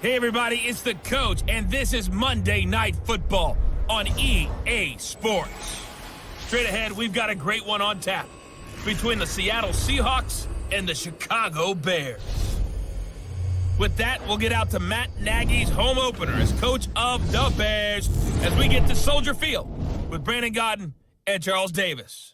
Hey everybody, it's the coach, and this is Monday Night Football on EA Sports. Straight ahead, we've got a great one on tap between the Seattle Seahawks and the Chicago Bears. With that, we'll get out to Matt Nagy's home opener as coach of the Bears as we get to Soldier Field with Brandon Godden and Charles Davis.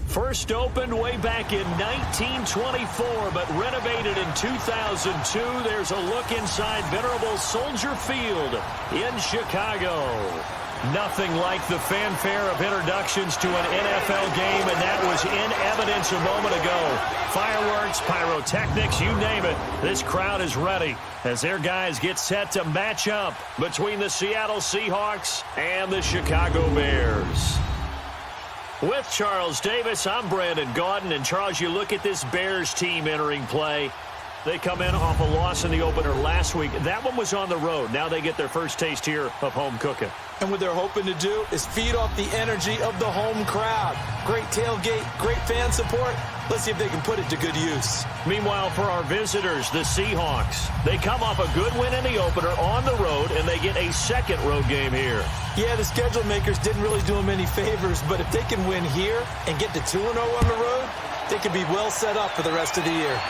First opened way back in 1924, but renovated in 2002. There's a look inside venerable Soldier Field in Chicago. Nothing like the fanfare of introductions to an NFL game, and that was in evidence a moment ago. Fireworks, pyrotechnics, you name it. This crowd is ready as their guys get set to match up between the Seattle Seahawks and the Chicago Bears. With Charles Davis, I'm Brandon Godden. And Charles, you look at this Bears team entering play. They come in off a loss in the opener last week. That one was on the road. Now they get their first taste here of home cooking. And what they're hoping to do is feed off the energy of the home crowd. Great tailgate, great fan support. Let's see if they can put it to good use. Meanwhile, for our visitors, the Seahawks, they come off a good win in the opener on the road, and they get a second road game here. Yeah, the schedule makers didn't really do them any favors, but if they can win here and get to 2-0 on the road, they could be well set up for the rest of the year.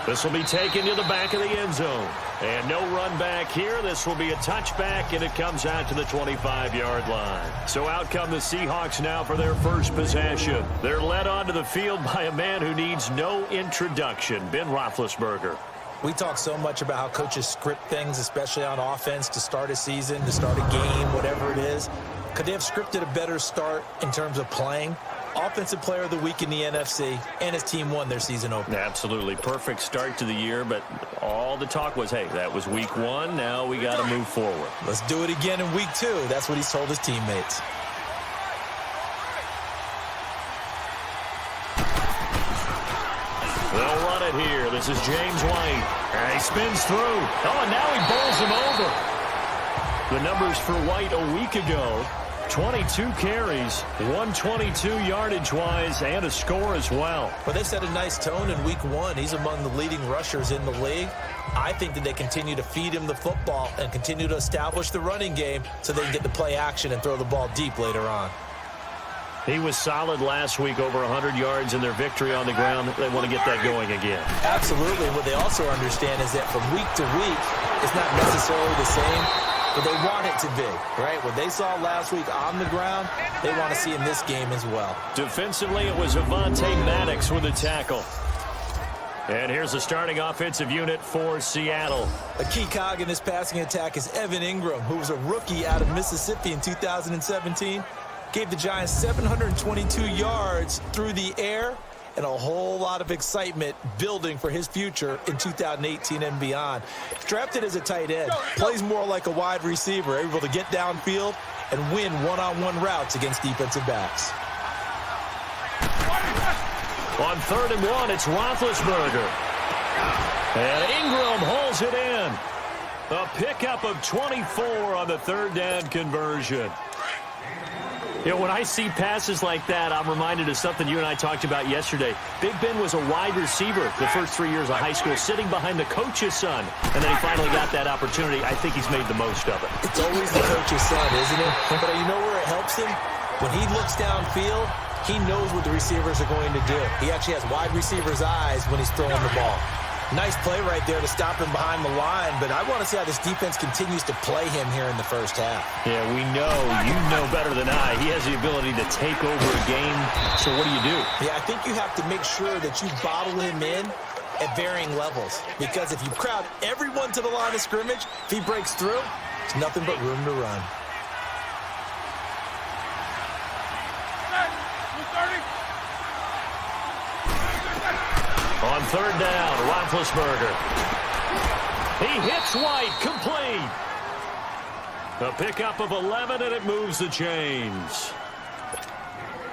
This will be taken to the back of the end zone. And no run back here. This will be a touchback, and it comes out to the 25-yard line. So out come the Seahawks now for their first possession. They're led onto the field by a man who needs no introduction, Ben Roethlisberger. We talk so much about how coaches script things, especially on offense, to start a season, to start a game, whatever it is. Could they have scripted a better start in terms of playing? Offensive Player of the Week in the NFC, and his team won their season opener. Absolutely. Perfect start to the year, but all the talk was, hey, that was week one. Now we got to move forward. Let's do it again in week two. That's what he's told his teammates. They'll run it here. This is James White. And he spins through. Oh, and now he bowls him over. The numbers for White a week ago. 22 carries, 122 yardage-wise, and a score as well. Well, they set a nice tone in week one. He's among the leading rushers in the league. I think that they continue to feed him the football and continue to establish the running game so they can get the play action and throw the ball deep later on. He was solid last week, over 100 yards in their victory on the ground. They want to get that going again. Absolutely. What they also understand is that from week to week, it's not necessarily the same. But they want it to be, right? What they saw last week on the ground, they want to see in this game as well. Defensively, it was Avonte Maddox with a tackle. And here's the starting offensive unit for Seattle. A key cog in this passing attack is Evan Ingram, who was a rookie out of Mississippi in 2017. Gave the Giants 722 yards through the air, and a whole lot of excitement building for his future in 2018 and beyond. Drafted as a tight end, plays more like a wide receiver, able to get downfield and win one-on-one routes against defensive backs. On 3rd and 1, it's Roethlisberger. And Ingram holds it in. A pickup of 24 on the third down conversion. You know, when I see passes like that, I'm reminded of something you and I talked about yesterday. Big Ben was a wide receiver the first 3 years of high school, sitting behind the coach's son. And then he finally got that opportunity. I think he's made the most of it. It's always the coach's son, isn't it? But you know where it helps him? When he looks downfield, he knows what the receivers are going to do. He actually has wide receiver's eyes when he's throwing the ball. Nice play right there to stop him behind the line, but I want to see how this defense continues to play him here in the first half. Yeah, we know. You know better than I. He has the ability to take over a game, so what do you do? Yeah, I think you have to make sure that you bottle him in at varying levels, because if you crowd everyone to the line of scrimmage, if he breaks through, there's nothing but room to run. On 3rd down, Roethlisberger. He hits White, complete. A pickup of 11, and it moves the chains.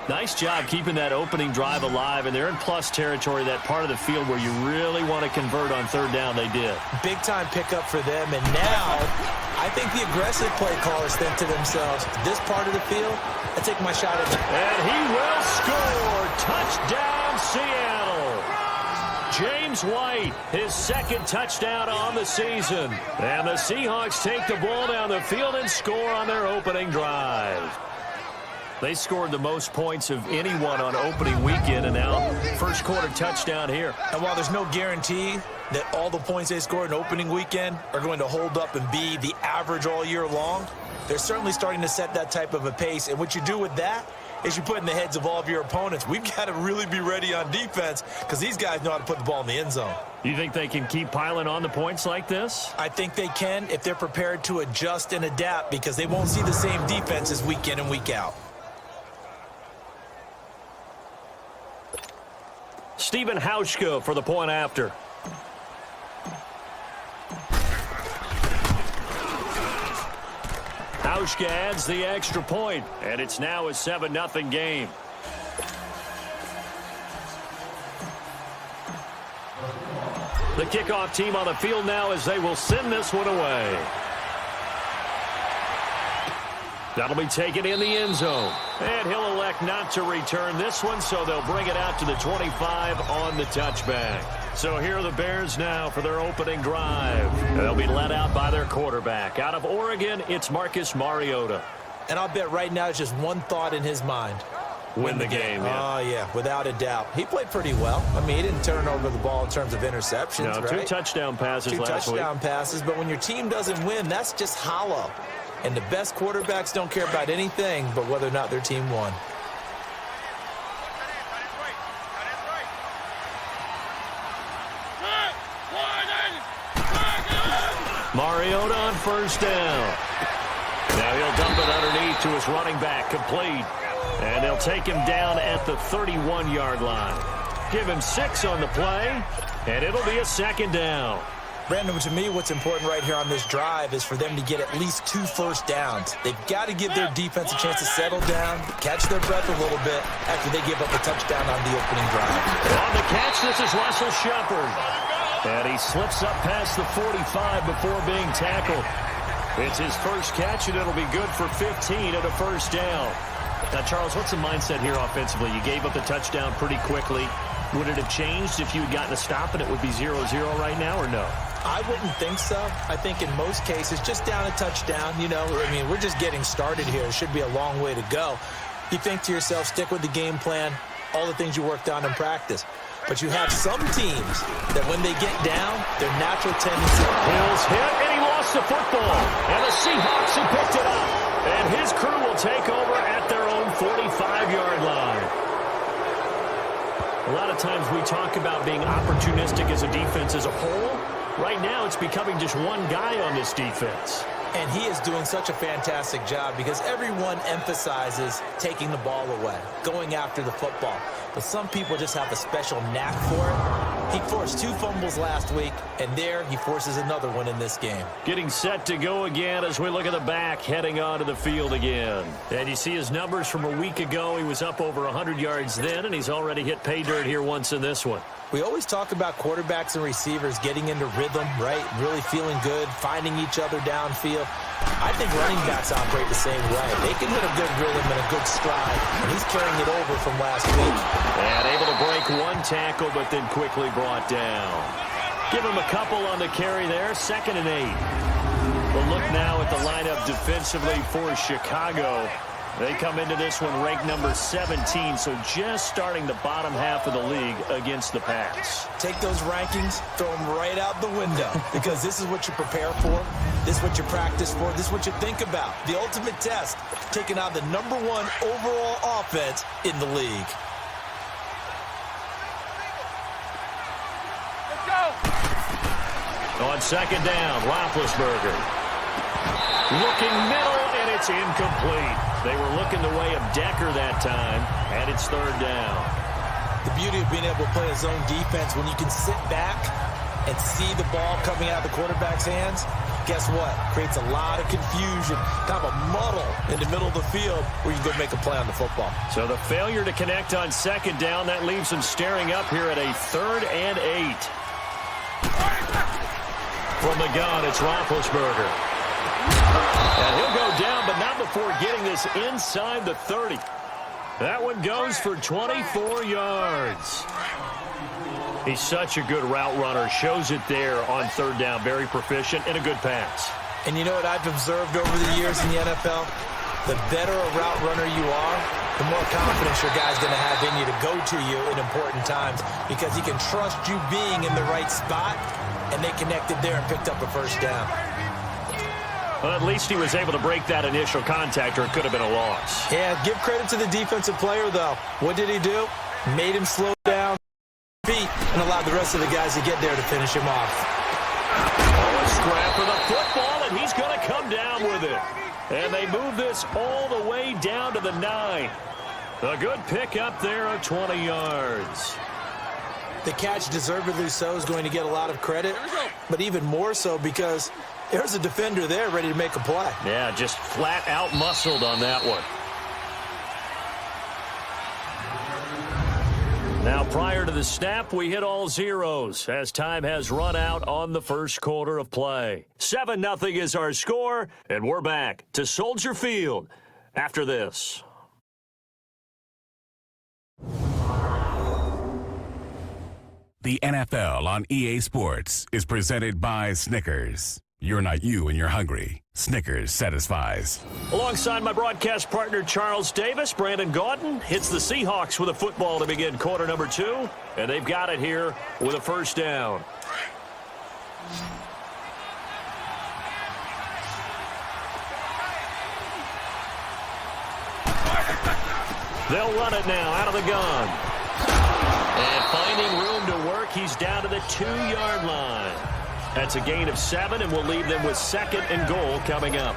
Nice job keeping that opening drive alive, and they're in plus territory, that part of the field where you really want to convert on 3rd down. They did. Big-time pickup for them, and now I think the aggressive play callers think to themselves, this part of the field, I take my shot at it. And he will score. Touchdown, Seattle. James White, his second touchdown on the season. And the Seahawks take the ball down the field and score on their opening drive. They scored the most points of anyone on opening weekend, and now first quarter touchdown here. And while there's no guarantee that all the points they scored in opening weekend are going to hold up and be the average all year long, they're certainly starting to set that type of a pace. And what you do with that is you put in the heads of all of your opponents, we've got to really be ready on defense because these guys know how to put the ball in the end zone. You think they can keep piling on the points like this? I think they can if they're prepared to adjust and adapt, because they won't see the same defenses week in and week out. Stephen Hauschka for the point after. Hauschka adds the extra point, and it's now a 7-0 game. The kickoff team on the field now as they will send this one away. That'll be taken in the end zone. And he'll elect not to return this one, so they'll bring it out to the 25 on the touchback. So here are the Bears now for their opening drive. They'll be led out by their quarterback. Out of Oregon, it's Marcus Mariota. And I'll bet right now it's just one thought in his mind. Win the game. Yeah. Oh, yeah, without a doubt. He played pretty well. I mean, he didn't turn over the ball in terms of interceptions, no, right? 2 touchdown passes last week. 2 touchdown passes, but when your team doesn't win, that's just hollow. And the best quarterbacks don't care about anything but whether or not their team won. Mariota on first down. Now he'll dump it underneath to his running back, complete. And they'll take him down at the 31-yard line. Give him 6 on the play, and it'll be a second down. Brandon, to me, what's important right here on this drive is for them to get at least 2 first downs. They've got to give their defense a chance to settle down, catch their breath a little bit after they give up a touchdown on the opening drive. On the catch, this is Russell Shepard. And he slips up past the 45 before being tackled. It's his first catch, and it'll be good for 15 at a first down. Now, Charles, what's the mindset here offensively? You gave up the touchdown pretty quickly. Would it have changed if you had gotten a stop and it would be 0-0 right now, or no? I wouldn't think so. I think in most cases, just down a touchdown, you know, I mean, we're just getting started here. It should be a long way to go. You think to yourself, stick with the game plan, all the things you worked on in practice. But you have some teams that when they get down, their natural tendency. Hill's hit, and he lost the football. And the Seahawks have picked it up. And his crew will take over at their own 45-yard line. A lot of times we talk about being opportunistic as a defense as a whole. Right now, it's becoming just one guy on this defense. And he is doing such a fantastic job because everyone emphasizes taking the ball away, going after the football. But some people just have a special knack for it. He forced 2 fumbles last week, and there he forces another one in this game. Getting set to go again as we look at the back, heading onto the field again. And you see his numbers from a week ago. He was up over 100 yards then, and he's already hit pay dirt here once in this one. We always talk about quarterbacks and receivers getting into rhythm, right? Really feeling good, finding each other downfield. I think running backs operate the same way. They can hit a good rhythm and a good stride, and he's carrying it over from last week. And able to break 1 tackle, but then quickly brought down. Give him a couple on the carry there, 2nd and 8. We'll look now at the lineup defensively for Chicago. They come into this one ranked number 17, so just starting the bottom half of the league against the pass. Take those rankings, throw them right out the window, because this is what you prepare for, this is what you practice for, this is what you think about. The ultimate test, taking on the number 1 overall offense in the league. Let's go! On 2nd down, Roethlisberger. Looking middle, and it's incomplete. They were looking the way of Decker that time, and it's 3rd down. The beauty of being able to play a zone defense, when you can sit back and see the ball coming out of the quarterback's hands, guess what? Creates a lot of confusion, kind of a muddle in the middle of the field where you can go make a play on the football. So the failure to connect on 2nd down, that leaves them staring up here at a 3rd and 8. From the gun, it's Roethlisberger. And he'll go down, but not before getting this inside the 30. That one goes for 24 yards. He's such a good route runner. Shows it there on third down. Very proficient and a good pass. And you know what I've observed over the years in the NFL? The better a route runner you are, the more confidence your guy's going to have in you to go to you in important times because he can trust you being in the right spot, and they connected there and picked up a first down. Well, at least he was able to break that initial contact, or it could have been a loss. Yeah, give credit to the defensive player, though. What did he do? Made him slow down feet and allowed the rest of the guys to get there to finish him off. Oh, a scrap for the football, and he's going to come down with it. And they move this all the way down to the 9. A good pick up there of 20 yards. The catch, deservedly so, is going to get a lot of credit, but even more so because there's a defender there ready to make a play. Yeah, just flat out muscled on that one. Now, prior to the snap, we hit all zeros as time has run out on the first quarter of play. 7-0 is our score, and we're back to Soldier Field after this. The NFL on EA Sports is presented by Snickers. You're not you and you're hungry. Snickers satisfies. Alongside my broadcast partner, Charles Davis, Brandon Gaudin hits the Seahawks with a football to begin quarter number 2, and they've got it here with a first down. They'll run it now out of the gun. And finding room to work, he's down to the 2-yard line. That's a gain of 7, and we'll leave them with 2nd and goal coming up.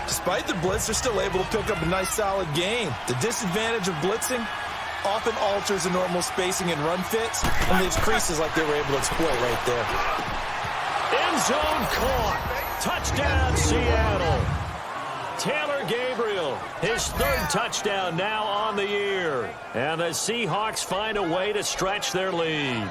Despite the blitz, they're still able to pick up a nice, solid gain. The disadvantage of blitzing often alters the normal spacing and run fits, and leaves creases like they were able to exploit right there. End zone caught. Touchdown, Seattle. Taylor Gabriel, his 3rd touchdown now on the year. And the Seahawks find a way to stretch their lead.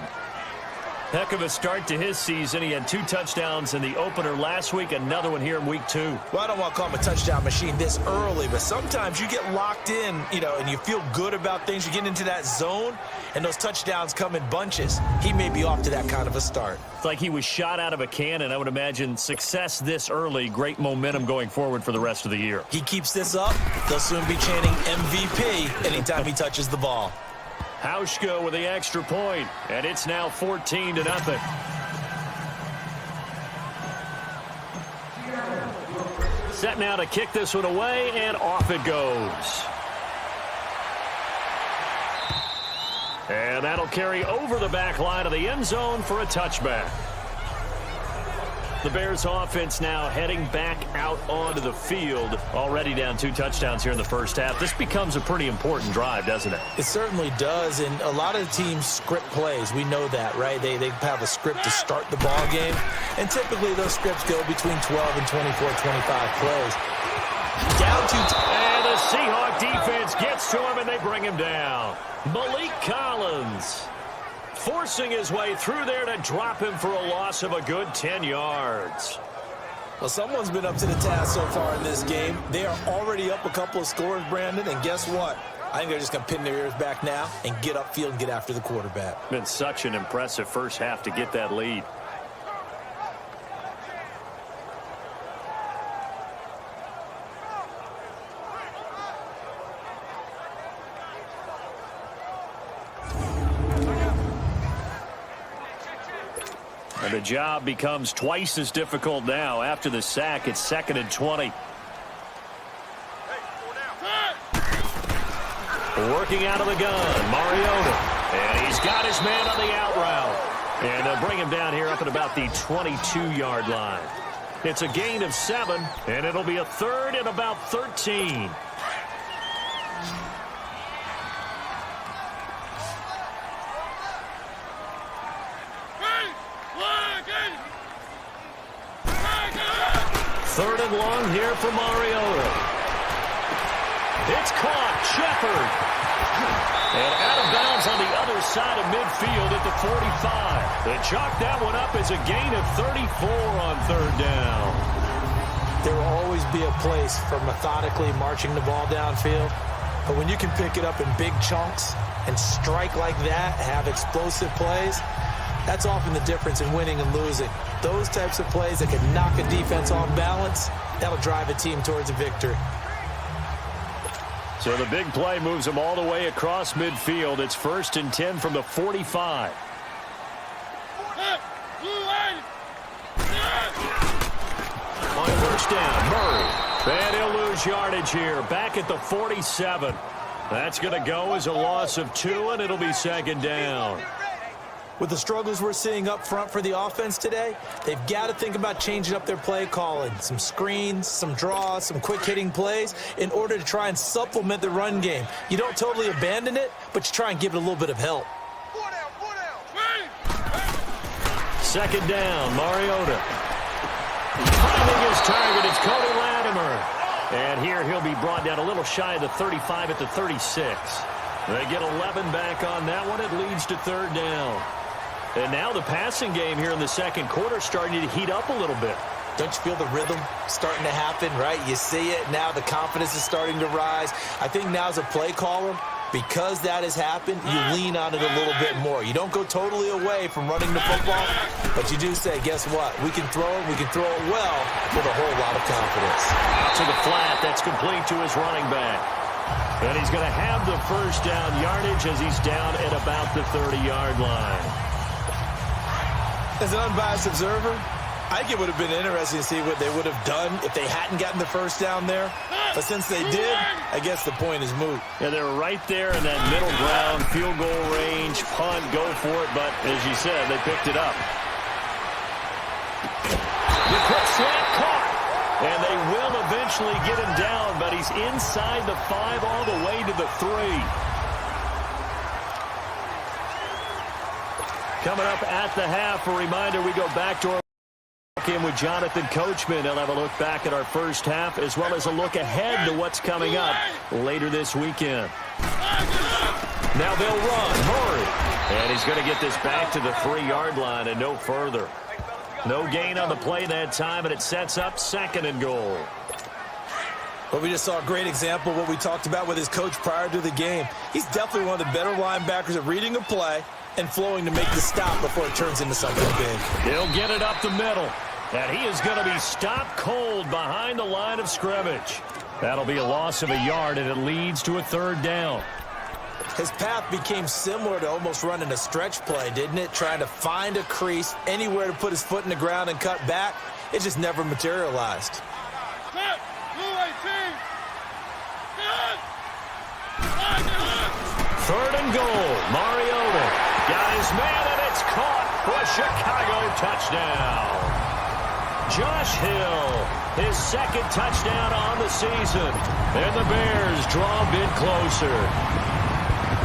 Heck of a start to his season. He had 2 touchdowns in the opener last week, another one here in week 2. Well, I don't want to call him a touchdown machine this early, but sometimes you get locked in, and you feel good about things. You get into that zone, and those touchdowns come in bunches. He may be off to that kind of a start. It's like he was shot out of a cannon. I would imagine success this early, great momentum going forward for the rest of the year. He keeps this up, they'll soon be chanting MVP anytime he touches the ball. Hauschka with the extra point, and it's now 14-0. Set now to kick this one away, and off it goes. And that'll carry over the back line of the end zone for a touchback. The Bears offense now heading back out onto the field. Already down 2 touchdowns here in the first half. This becomes a pretty important drive, doesn't it? It certainly does, and a lot of teams script plays. We know that, right? They have a script to start the ball game, and typically those scripts go between 12 and 24, 25 plays. Down 2. And the Seahawk defense gets to him, and they bring him down. Malik Collins forcing his way through there to drop him for a loss of a good 10 yards. Well, someone's been up to the task so far in this game. They are already up a couple of scores, Brandon, and guess what? I think they're just going to pin their ears back now and get upfield and get after the quarterback. Been such an impressive first half to get that lead. And the job becomes twice as difficult now. After the sack, it's 2nd and 20. Working out of the gun, Mariota. And he's got his man on the out route. And they'll bring him down here up at about the 22-yard line. It's a gain of 7, and it'll be a 3rd and about 13. Third and long here for Mariota. It's caught. Shepard. And out of bounds on the other side of midfield at the 45. They chalk that one up as a gain of 34 on 3rd down. There will always be a place for methodically marching the ball downfield But when you can pick it up in big chunks and strike like that, have explosive plays, that's often the difference in winning and losing. Those types of plays that can knock a defense off balance, that'll drive a team towards a victory. So the big play moves them all the way across midfield. It's 1st and 10 from the 45. On first down, Murray. And he'll lose yardage here. Back at the 47. That's going to go as a loss of 2, and it'll be 2nd down. With the struggles we're seeing up front for the offense today, they've got to think about changing up their play calling. Some screens, some draws, some quick-hitting plays in order to try and supplement the run game. You don't totally abandon it, but you try and give it a little bit of help. 2nd down, Mariota. Finding his target, it's Cody Latimer. And here he'll be brought down a little shy of the 35 at the 36. They get 11 back on that one. It leads to 3rd down. And now the passing game here in the 2nd quarter starting to heat up a little bit. Don't you feel the rhythm starting to happen, right? You see it now. The confidence is starting to rise. I think now as a play caller, because that has happened, you lean on it a little bit more. You don't go totally away from running the football, but you do say, guess what? We can throw it. We can throw it well with a whole lot of confidence. Out to the flat. That's complete to his running back. And he's going to have the 1st down yardage as he's down at about the 30-yard line. As an unbiased observer, I think it would have been interesting to see what they would have done if they hadn't gotten the 1st down there. But since they did, I guess the point is moot. Yeah, they're right there in that middle ground, field goal range, punt, go for it. But as you said, they picked it up. The quick slant caught. And they will eventually get him down, but he's inside the 5 all the way to the 3. Coming up at the half, a reminder, we go back to our in with Jonathan Coachman. He'll have a look back at our first half as well as a look ahead to what's coming up later this weekend. Now they'll run. Murray. And he's going to get this back to the 3-yard line and no further. No gain on the play that time, and it sets up 2nd and goal. Well, we just saw a great example of what we talked about with his coach prior to the game. He's definitely one of the better linebackers at reading a play and flowing to make the stop before it turns into something big. He'll get it up the middle. And he is going to be stopped cold behind the line of scrimmage. That'll be a loss of a yard, and it leads to a 3rd down. His path became similar to almost running a stretch play, didn't it? Trying to find a crease, anywhere to put his foot in the ground and cut back. It just never materialized. 3rd and goal. Mariota got his man, and it's caught for a Chicago touchdown. Josh Hill, his 2nd touchdown on the season. And the Bears draw a bit closer.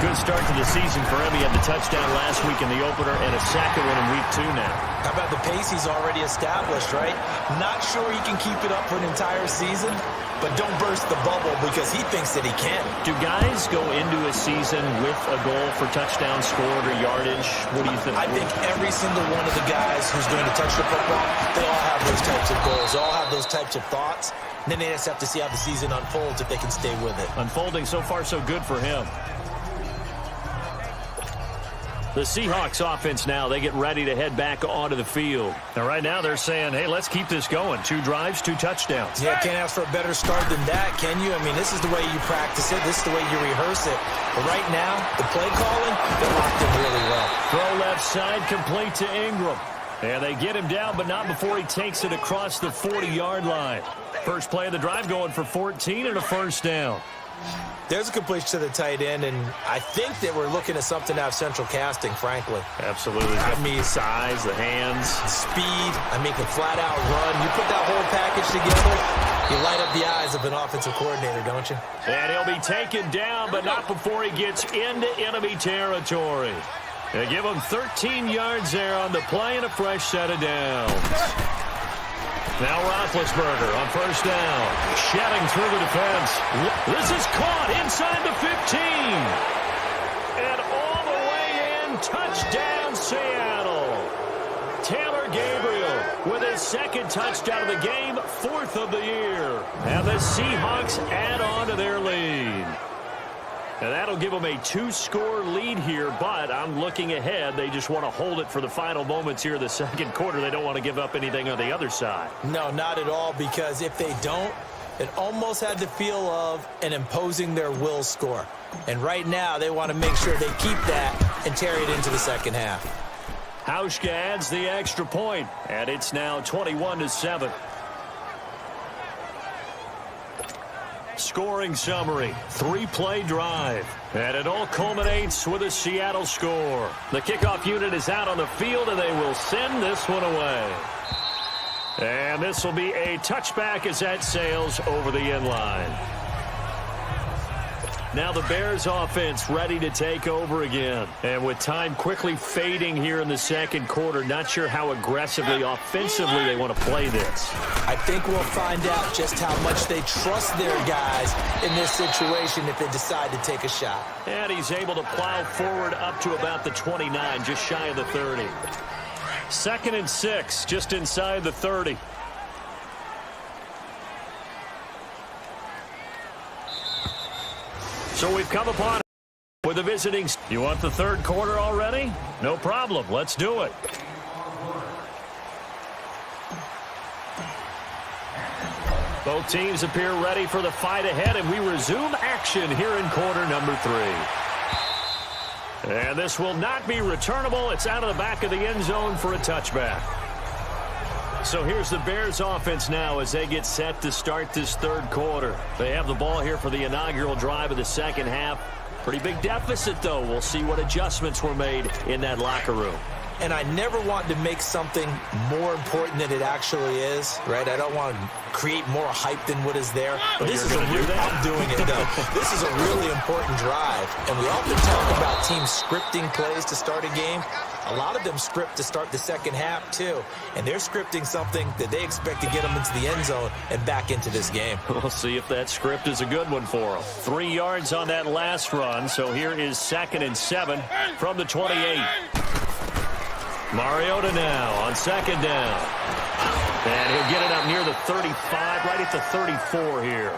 Good start to the season for him. He had the touchdown last week in the opener and a 2nd one in week 2 now. How about the pace he's already established, right? Not sure he can keep it up for an entire season, but don't burst the bubble because he thinks that he can. Do guys go into a season with a goal for touchdown scored or yardage? What do you think? I think every single one of the guys who's going to touch the football, they all have those types of goals. They all have those types of thoughts. And then they just have to see how the season unfolds if they can stay with it. Unfolding so far so good for him. The Seahawks offense now, they get ready to head back onto the field. And right now they're saying, hey, let's keep this going. 2 drives, 2 touchdowns. Yeah, can't ask for a better start than that, can you? I mean, this is the way you practice it. This is the way you rehearse it. But right now, the play calling, they're locked in really well. Throw left side, complete to Ingram. And they get him down, but not before he takes it across the 40-yard line. First play of the drive going for 14 and a 1st down. There's a completion to the tight end, and I think that we're looking at something out of central casting, frankly. Absolutely. I mean, size, the hands. Speed, I mean, the flat-out run. You put that whole package together, you light up the eyes of an offensive coordinator, don't you? And he'll be taken down, but not before he gets into enemy territory. They give him 13 yards there on the play and a fresh set of downs. Now Roethlisberger on 1st down, shedding through the defense. This is caught inside the 15. And all the way in, touchdown Seattle. Taylor Gabriel with his 2nd touchdown of the game, 4th of the year. And the Seahawks add on to their lead. And that'll give them a 2-score lead here, but I'm looking ahead. They just want to hold it for the final moments here in the second quarter. They don't want to give up anything on the other side. No, not at all, because if they don't, it almost had the feel of an imposing their will score. And right now, they want to make sure they keep that and carry it into the second half. H2K adds the extra point, and it's now 21-7. Scoring summary, 3-play drive, and it all culminates with a Seattle score. The kickoff unit is out on the field, and they will send this one away. And this will be a touchback as that sails over the end line. Now the Bears offense ready to take over again. And with time quickly fading here in the second quarter, not sure how aggressively, offensively they want to play this. I think we'll find out just how much they trust their guys in this situation if they decide to take a shot. And he's able to plow forward up to about the 29, just shy of the 30. 2nd and 6, just inside the 30. So we've come upon it with the visiting. You want the third quarter already? No problem. Let's do it. Both teams appear ready for the fight ahead, and we resume action here in quarter number 3. And this will not be returnable. It's out of the back of the end zone for a touchback. So here's the Bears offense now as they get set to start this third quarter. They have the ball here for the inaugural drive of the second half. Pretty big deficit, though. We'll see what adjustments were made in that locker room. And I never want to make something more important than it actually is, right? I don't want to create more hype than what is there. But this is I'm doing it, though. This is a really important drive. And we often talk about teams scripting plays to start a game. A lot of them script to start the second half, too. And they're scripting something that they expect to get them into the end zone and back into this game. We'll see if that script is a good one for them. 3 yards on that last run. So here is 2nd and 7 from the 28. Mariota now on 2nd down. And he'll get it up near the 35, right at the 34 here.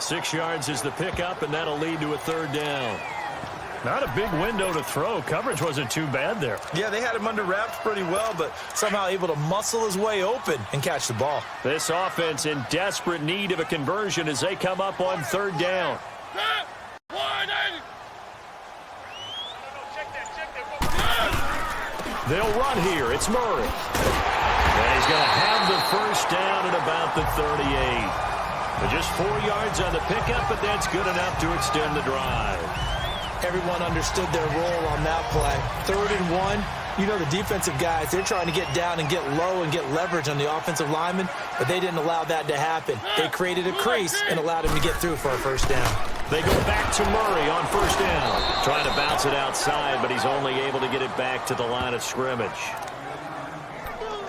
6 yards is the pickup, and that'll lead to a 3rd down. Not a big window to throw. Coverage wasn't too bad there. Yeah, they had him under wraps pretty well, but somehow able to muscle his way open and catch the ball. This offense in desperate need of a conversion as they come up on 3rd down. They'll run here. It's Murray. And he's going to have the first down at about the 38. But just 4 yards on the pickup, but that's good enough to extend the drive. Everyone understood their role on that play. 3rd and 1. You know, the defensive guys, they're trying to get down and get low and get leverage on the offensive lineman, but they didn't allow that to happen. They created a crease and allowed him to get through for a first down. They go back to Murray on 1st down. Trying to bounce it outside, but he's only able to get it back to the line of scrimmage.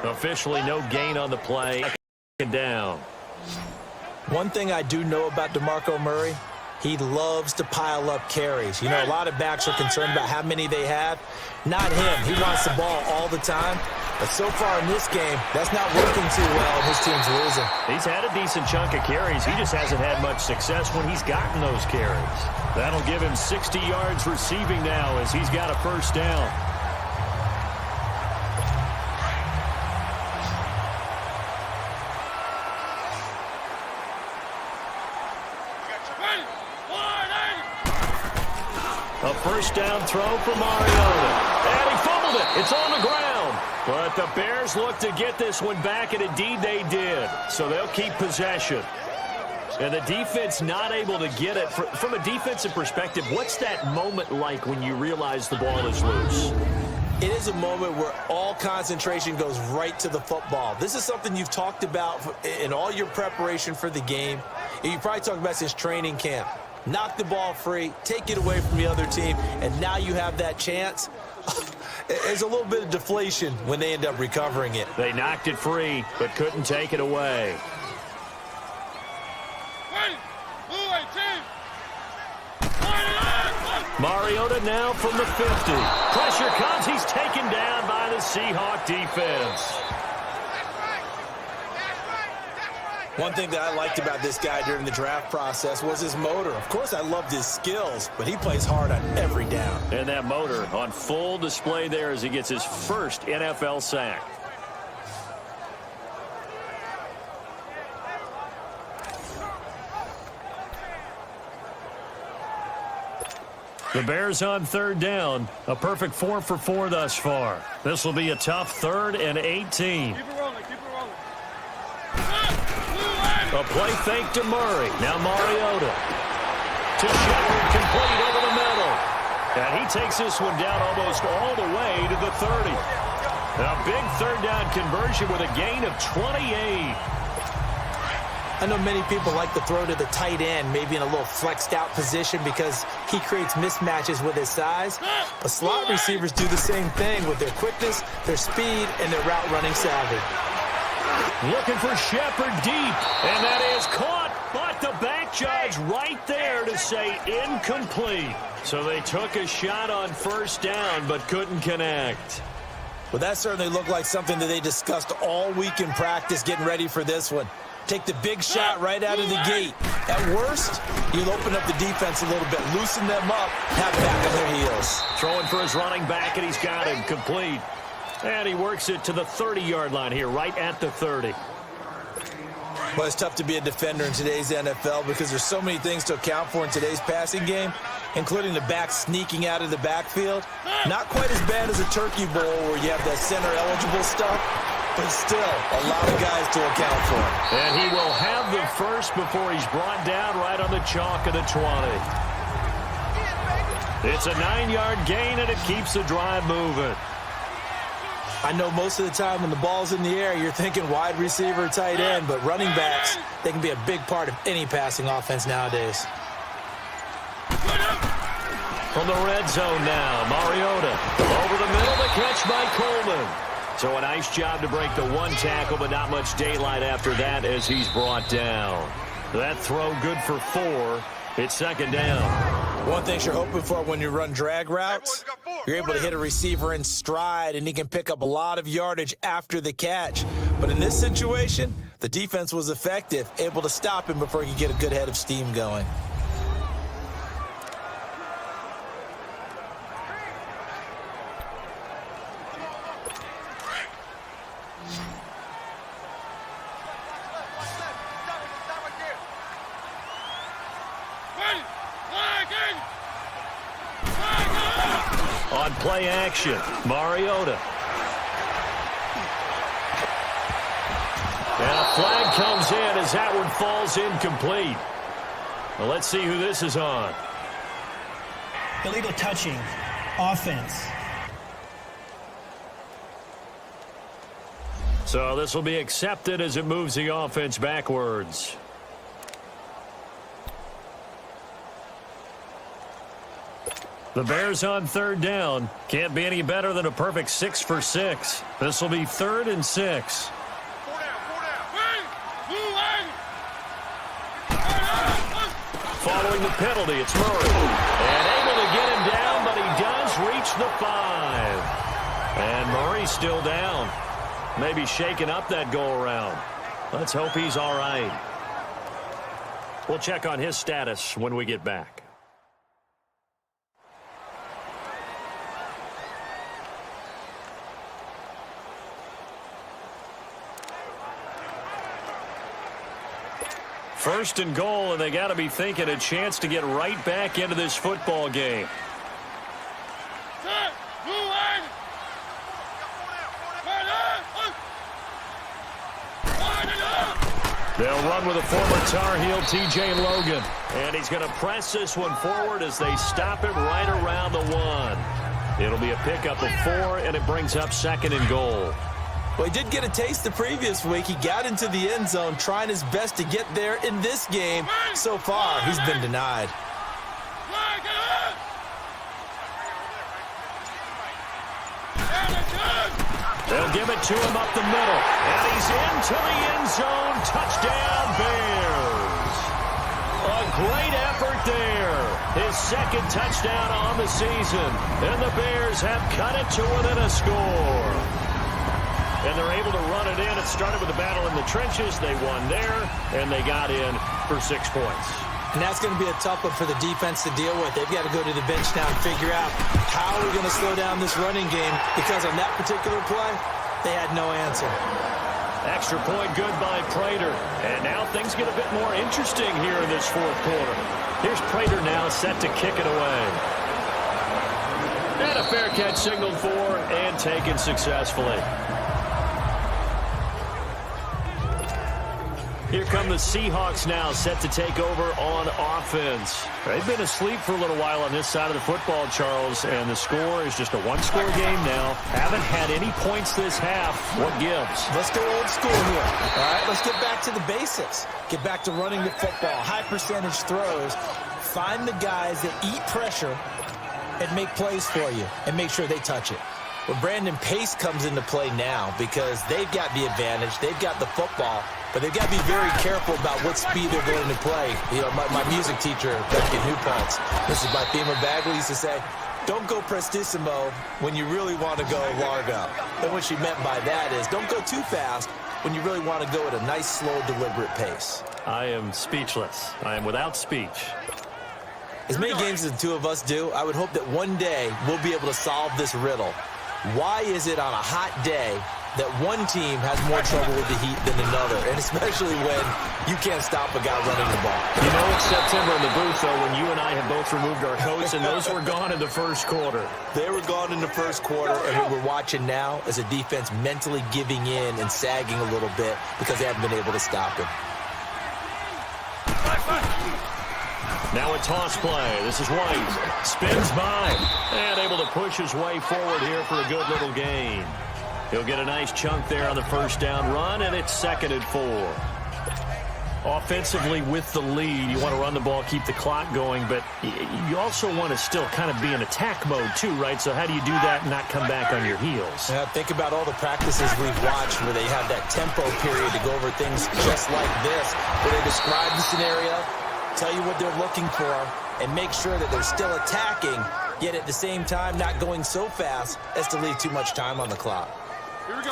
Officially no gain on the play. Down. One thing I do know about DeMarco Murray, he loves to pile up carries. You know, a lot of backs are concerned about how many they have. Not him. He wants the ball all the time. But so far in this game, that's not working too well, and his team's losing. He's had a decent chunk of carries. He just hasn't had much success when he's gotten those carries. That'll give him 60 yards receiving now as he's got a first down. A first down throw for Mariota. And he fumbled it. It's on the ground. But the Bears look to get this one back, and indeed they did. So they'll keep possession. And the defense not able to get it. From a defensive perspective, what's that moment like when you realize the ball is loose? It is a moment where all concentration goes right to the football. This is something you've talked about in all your preparation for the game. And you probably talked about since training camp. Knock the ball free, take it away from the other team, and now you have that chance. There's a little bit of deflation when they end up recovering it. They knocked it free, but couldn't take it away. Mariota now from the 50. Pressure comes. He's taken down by the Seahawk defense. One thing that I liked about this guy during the draft process was his motor. Of course, I loved his skills, but he plays hard on every down. And that motor on full display there as he gets his first NFL sack. The Bears on third down. A perfect 4 for 4 thus far. This will be a tough 3rd and 18. Keep it rolling, keep it rolling. A play fake to Murray. Now Mariota. To Shepard, complete over the middle. And he takes this one down almost all the way to the 30. A big 3rd down conversion with a gain of 28. I know many people like to throw to the tight end, maybe in a little flexed out position because he creates mismatches with his size. But slot receivers do the same thing with their quickness, their speed, and their route running savvy. Looking for Shepard deep, and that is caught, but the back judge right there to say incomplete. So they took a shot on 1st down, but couldn't connect. Well, that certainly looked like something that they discussed all week in practice getting ready for this one. Take the big shot right out of the gate. At worst, you'll open up the defense a little bit, loosen them up, have back on their heels. Throwing for his running back, and he's got him complete. And he works it to the 30-yard line here, right at the 30. Well, it's tough to be a defender in today's NFL because there's so many things to account for in today's passing game, including the back sneaking out of the backfield. Not quite as bad as a turkey bowl where you have that center-eligible stuff, but still a lot of guys to account for. And he will have the first before he's brought down right on the chalk of the 20. It's a 9-yard gain, and it keeps the drive moving. I know most of the time when the ball's in the air, you're thinking wide receiver, tight end, but running backs, they can be a big part of any passing offense nowadays. From the red zone now, Mariota over the middle, the catch by Coleman. So a nice job to break the 1 tackle, but not much daylight after that as he's brought down. That throw good for 4. It's 2nd down. One thing you're hoping for when you run drag routes, you're able to hit a receiver in stride, and he can pick up a lot of yardage after the catch. But in this situation, the defense was effective, able to stop him before he could get a good head of steam going. On play action, Mariota. And a flag comes in as that one falls incomplete. Well, let's see who this is on. Illegal touching, offense. So this will be accepted as it moves the offense backwards. The Bears on 3rd down. Can't be any better than a perfect 6 for 6. This will be 3rd and 6. Following the penalty, it's Murray. And able to get him down, but he does reach the 5. And Murray's still down. Maybe shaking up that go-around. Let's hope he's all right. We'll check on his status when we get back. First and goal, and they got to be thinking a chance to get right back into this football game. They'll run with a former Tar Heel, TJ Logan. And he's going to press this one forward as they stop him right around the 1. It'll be a pickup of 4, and it brings up 2nd and goal. Well, he did get a taste the previous week. He got into the end zone, trying his best to get there in this game. So far, he's been denied. They'll give it to him up the middle. And he's into the end zone. Touchdown, Bears. A great effort there. His 2nd touchdown on the season. And the Bears have cut it to within a score. and they're able to run it in. It started with a battle in the trenches. They won there, and they got in for 6 points. And that's going to be a tough one for the defense to deal with. They've got to go to the bench now and figure out how we're going to slow down this running game, because on that particular play, they had no answer. Extra point good by Prater. And now things get a bit more interesting here in this fourth quarter. Here's Prater now set to kick it away. And a fair catch signaled for and taken successfully. Here come the Seahawks now, set to take over on offense. They've been asleep for a little while on this side of the football, Charles, and the score is just a one-score game now. Haven't had any points this half. What gives? Let's go old school here. All right, let's get back to the basics. Get back to running the football, high-percentage throws. Find the guys that eat pressure and make plays for you, and make sure they touch it. Well, Brandon, pace comes into play now because they've got the advantage. They've got the football, but they've got to be very careful about what speed they're going to play. You know, my music teacher, back in New Paltz, Mrs. Bythema Bagley, used to say, don't go prestissimo when you really want to go largo. And what she meant by that is don't go too fast when you really want to go at a nice, slow, deliberate pace. I am speechless. I am without speech. As many games as the two of us do, I would hope that one day we'll be able to solve this riddle. Why is it on a hot day that one team has more trouble with the heat than another, and especially when you can't stop a guy running the ball? You know, it's September in the booth, though, when you and I have both removed our coats, and those were gone in the first quarter. They were gone in the first quarter, and what we're watching now is a defense mentally giving in and sagging a little bit because they haven't been able to stop him. Now a toss play. This is White. Spins by. And able to push his way forward here for a good little gain. He'll get a nice chunk there on the first down run, and it's 2nd and 4. Offensively with the lead, you want to run the ball, keep the clock going, but you also want to still kind of be in attack mode too, right? So how do you do that and not come back on your heels? Yeah, think about all the practices we've watched where they have that tempo period to go over things just like this, where they describe the scenario, tell you what they're looking for, and make sure that they're still attacking, yet at the same time not going so fast as to leave too much time on the clock.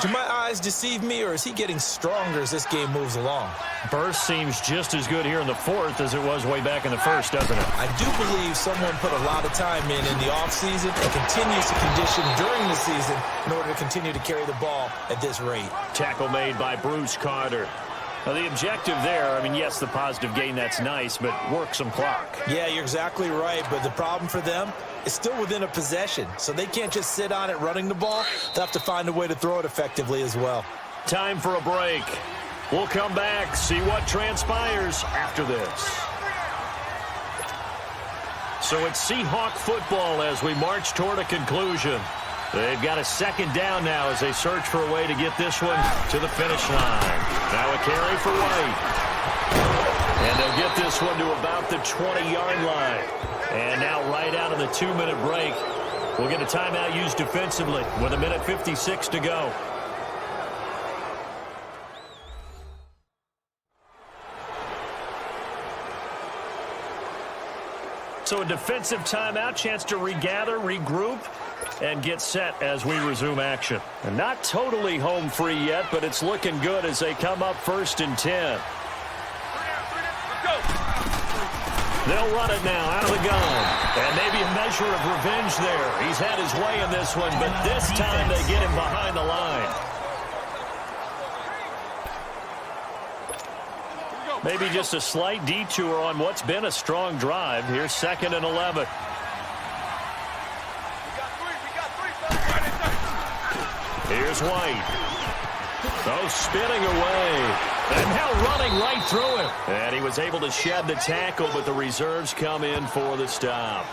Do my eyes deceive me, or is he getting stronger as this game moves along? Burst seems just as good here in the fourth as it was way back in the first, doesn't it? I do believe someone put a lot of time in the offseason and continues to condition during the season in order to continue to carry the ball at this rate. Tackle made by Bruce Carter. Now, the objective there, I mean, yes, the positive gain, that's nice, but work some clock. Yeah, you're exactly right, but the problem for them is still within a possession, so they can't just sit on it running the ball. They'll have to find a way to throw it effectively as well. Time for a break. We'll come back, see what transpires after this. So it's Seahawk football as we march toward a conclusion. They've got a 2nd down now as they search for a way to get this one to the finish line. Now a carry for White. And they'll get this one to about the 20-yard line. And now right out of the 2-minute break, we'll get a timeout used defensively with 1:56 to go. So a defensive timeout, chance to regather, regroup, and get set as we resume action. And not totally home free yet, but it's looking good as they come up 1st and 10. They'll run it now out of the gun. And maybe a measure of revenge there. He's had his way in this one, but this time they get him behind the line. Maybe just a slight detour on what's been a strong drive. Here's 2nd and 11. Here's White. Oh, spinning away. And now running right through it. And he was able to shed the tackle, but the reserves come in for the stop.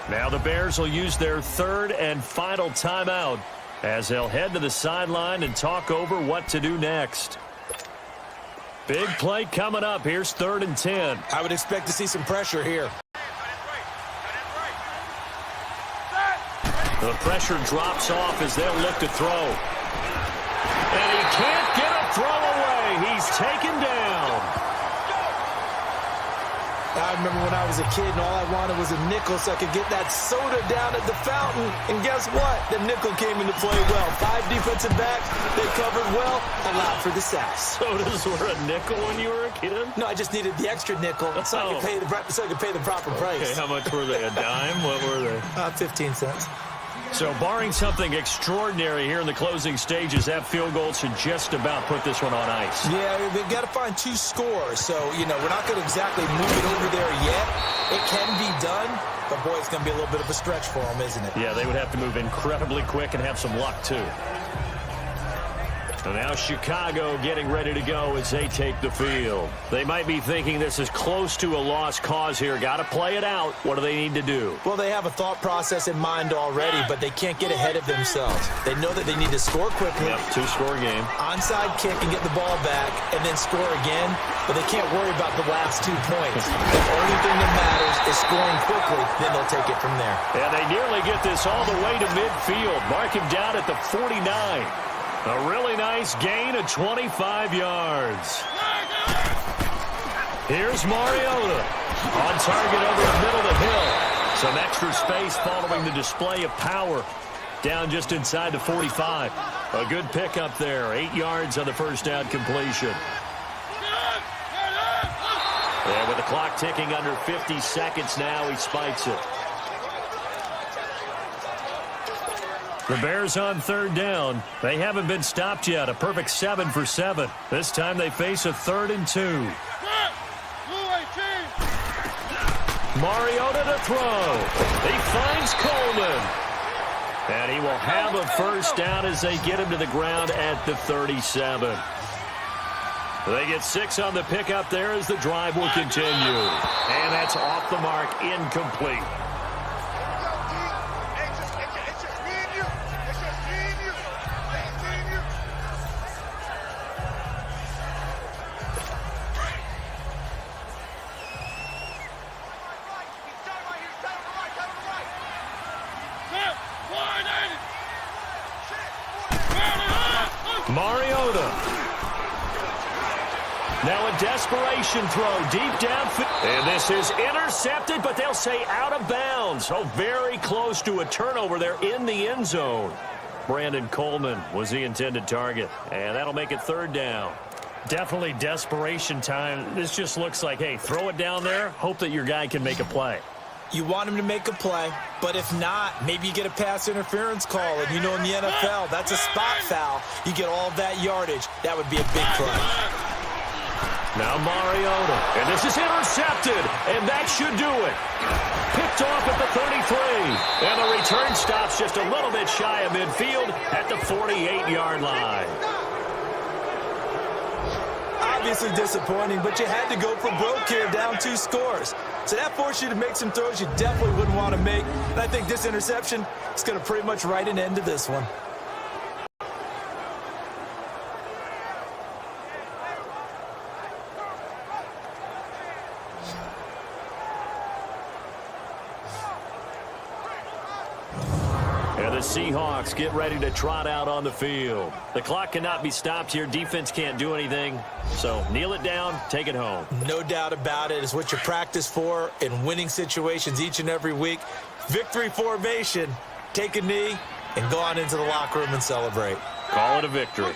Now the Bears will use their 3rd and final timeout as they'll head to the sideline and talk over what to do next. Big play coming up. Here's 3rd and 10. I would expect to see some pressure here. The pressure drops off as they'll look to throw. And he can't get a throw away. He's taken down. Now, remember when I was a kid and all I wanted was a nickel so I could get that soda down at the fountain. And guess what? The nickel came into play well. 5 defensive backs, they covered well, allowed for the sacks. Sodas were a nickel when you were a kid? No, I just needed the extra nickel so I could pay the proper price. Okay, how much were they? A dime? What were they? 15 cents. So barring something extraordinary here in the closing stages, that field goal should just about put this one on ice. Yeah, they've got to find 2 scores. So, we're not going to exactly move it over there yet. It can be done, but, boy, it's going to be a little bit of a stretch for them, isn't it? Yeah, they would have to move incredibly quick and have some luck, too. So now Chicago getting ready to go as they take the field. They might be thinking this is close to a lost cause here. Got to play it out. What do they need to do? Well, they have a thought process in mind already, but they can't get ahead of themselves. They know that they need to score quickly. Yep, 2-score game. Onside kick and get the ball back and then score again, but they can't worry about the last 2 points. The only thing that matters is scoring quickly, then they'll take it from there. And they nearly get this all the way to midfield. Mark him down at the 49. A really nice gain of 25 yards. Here's Mariota. On target over the middle of the hill. Some extra space following the display of power. Down just inside the 45. A good pickup there. 8 yards on the first down completion. And with the clock ticking under 50 seconds now, he spikes it. The Bears on 3rd down. They haven't been stopped yet. A perfect 7 for 7. This time they face a 3rd and 2. Mariota to throw. He finds Coleman. And he will have a first down as they get him to the ground at the 37. They get 6 on the pickup there as the drive will continue. And that's off the mark, incomplete. Mariota. Now a desperation throw deep downfield. And this is intercepted, but they'll say out of bounds. Oh, very close to a turnover there in the end zone. Brandon Coleman was the intended target. And that'll make it 3rd down. Definitely desperation time. This just looks like, hey, throw it down there. Hope that your guy can make a play. You want him to make a play, but if not, maybe you get a pass interference call. And in the NFL, that's a spot foul. You get all of that yardage. That would be a big play. Now Mariota. And this is intercepted. And that should do it. Picked off at the 33. And the return stops just a little bit shy of midfield at the 48-yard line. Obviously disappointing, but you had to go for broke here, down 2 scores. So that forced you to make some throws you definitely wouldn't want to make. And I think this interception is going to pretty much write an end to this one. And the Seahawks get ready to trot out on the field. The clock cannot be stopped here. Defense can't do anything. So kneel it down, take it home. No doubt about it. It's what you practice for in winning situations each and every week. Victory formation. Take a knee and go on into the locker room and celebrate. Call it a victory.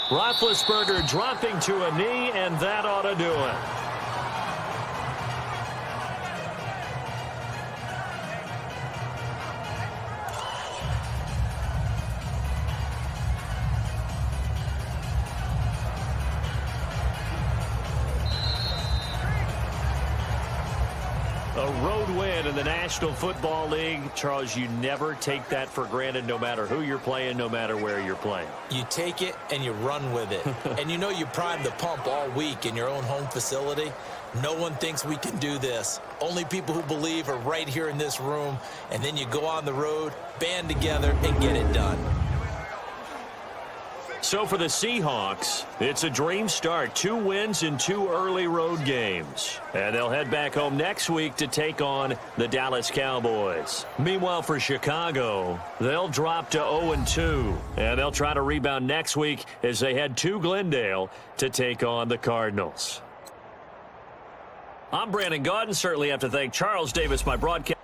Roethlisberger dropping to a knee, and that ought to do it. A road win in the National Football League. Charles, you never take that for granted no matter who you're playing, no matter where you're playing. You take it and you run with it. And you prime the pump all week in your own home facility. No one thinks we can do this. Only people who believe are right here in this room. And then you go on the road, band together, and get it done. So for the Seahawks, it's a dream start. 2 wins in 2 early road games. And they'll head back home next week to take on the Dallas Cowboys. Meanwhile, for Chicago, they'll drop to 0-2. And they'll try to rebound next week as they head to Glendale to take on the Cardinals. I'm Brandon Gaudin. Certainly have to thank Charles Davis, my broadcast.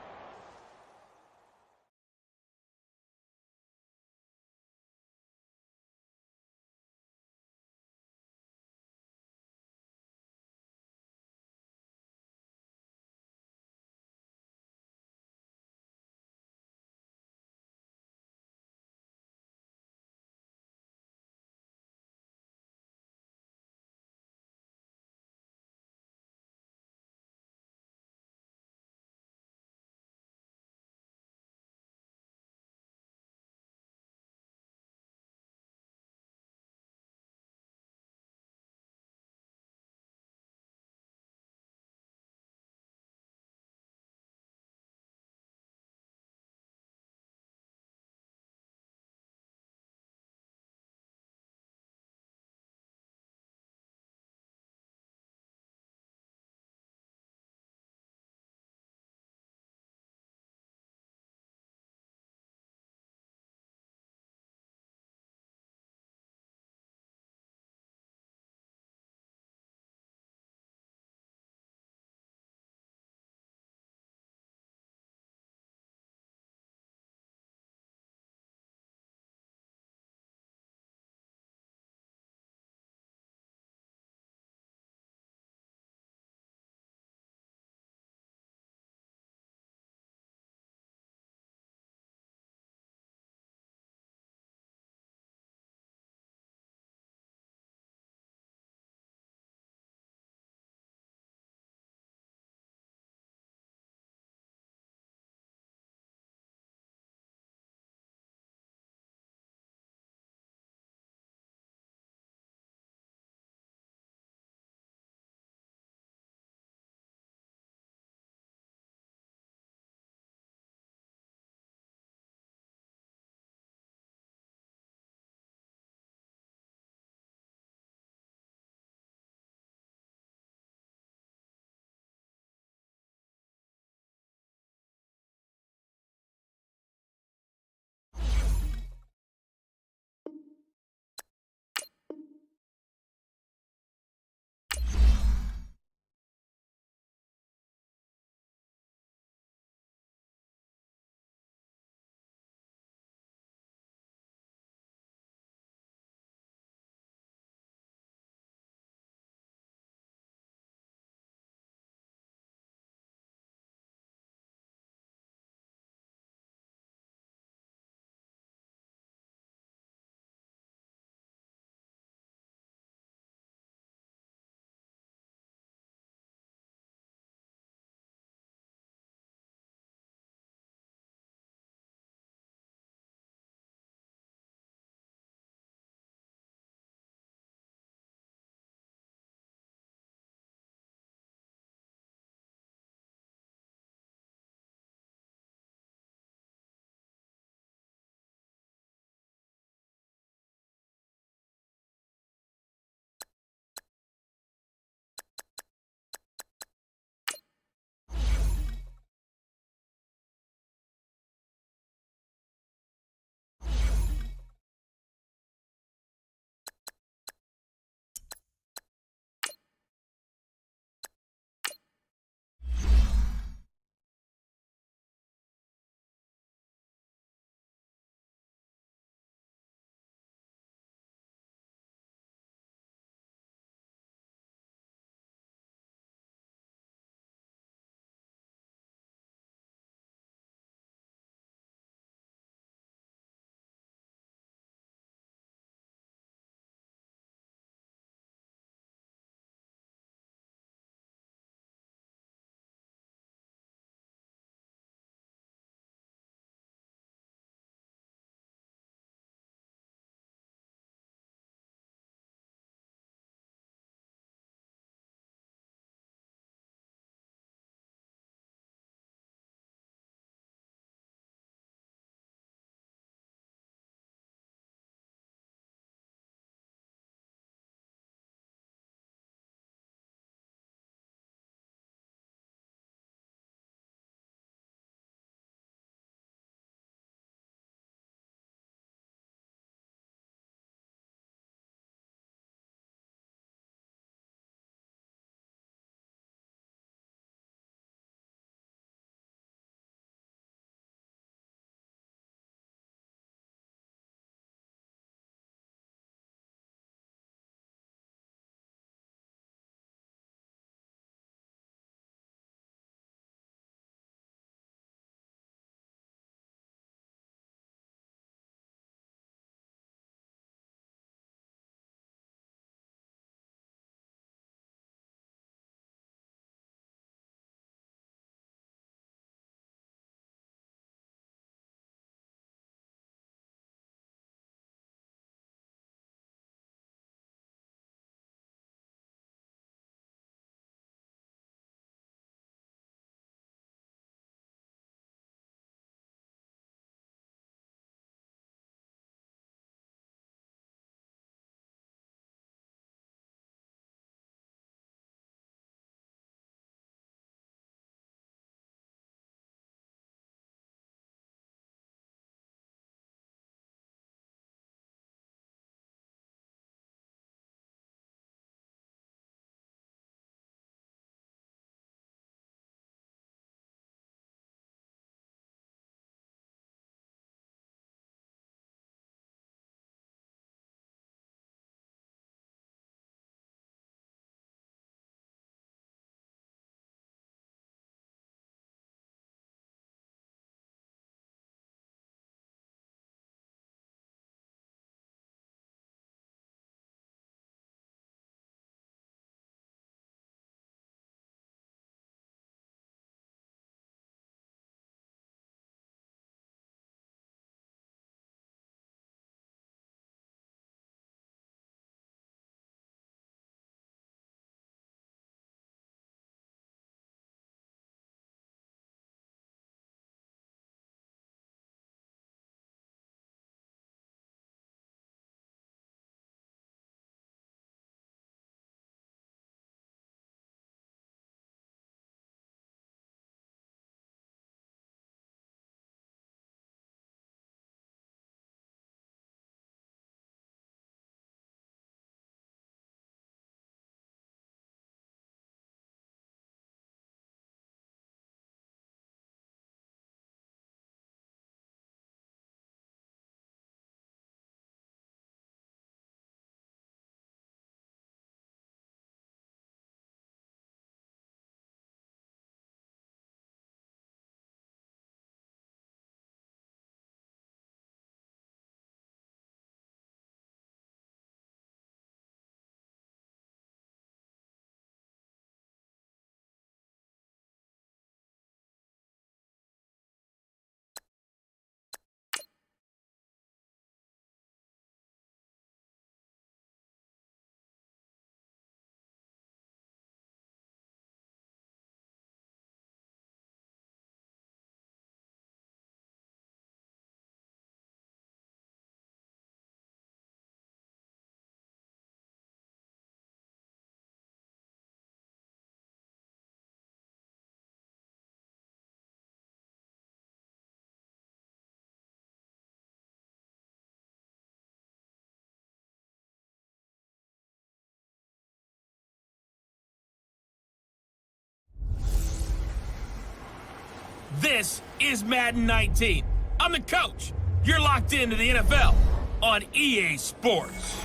This is Madden 19. I'm the coach. You're locked into the NFL on EA Sports.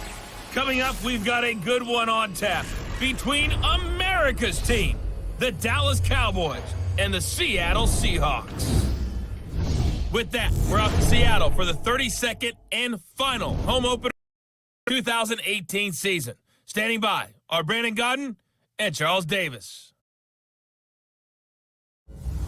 Coming up, we've got a good one on tap between America's team, the Dallas Cowboys, and the Seattle Seahawks. With that, we're out to Seattle for the 32nd and final home opener of the 2018 season. Standing by are Brandon Godden and Charles Davis.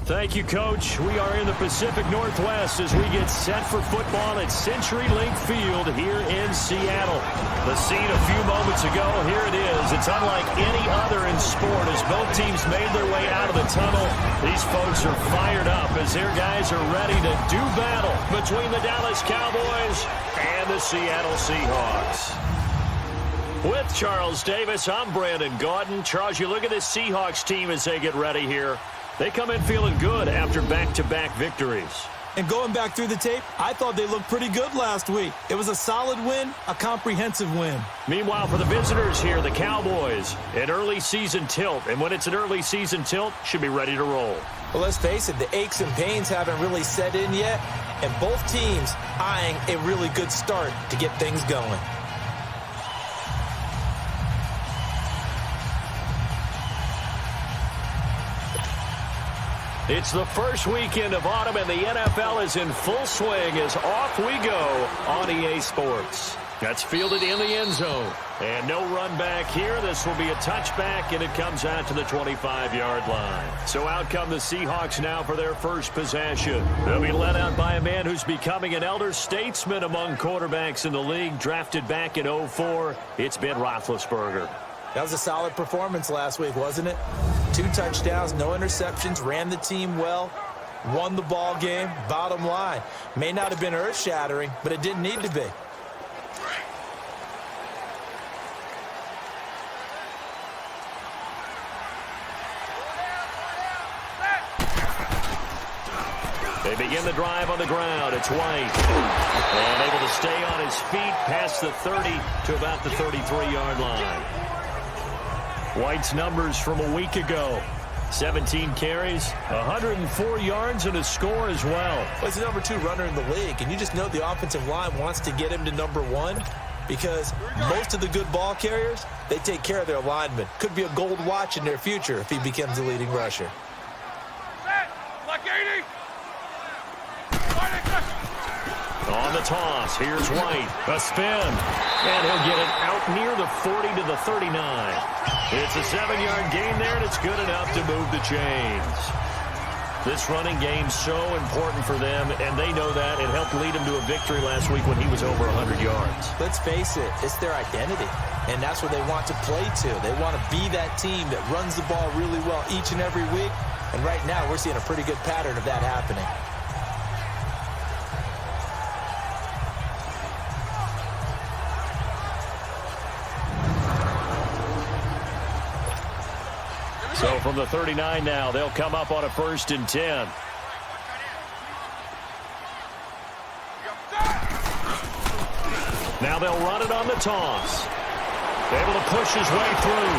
Thank you, Coach. We are in the Pacific Northwest as we get set for football at CenturyLink Field here in Seattle. The scene a few moments ago, here it is. It's unlike any other in sport as both teams made their way out of the tunnel. These folks are fired up as their guys are ready to do battle between the Dallas Cowboys and the Seattle Seahawks. With Charles Davis, I'm Brandon Godden. Charles, you look at this Seahawks team as they get ready here. They come in feeling good after back-to-back victories. And going back through the tape, I thought they looked pretty good last week. It was a solid win, a comprehensive win. Meanwhile, for the visitors here, the Cowboys, an early season tilt. And when it's an early season tilt, should be ready to roll. Well, let's face it, the aches and pains haven't really set in yet. And both teams eyeing a really good start to get things going. It's the first weekend of autumn, and the NFL is in full swing as off we go on EA Sports. That's fielded in the end zone. And no run back here. This will be a touchback, and it comes out to the 25-yard line. So out come the Seahawks now for their first possession. They'll be led out by a man who's becoming an elder statesman among quarterbacks in the league, drafted back in 2004. It's Ben Roethlisberger. That was a solid performance last week, wasn't it? 2 touchdowns, no interceptions, ran the team well, won the ball game. Bottom line, may not have been earth-shattering, but it didn't need to be. They begin the drive on the ground. It's White. And able to stay on his feet past the 30 to about the 33-yard line. White's numbers from a week ago. 17 carries, 104 yards, and a score as well. Well, he's the number 2 runner in the league, and you just know the offensive line wants to get him to number 1 because most of the good ball carriers, they take care of their linemen. Could be a gold watch in their future if he becomes the leading rusher. On the toss, here's White. A spin. And he'll get it out near the 40 to the 39. It's a 7-yard gain there, and it's good enough to move the chains. This running game's so important for them, and they know that. It helped lead him to a victory last week when he was over 100 yards. Let's face it, it's their identity, and that's what they want to play to. They want to be that team that runs the ball really well each and every week, and right now we're seeing a pretty good pattern of that happening. So from the 39 now, they'll come up on a 1st and 10. Now they'll run it on the toss. Able to push his way through.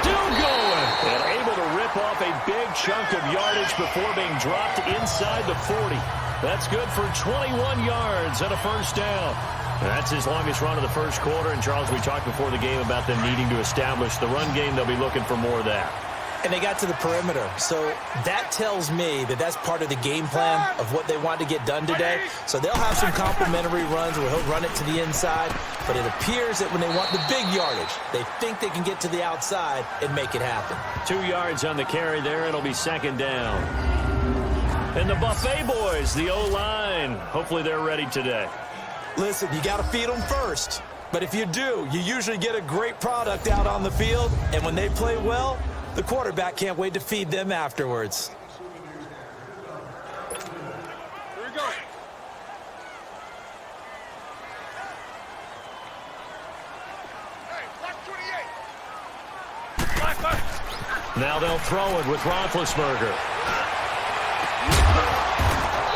Still going. And able to rip off a big chunk of yardage before being dropped inside the 40. That's good for 21 yards and a 1st down. That's his longest run of the first quarter. And, Charles, we talked before the game about them needing to establish the run game. They'll be looking for more of that. And they got to the perimeter. So that tells me that that's part of the game plan of what they want to get done today. So they'll have some complimentary runs where he'll run it to the inside. But it appears that when they want the big yardage, they think they can get to the outside and make it happen. 2 yards on the carry there. It'll be 2nd down. And the Buffet boys, the O-line, hopefully they're ready today. Listen, you got to feed them first. But if you do, you usually get a great product out on the field. And when they play well, the quarterback can't wait to feed them afterwards. Here we go. Hey, black 28. Black. Now they'll throw it with Roethlisberger.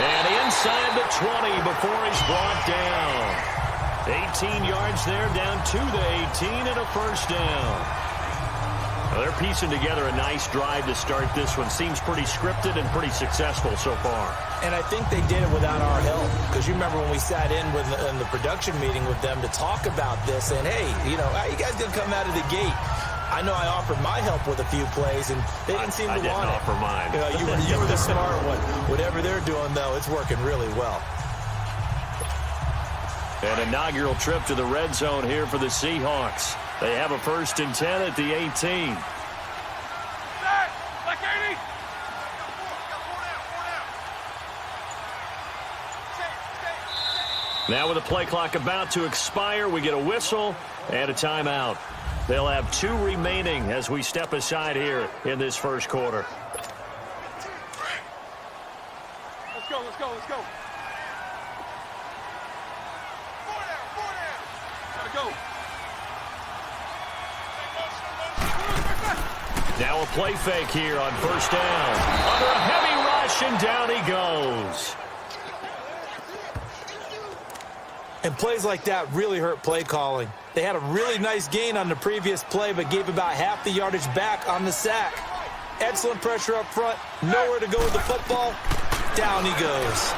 And inside the 20 before he's brought down. 18 yards there, down to the 18 and a 1st down. Well, they're piecing together a nice drive to start this one. Seems pretty scripted and pretty successful so far. And I think they did it without our help. Because you remember when we sat in the production meeting with them to talk about this, and hey, you know, how you guys going to come out of the gate? I know I offered my help with a few plays, and they didn't seem to want it. I didn't offer mine. You know, you were the smart one. Whatever they're doing, though, it's working really well. An inaugural trip to the red zone here for the Seahawks. They have a 1st and 10 at the 18. Now with the play clock about to expire, we get a whistle and a timeout. They'll have 2 remaining as we step aside here in this first quarter. Let's go, let's go, let's go. Gotta go. Now a play fake here on 1st down. Under a heavy rush, and down he goes. And plays like that really hurt play calling. They had a really nice gain on the previous play, but gave about half the yardage back on the sack. Excellent pressure up front. Nowhere to go with the football. Down he goes.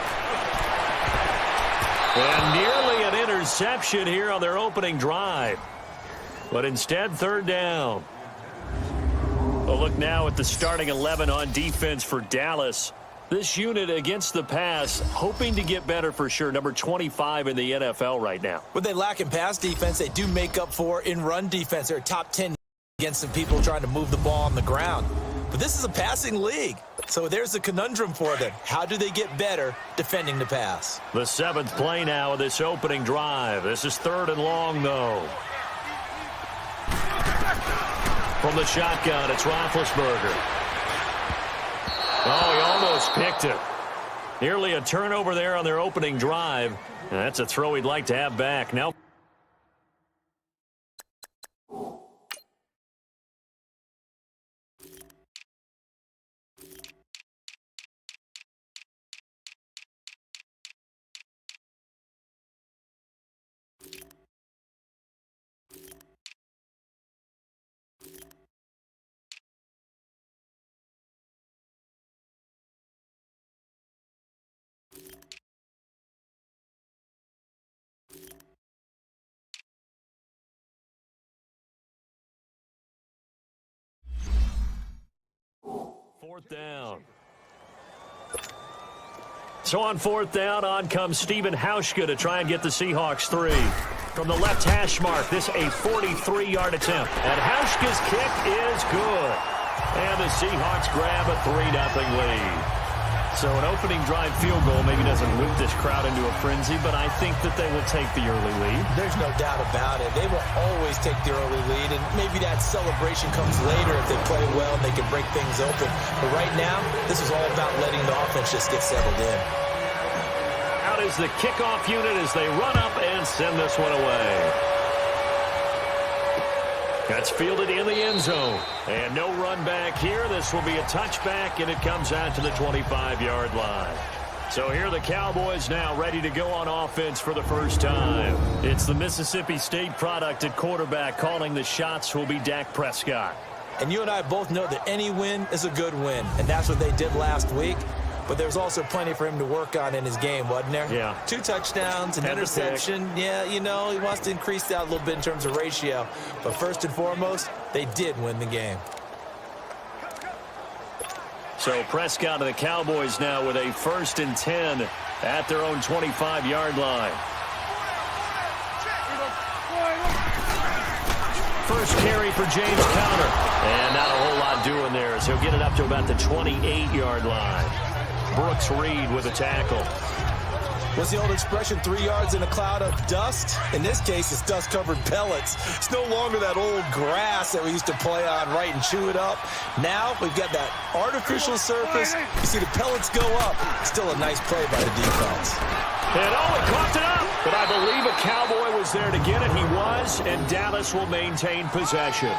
And nearly an interception here on their opening drive. But instead, 3rd down. A look now at the starting 11 on defense for Dallas. This unit against the pass, hoping to get better for sure. Number 25 in the NFL right now. What they lack in pass defense, they do make up for in run defense. They're top 10 against some people trying to move the ball on the ground. But this is a passing league. So there's a conundrum for them. How do they get better defending the pass? The 7th play now of this opening drive. This is 3rd and long, though. From the shotgun, it's Roethlisberger. Oh, he almost picked it. Nearly a turnover there on their opening drive. And that's a throw he'd like to have back. Now. Fourth down. So on 4th down, on comes Stephen Hauschka to try and get the Seahawks 3. From the left hash mark, this a 43-yard attempt. And Hauschka's kick is good. And the Seahawks grab a 3-0 lead. So an opening drive field goal maybe doesn't whip this crowd into a frenzy, but I think that they will take the early lead. There's no doubt about it. They will always take the early lead, and maybe that celebration comes later if they play well and they can break things open. But right now, this is all about letting the offense just get settled in. Out is the kickoff unit as they run up and send this one away. That's fielded in the end zone. And no run back here. This will be a touchback, and it comes out to the 25-yard line. So here are the Cowboys now ready to go on offense for the first time. It's the Mississippi State product at quarterback. Calling the shots will be Dak Prescott. And you and I both know that any win is a good win, and that's what they did last week. But there's also plenty for him to work on in his game, wasn't there? Yeah. 2 touchdowns, an interception. Yeah, you know, he wants to increase that a little bit in terms of ratio. But first and foremost, they did win the game. So Prescott and the Cowboys now with a 1st and 10 at their own 25-yard line. First carry for James Conner. And not a whole lot doing there, so he'll get it up to about the 28-yard line. Brooks Reed with a tackle. What's the old expression, 3 yards in a cloud of dust? In this case, it's dust-covered pellets. It's no longer that old grass that we used to play on, right, and chew it up. Now we've got that artificial surface. You see the pellets go up. Still a nice play by the defense. And he caught it up. But I believe a Cowboy was there to get it. He was, and Dallas will maintain possession.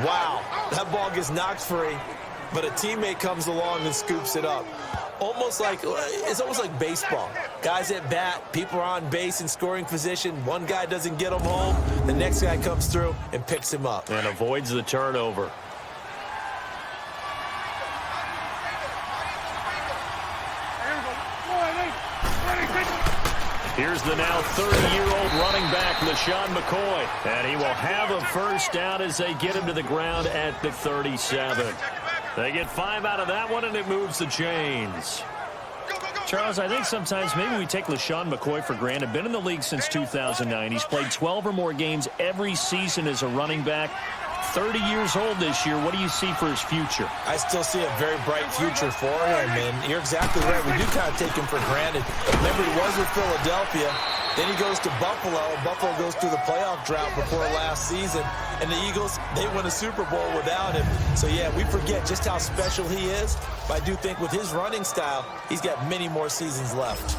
Wow, that ball gets knocked free, but a teammate comes along and scoops it up. It's almost like baseball. Guys at bat, people are on base in scoring position. One guy doesn't get him home. The next guy comes through and picks him up. And avoids the turnover. Here's the now 30-year-old running back, LaShawn McCoy. And he will have a first down as they get him to the ground at the 37. They get 5 out of that one, and it moves the chains. Charles, I think sometimes maybe we take LaShawn McCoy for granted. Been in the league since 2009. He's played 12 or more games every season as a running back. 30 years old this year. What do you see for his future? I still see a very bright future for him, and you're exactly right. We do kind of take him for granted. Remember, he was with Philadelphia. Then he goes to Buffalo. Buffalo goes through the playoff drought before last season. And the Eagles, they win a Super Bowl without him. So, yeah, we forget just how special he is. But I do think with his running style, he's got many more seasons left.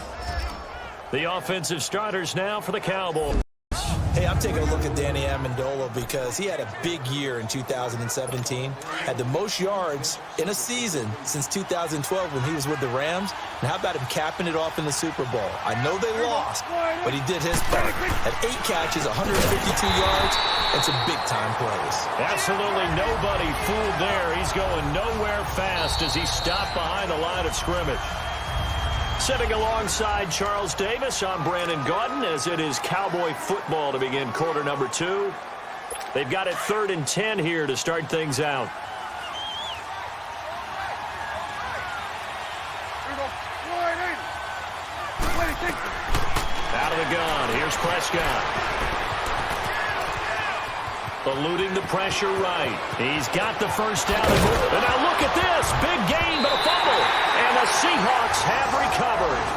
The offensive starters now for the Cowboys. Hey, I'm taking a look at Danny Amendola because he had a big year in 2017. Had the most yards in a season since 2012 when he was with the Rams. And how about him capping it off in the Super Bowl? I know they lost, but he did his part. Had 8 catches, 152 yards, and some big-time plays. Absolutely nobody fooled there. He's going nowhere fast as he stopped behind the line of scrimmage. Sitting alongside Charles Davis, I'm Brandon Gaudin as it is Cowboy football to begin quarter number 2. They've got it 3rd and 10 here to start things out. Out of the gun, here's Prescott. Eluding the pressure right. He's got the first down. And now look at this. Big gain, but a fumble. And the Seahawks have recovered.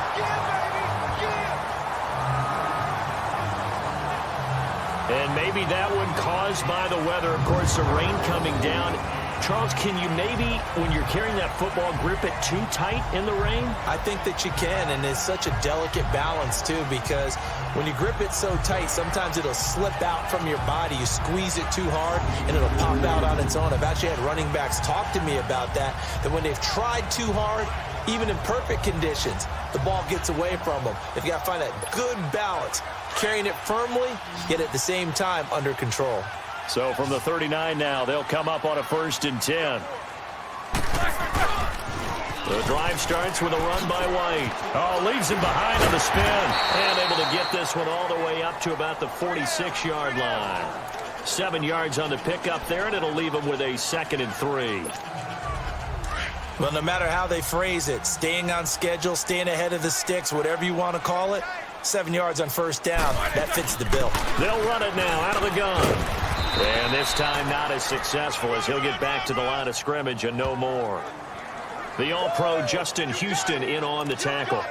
And maybe that one caused by the weather. Of course, the rain coming down. Charles, can you maybe, when you're carrying that football, grip it too tight in the rain? I think that you can, and it's such a delicate balance, too, because when you grip it so tight, sometimes it'll slip out from your body. You squeeze it too hard, and it'll pop out on its own. I've actually had running backs talk to me about that when they've tried too hard, even in perfect conditions, the ball gets away from them. They've got to find that good balance, carrying it firmly, yet at the same time under control. So from the 39 now, they'll come up on a 1st and 10. The drive starts with a run by White. Oh, leaves him behind on the spin. And able to get this one all the way up to about the 46-yard line. 7 yards on the pickup there, and it'll leave him with a 2nd and 3. Well, no matter how they phrase it, staying on schedule, staying ahead of the sticks, whatever you want to call it, 7 yards on 1st down, that fits the bill. They'll run it now out of the gun. And this time not as successful as he'll get back to the line of scrimmage and no more. The All-Pro Justin Houston in on the tackle.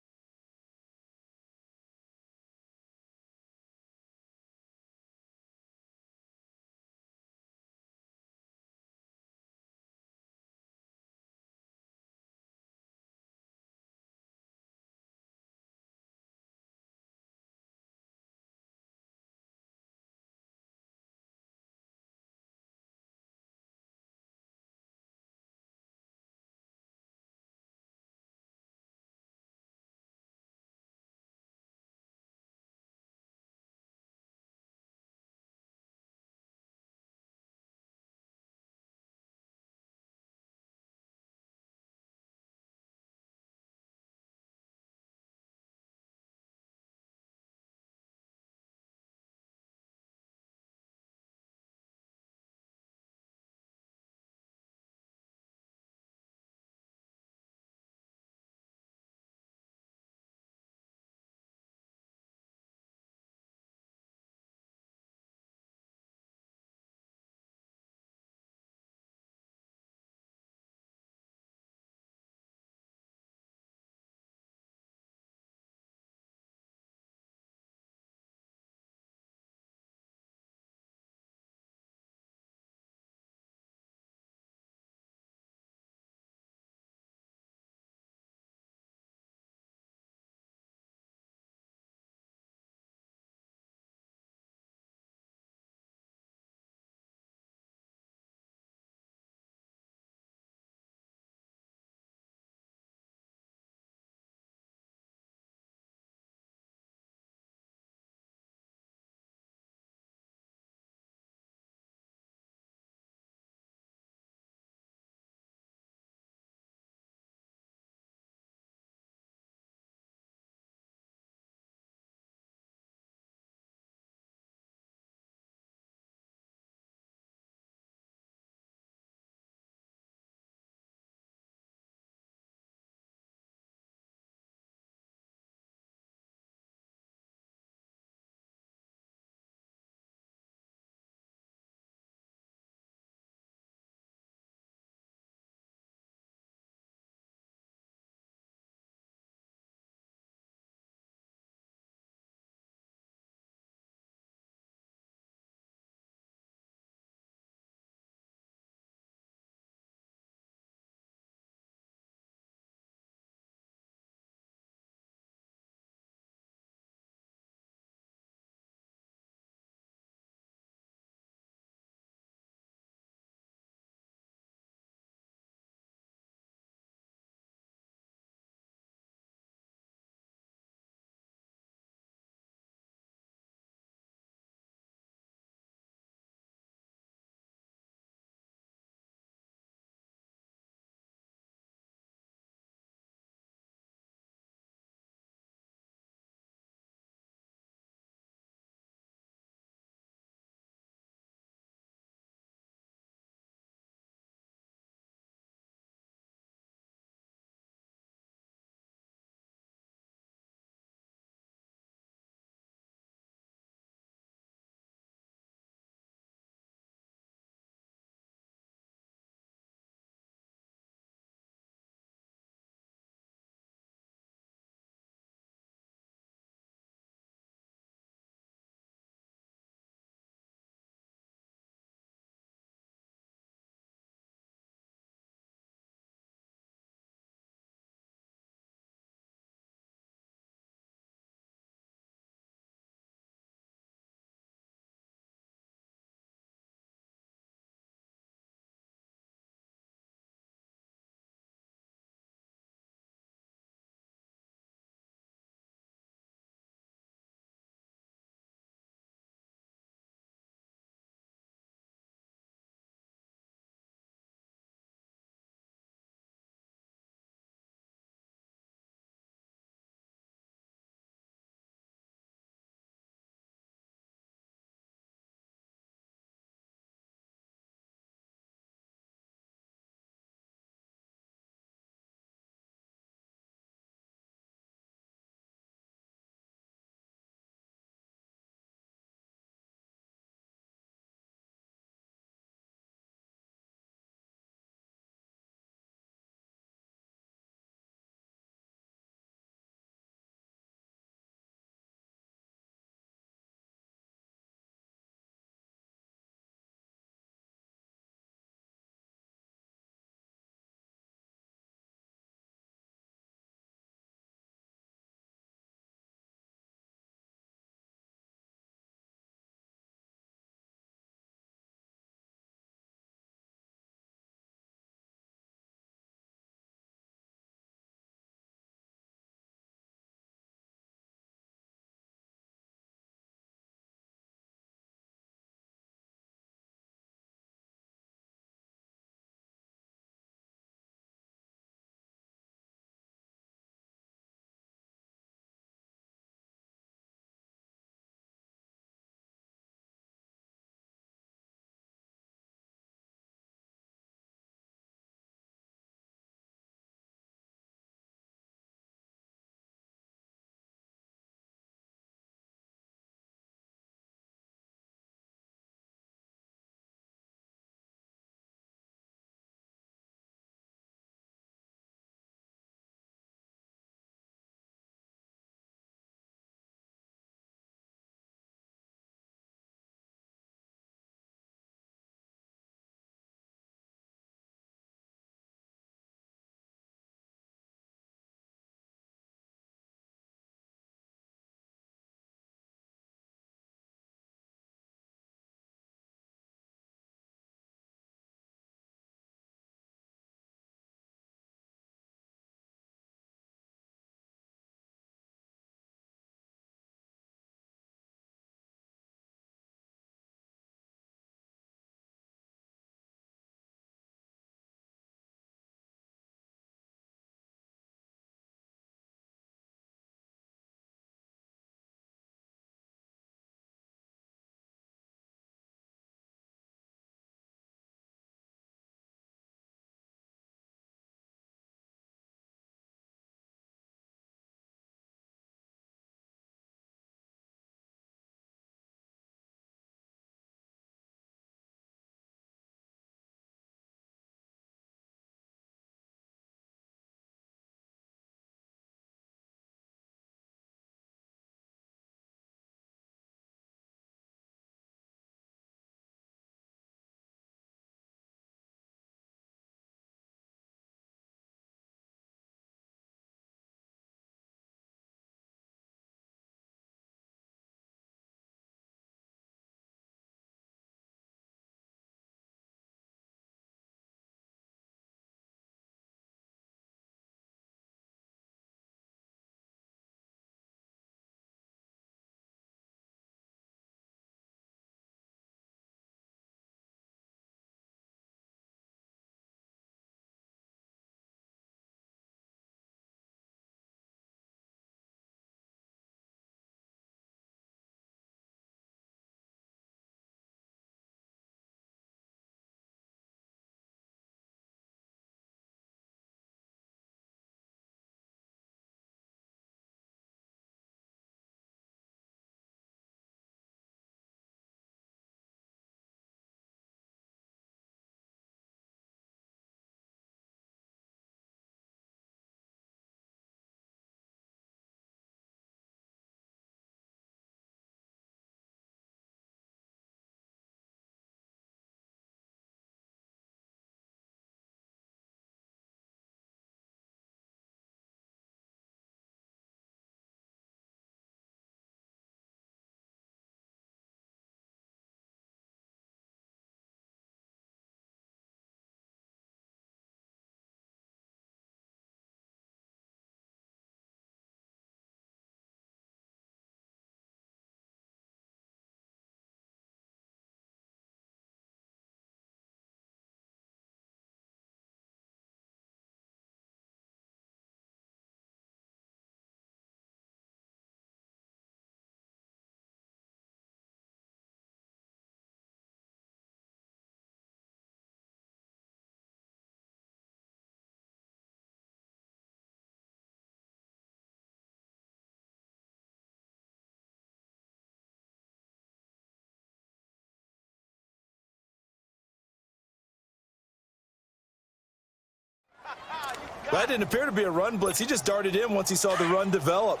That didn't appear to be a run blitz. He just darted in once he saw the run develop.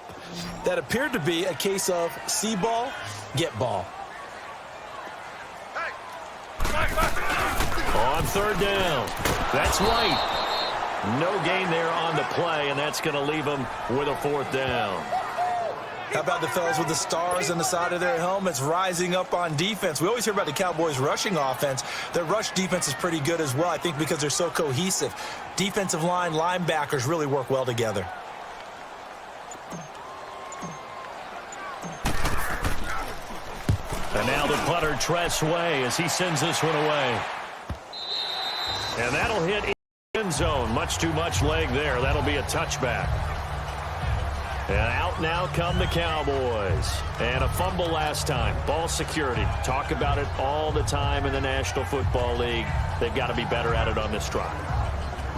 That appeared to be a case of see ball, get ball. On third down. That's light. No gain there on the play, and that's going to leave him with a fourth down. How about the fellas with the stars on the side of their helmets rising up on defense? We always hear about the Cowboys' rushing offense. Their rush defense is pretty good as well, I think, because they're so cohesive. Defensive line, linebackers really work well together. And now the punter, Tress Way, as he sends this one away. And that'll hit end zone. Much too much leg there. That'll be a touchback. And out now come the Cowboys. And a fumble last time. Ball security. Talk about it all the time in the National Football League. They've got to be better at it on this drive.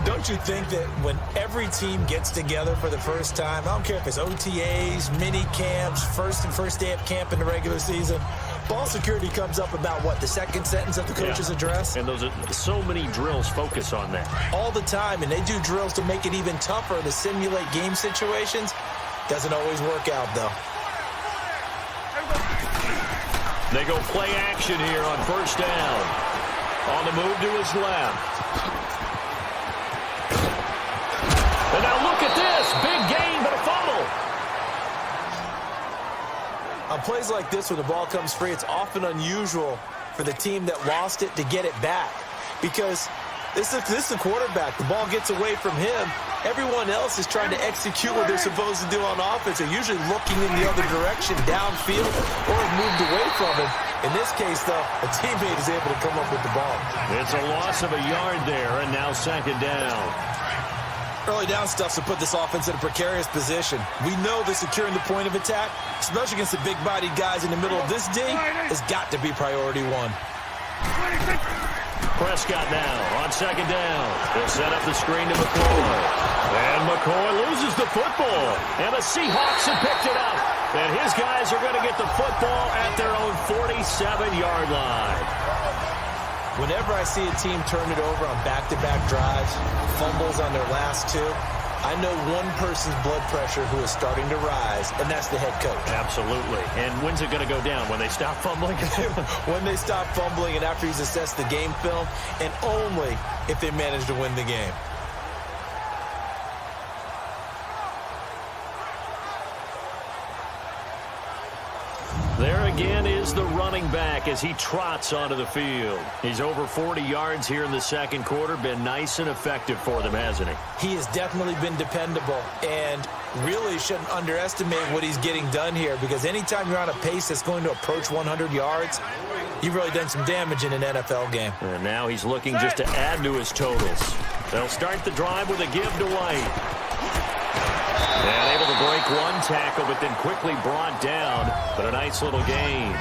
Don't you think that when every team gets together for the first time, I don't care if it's OTAs, mini camps, first day of camp in the regular season, ball security comes up about what, the second sentence of the coach's address? And those are so many drills focus on that. All the time, and they do drills to make it even tougher to simulate game situations. Doesn't always work out, though. They go play action here on first down. On the move to his left. And now look at this. Big gain, but a fumble. On plays like this, when the ball comes free, it's often unusual for the team that lost it to get it back. Because this is the quarterback. The ball gets away from him. Everyone else is trying to execute what they're supposed to do on offense. They're usually looking in the other direction, downfield, or moved away from him. In this case, though, a teammate is able to come up with the ball. It's a loss of a yard there, and now second down. Early down stuff to put this offense in a precarious position. We know that securing the point of attack, especially against the big-bodied guys in the middle of this D, has got to be priority one. Prescott now on second down. They'll set up the screen to McCoy. And McCoy loses the football. And the Seahawks have picked it up. And his guys are going to get the football at their own 47-yard line. Whenever I see a team turn it over on back-to-back drives, fumbles on their last two, I know one person's blood pressure who is starting to rise, and that's the head coach. Absolutely. And when's it going to go down? When they stop fumbling? When they stop fumbling and after he's assessed the game film, and only if they manage to win the game. There again is the running back as he trots onto the field. He's over 40 yards here in the second quarter. Been nice and effective for them, hasn't he? He has definitely been dependable and really shouldn't underestimate what he's getting done here, because anytime you're on a pace that's going to approach 100 yards, you've really done some damage in an NFL game. And now he's looking just to add to his totals. They'll start the drive with a give to White. And able to break one tackle, but then quickly brought down. But a nice little gain.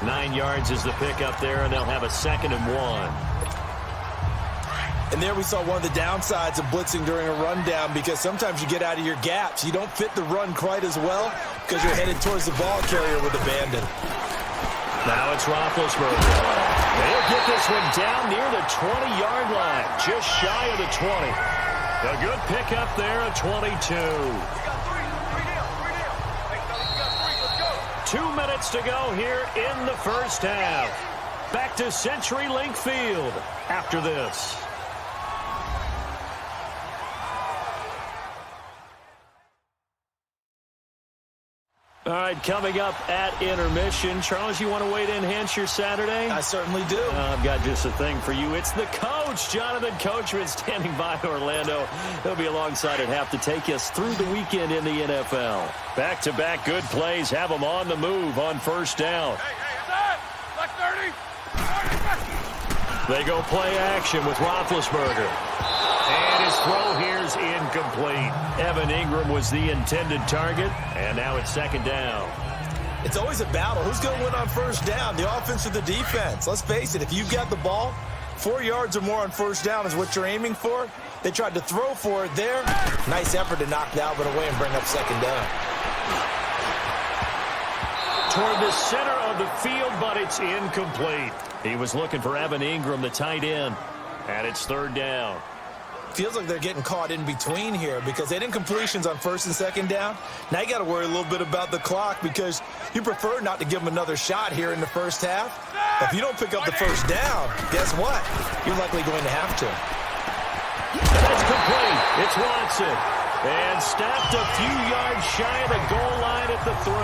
9 yards is the pickup there, and they'll have a 2nd and 1. And there we saw one of the downsides of blitzing during a rundown, because sometimes you get out of your gaps. You don't fit the run quite as well because you're headed towards the ball carrier with abandon. Now it's Roethlisberger. They'll get this one down near the 20-yard line, just shy of the 20. A good pickup there at 22. 2 minutes to go here in the first half. Back to CenturyLink Field after this. All right, coming up at intermission. Charles, you want to wait to enhance your Saturday? I certainly do. I've got just a thing for you. It's the coach, Jonathan Coachman, standing by Orlando. He'll be alongside at half to take us through the weekend in the NFL. Back-to-back good plays have them on the move on first down. Hey, They go play action with Roethlisberger. And his throw here's incomplete. Evan Ingram was the intended target, and now it's 2nd down. It's always a battle. Who's going to win on first down, the offense or the defense? Let's face it, if you've got the ball, 4 yards or more on first down is what you're aiming for. They tried to throw for it there. Nice effort to knock Dalvin away and bring up 2nd down. Toward the center of the field, but it's incomplete. He was looking for Evan Ingram, the tight end, and it's 3rd down. feels like they're getting caught in between here because they didn't completions on first and second down. Now you got to worry a little bit about the clock because you prefer not to give them another shot here in the first half. But if you don't pick up the first down, guess what? You're likely going to have to. That's complete. It's Watson. And stopped a few yards shy of the goal line at the 3.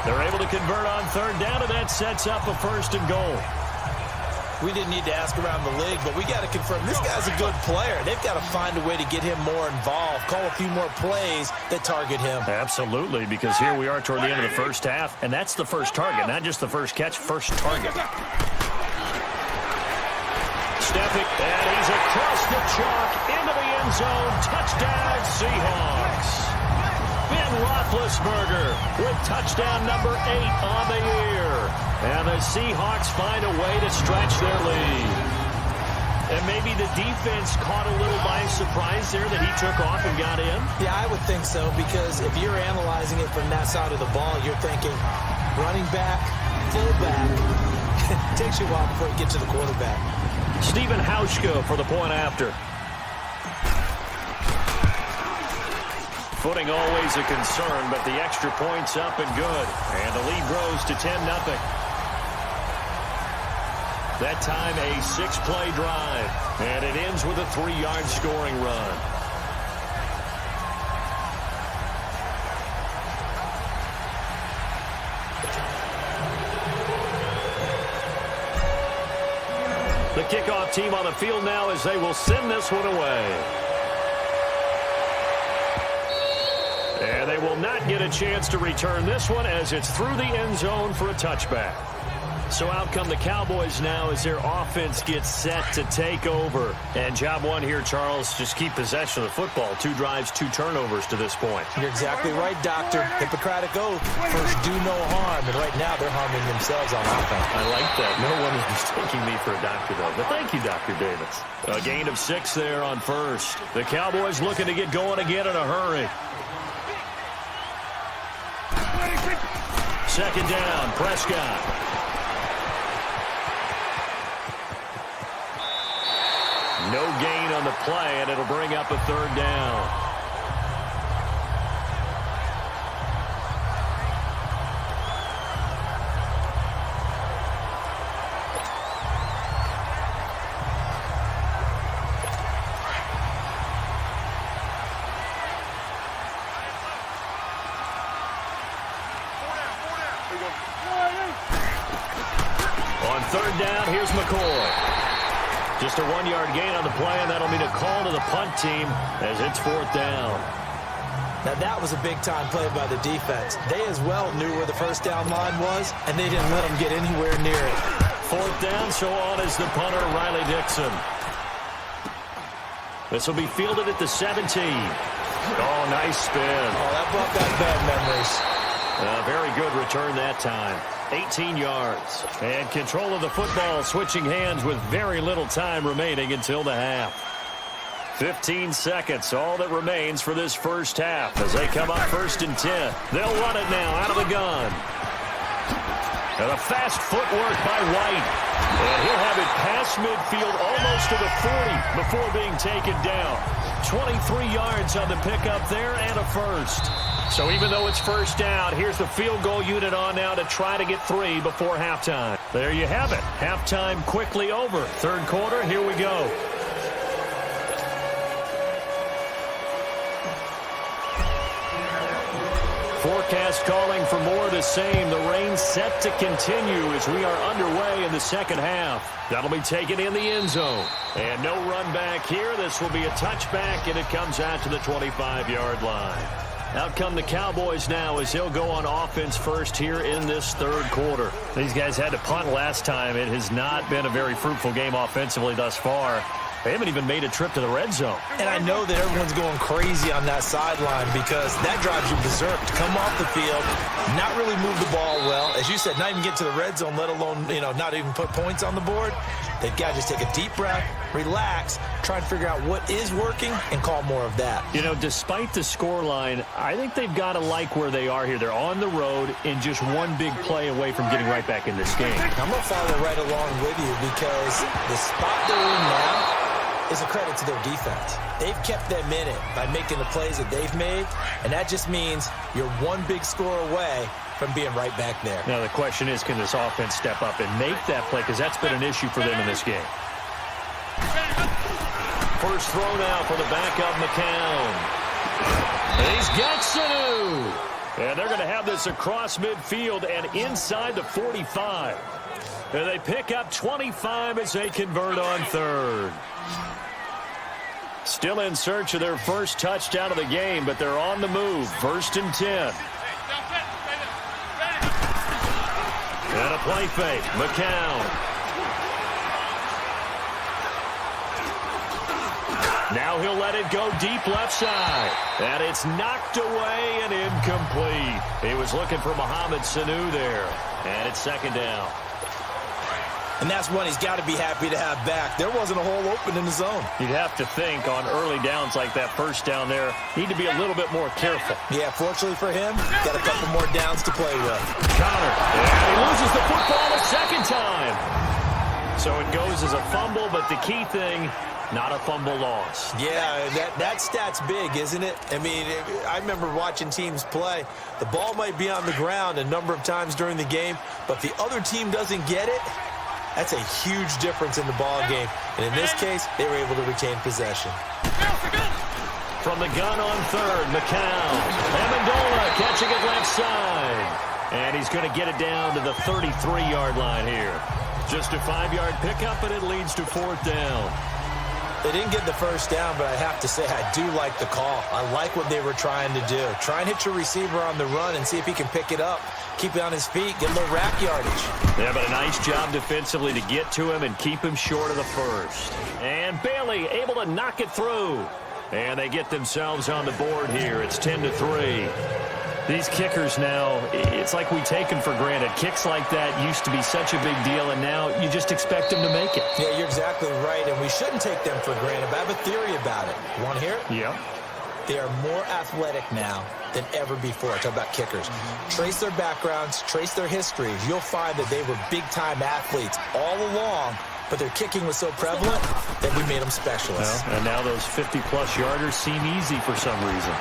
They're able to convert on third down, and that sets up a first and goal. We didn't need to ask around the league, but we got to confirm this guy's a good player. They've got to find a way to get him more involved, call a few more plays that target him. Absolutely, because here we are toward the end of the first half, and that's the first target, not just the first catch, first target. Stepping, and he's across the chalk into the end zone. Touchdown, Seahawks. Ben Roethlisberger with touchdown number 8 on the year. And the Seahawks find a way to stretch their lead. And maybe the defense caught a little by surprise there that he took off and got in? Yeah, I would think so, because if you're analyzing it from that side of the ball, you're thinking running back, fullback. It takes you a while before you get to the quarterback. Stephen Hauschka for the point after. Footing always a concern, but the extra point's up and good. And the lead grows to 10-0. That time a 6-play drive. And it ends with a 3-yard scoring run. The kickoff team on the field now as they will send this one away. And they will not get a chance to return this one as it's through the end zone for a touchback. So out come the Cowboys now as their offense gets set to take over. And job one here, Charles, just keep possession of the football. 2 drives, 2 turnovers to this point. You're exactly right, Doctor. Hippocratic oath. First, do no harm. And right now, they're harming themselves on offense. I like that. No one is mistaking me for a doctor, though. But thank you, Dr. Davis. A gain of 6 there on first. The Cowboys looking to get going again in a hurry. Second down, Prescott. No gain on the play, and it'll bring up a third down. On third down, here's McCoy. Just a 1-yard gain on the play, and that'll mean a call to the punt team as it's 4th down. Now, that was a big-time play by the defense. They as well knew where the first down line was, and they didn't let them get anywhere near it. 4th down, so on is the punter, Riley Dixon. This will be fielded at the 17. Oh, nice spin. Oh, that brought back bad memories. Very good return that time. 18 yards. And control of the football switching hands with very little time remaining until the half. 15 seconds, all that remains for this first half as they come up 1st and 10. They'll run it now out of the gun. And a fast footwork by White. And he'll have it past midfield almost to the 40 before being taken down. 23 yards on the pickup there and a first. So even though it's first down, here's the field goal unit on now to try to get 3 before halftime. There you have it. Halftime quickly over. Third quarter, here we go. Forecast calling for more of the same. The rain set to continue as we are underway in the second half. That'll be taken in the end zone. And no run back here. This will be a touchback, and it comes out to the 25-yard line. Out come the Cowboys now as they'll go on offense first here in this third quarter. These guys had to punt last time. It has not been a very fruitful game offensively thus far. They haven't even made a trip to the red zone. And I know that everyone's going crazy on that sideline because that drives you berserk to come off the field, not really move the ball well. As you said, not even get to the red zone, let alone, not even put points on the board. They've got to just take a deep breath, relax, try and figure out what is working, and call more of that. Despite the scoreline, I think they've got to like where they are here. They're on the road and just one big play away from getting right back in this game. I'm going to follow right along with you because the spot they're in now, is a credit to their defense. They've kept them in it by making the plays that they've made, and that just means you're one big score away from being right back there. Now the question is, can this offense step up and make that play? Because that's been an issue for them in this game. First throw now for the backup, McCown. And he's got Sanu. And they're going to have this across midfield and inside the 45. And they pick up 25 as they convert on third. Still in search of their first touchdown of the game, but they're on the move. First and 10. And a play fake. McCown. Now he'll let it go deep left side. And it's knocked away and incomplete. He was looking for Mohamed Sanu there. And it's second down. And that's one he's got to be happy to have back. There wasn't a hole open in the zone. You'd have to think on early downs like that first down there, need to be a little bit more careful. Yeah, fortunately for him, got a couple more downs to play with. Counter. And he loses the football a second time. So it goes as a fumble, but the key thing, not a fumble loss. Yeah, that stat's big, isn't it? I mean, I remember watching teams play. The ball might be on the ground a number of times during the game, but if the other team doesn't get it, that's a huge difference in the ball game. And in this case, they were able to retain possession. From the gun on third, McCown. Amendola catching it left side. And he's going to get it down to the 33-yard line here. Just a 5-yard pickup, and it leads to fourth down. They didn't get the first down, but I have to say I do like the call. I like what they were trying to do. Try and hit your receiver on the run and see if he can pick it up. Keep it on his feet, get a little rack yardage. Yeah, but a nice job defensively to get to him and keep him short of the first. And Bailey able to knock it through. And they get themselves on the board here. It's 10-3. These kickers now, it's like we take them for granted. Kicks like that used to be such a big deal, and now you just expect them to make it. Yeah, you're exactly right, and we shouldn't take them for granted, but I have a theory about it. You want to hear it? Yeah. They are more athletic now than ever before. Talk about kickers. Trace their backgrounds, trace their histories. You'll find that they were big-time athletes all along, but their kicking was so prevalent that we made them specialists. Well, and now those 50-plus yarders seem easy for some reason.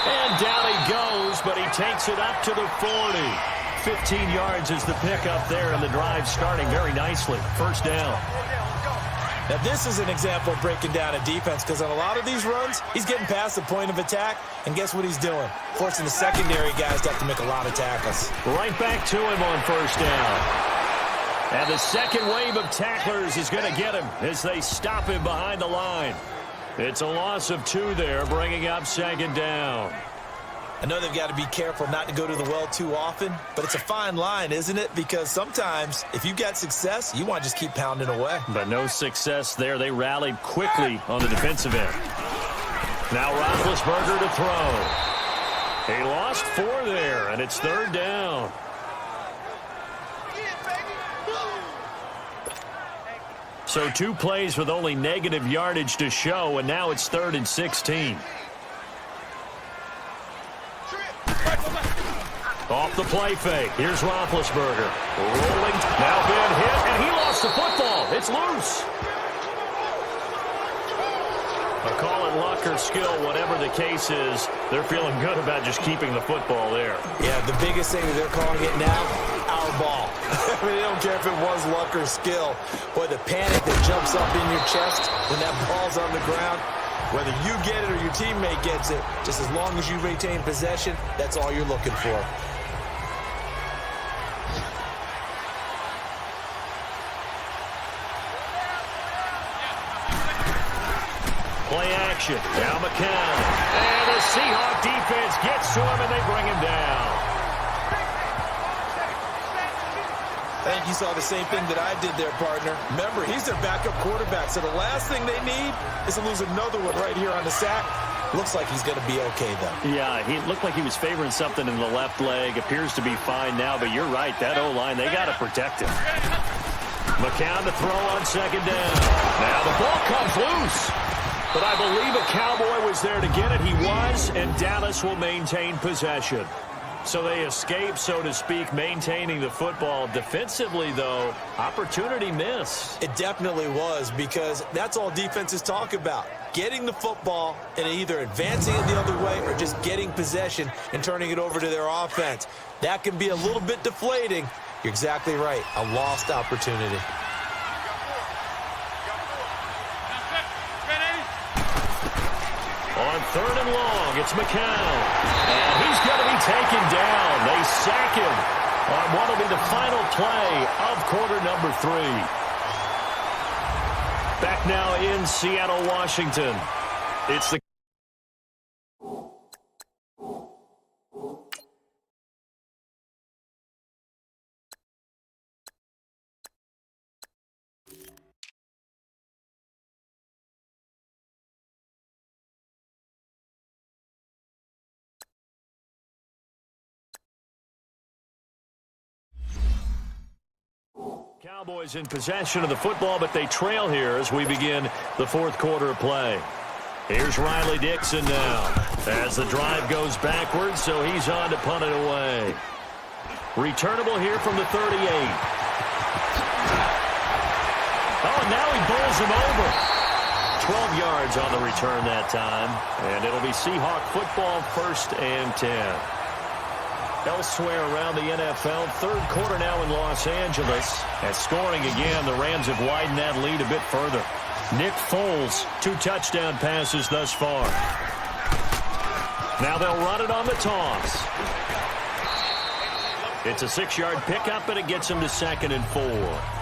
And down he goes, but he takes it up to the 40. 15 yards is the pickup there, and the drive starting very nicely. First down. Now, this is an example of breaking down a defense, because on a lot of these runs, he's getting past the point of attack, and guess what he's doing? Forcing the secondary guys to have to make a lot of tackles. Right back to him on first down. And the second wave of tacklers is going to get him as they stop him behind the line. It's a loss of 2 there, bringing up second down. I know they've got to be careful not to go to the well too often, but it's a fine line, isn't it? Because sometimes, if you got success, you want to just keep pounding away. But no success there. They rallied quickly on the defensive end. Now Roethlisberger to throw. He lost 4 there, and it's third down. So 2 plays with only negative yardage to show, and now it's 3rd and 16. Off the play fake. Here's Roethlisberger. Rolling. Now been hit, and he lost the football. It's loose. I'll call it luck or skill, whatever the case is. They're feeling good about just keeping the football there. Yeah, the biggest thing that they're calling it now, our ball. I mean, they don't care if it was luck or skill. Boy, the panic that jumps up in your chest when that ball's on the ground, whether you get it or your teammate gets it, just as long as you retain possession, that's all you're looking for. Play action. Now McCown. And the Seahawk defense gets to him, and they bring him down. I think you saw the same thing that I did there, partner. Remember, he's their backup quarterback, so the last thing they need is to lose another one right here on the sack. Looks like he's going to be okay, though. Yeah, he looked like he was favoring something in the left leg. Appears to be fine now, but you're right. That O-line, they got to protect him. McCown to throw on second down. Now the ball comes loose. But I believe a Cowboy was there to get it. He was, and Dallas will maintain possession. So they escape, so to speak, maintaining the football. Defensively, though, opportunity missed. It definitely was, because that's all defenses talk about. Getting the football and either advancing it the other way or just getting possession and turning it over to their offense. That can be a little bit deflating. You're exactly right. A lost opportunity. On 3rd and long, it's McCown. And he's going to be taken down. They sack him on what will be the final play of quarter number 3. Back now in Seattle, Washington. It's the Cowboys in possession of the football, but they trail here as we begin the 4th quarter of play. Here's Riley Dixon now as the drive goes backwards, so he's on to punt it away. Returnable here from the 38. Oh, and now he bowls him over. 12 yards on the return that time, and it'll be Seahawk football, 1st and 10. Elsewhere around the NFL, 3rd quarter now in Los Angeles. At scoring again, the Rams have widened that lead a bit further. Nick Foles, 2 touchdown passes thus far. Now they'll run it on the toss. It's a 6-yard pickup, and it gets him to 2nd and 4.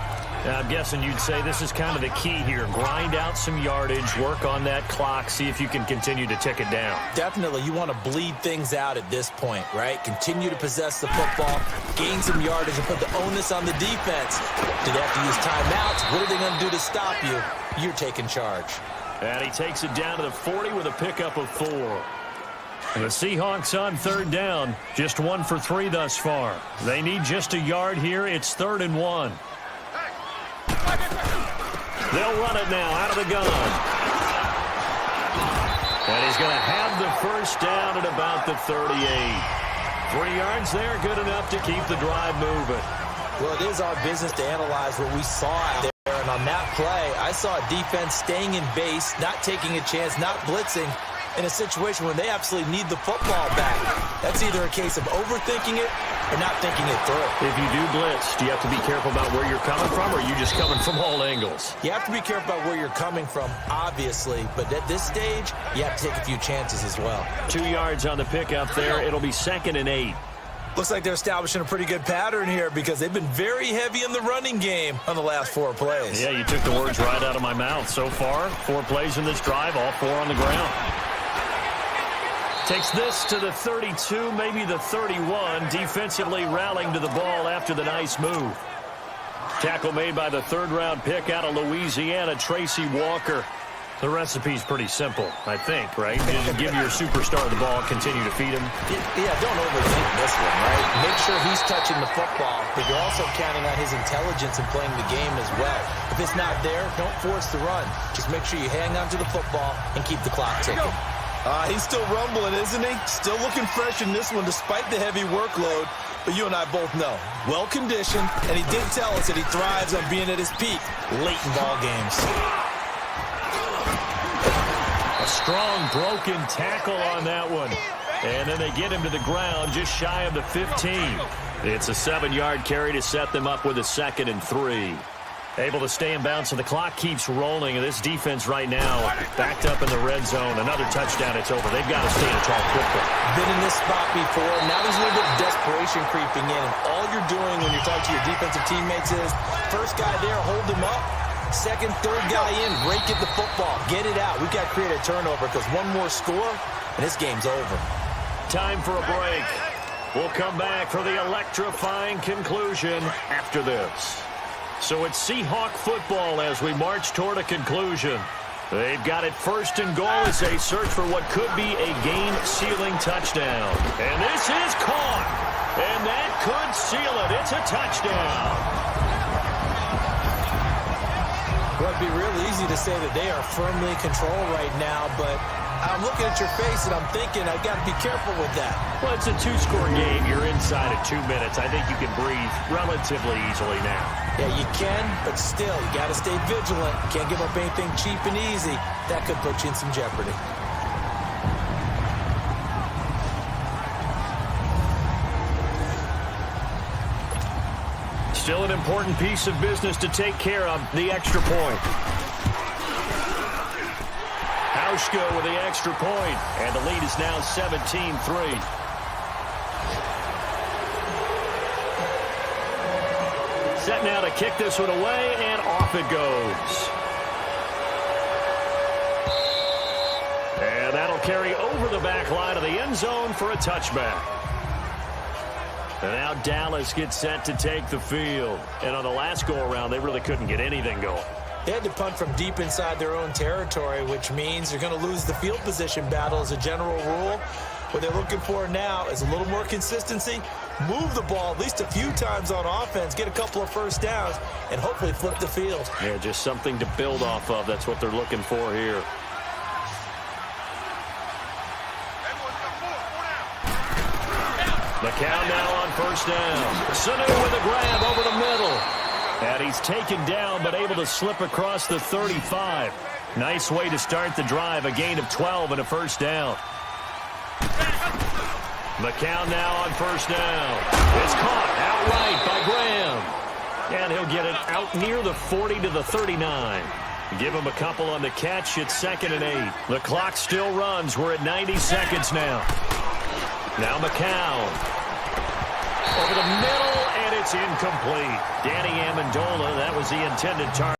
Now, I'm guessing you'd say this is kind of the key here. Grind out some yardage, work on that clock, see if you can continue to tick it down. Definitely, you want to bleed things out at this point, right? Continue to possess the football, gain some yardage, and put the onus on the defense. Do they have to use timeouts? What are they going to do to stop you? You're taking charge. And he takes it down to the 40 with a pickup of 4. And the Seahawks on 3rd down, just 1 for 3 thus far. They need just a yard here. It's 3rd and 1. They'll run it now out of the gun. And he's going to have the 1st down at about the 38. 3 yards there, good enough to keep the drive moving. Well, it is our business to analyze what we saw out there. And on that play, I saw a defense staying in base, not taking a chance, not blitzing, in a situation where they absolutely need the football back. That's either a case of overthinking it or not thinking it through. If you do blitz, do you have to be careful about where you're coming from, or are you just coming from all angles? You have to be careful about where you're coming from, obviously, but at this stage, you have to take a few chances as well. 2 yards on the pickup there. It'll be 2nd and 8. Looks like they're establishing a pretty good pattern here, because they've been very heavy in the running game on the last 4 plays. Yeah, you took the words right out of my mouth. So far, 4 plays in this drive, all 4 on the ground. Takes this to the 32, maybe the 31. Defensively rallying to the ball after the nice move. Tackle made by the 3rd-round pick out of Louisiana, Tracy Walker. The recipe's pretty simple, I think, right? You just give your superstar the ball, continue to feed him. Yeah, don't overthink this one, right? Make sure he's touching the football, but you're also counting on his intelligence in playing the game as well. If it's not there, don't force the run. Just make sure you hang on to the football and keep the clock ticking. He's still rumbling, isn't he? Still looking fresh in this one despite the heavy workload. But you and I both know, well-conditioned, and he did tell us that he thrives on being at his peak late in ball games. A strong broken tackle on that one. And then they get him to the ground just shy of the 15. It's a 7-yard carry to set them up with a 2nd and 3. Able to stay in bounds, so the clock keeps rolling. And this defense right now backed up in the red zone. Another touchdown, it's over. They've got to stay in tall quickly. Been in this spot before. Now there's a little bit of desperation creeping in. And all you're doing when you're talking to your defensive teammates is, first guy there, hold him up. Second, 3rd guy in, rake at the football. Get it out. We've got to create a turnover, because one more score, and this game's over. Time for a break. We'll come back for the electrifying conclusion after this. So it's Seahawk football as we march toward a conclusion. They've got it 1st and goal as they search for what could be a game-sealing touchdown. And this is caught. And that could seal it. It's a touchdown. Well, it'd be real easy to say that they are firmly in control right now, but I'm looking at your face, and I'm thinking I got to be careful with that. Well, it's a two-score game. You're inside of 2 minutes. I think you can breathe relatively easily now. Yeah, you can, but still, you got to stay vigilant. Can't give up anything cheap and easy. That could put you in some jeopardy. Still an important piece of business to take care of, the extra point. Hauschko with the extra point, and the lead is now 17-3. Set now to kick this one away, and off it goes. And that'll carry over the back line of the end zone for a touchback. And now Dallas gets set to take the field. And on the last go-around, they really couldn't get anything going. They had to punt from deep inside their own territory, which means they're going to lose the field position battle as a general rule. What they're looking for now is a little more consistency, move the ball at least a few times on offense, get a couple of first downs, and hopefully flip the field. Yeah, just something to build off of. That's what they're looking for here. McCown now on first down. Sanu with a grab over the middle. And he's taken down but able to slip across the 35. Nice way to start the drive. A gain of 12 and a first down. McCown now on first down. It's caught outright by Graham. And he'll get it out near the 40 to the 39. Give him a couple on the catch. It's 2nd and 8. The clock still runs. We're at 90 seconds now. Now McCown. Over the middle, and it's incomplete. Danny Amendola, that was the intended target.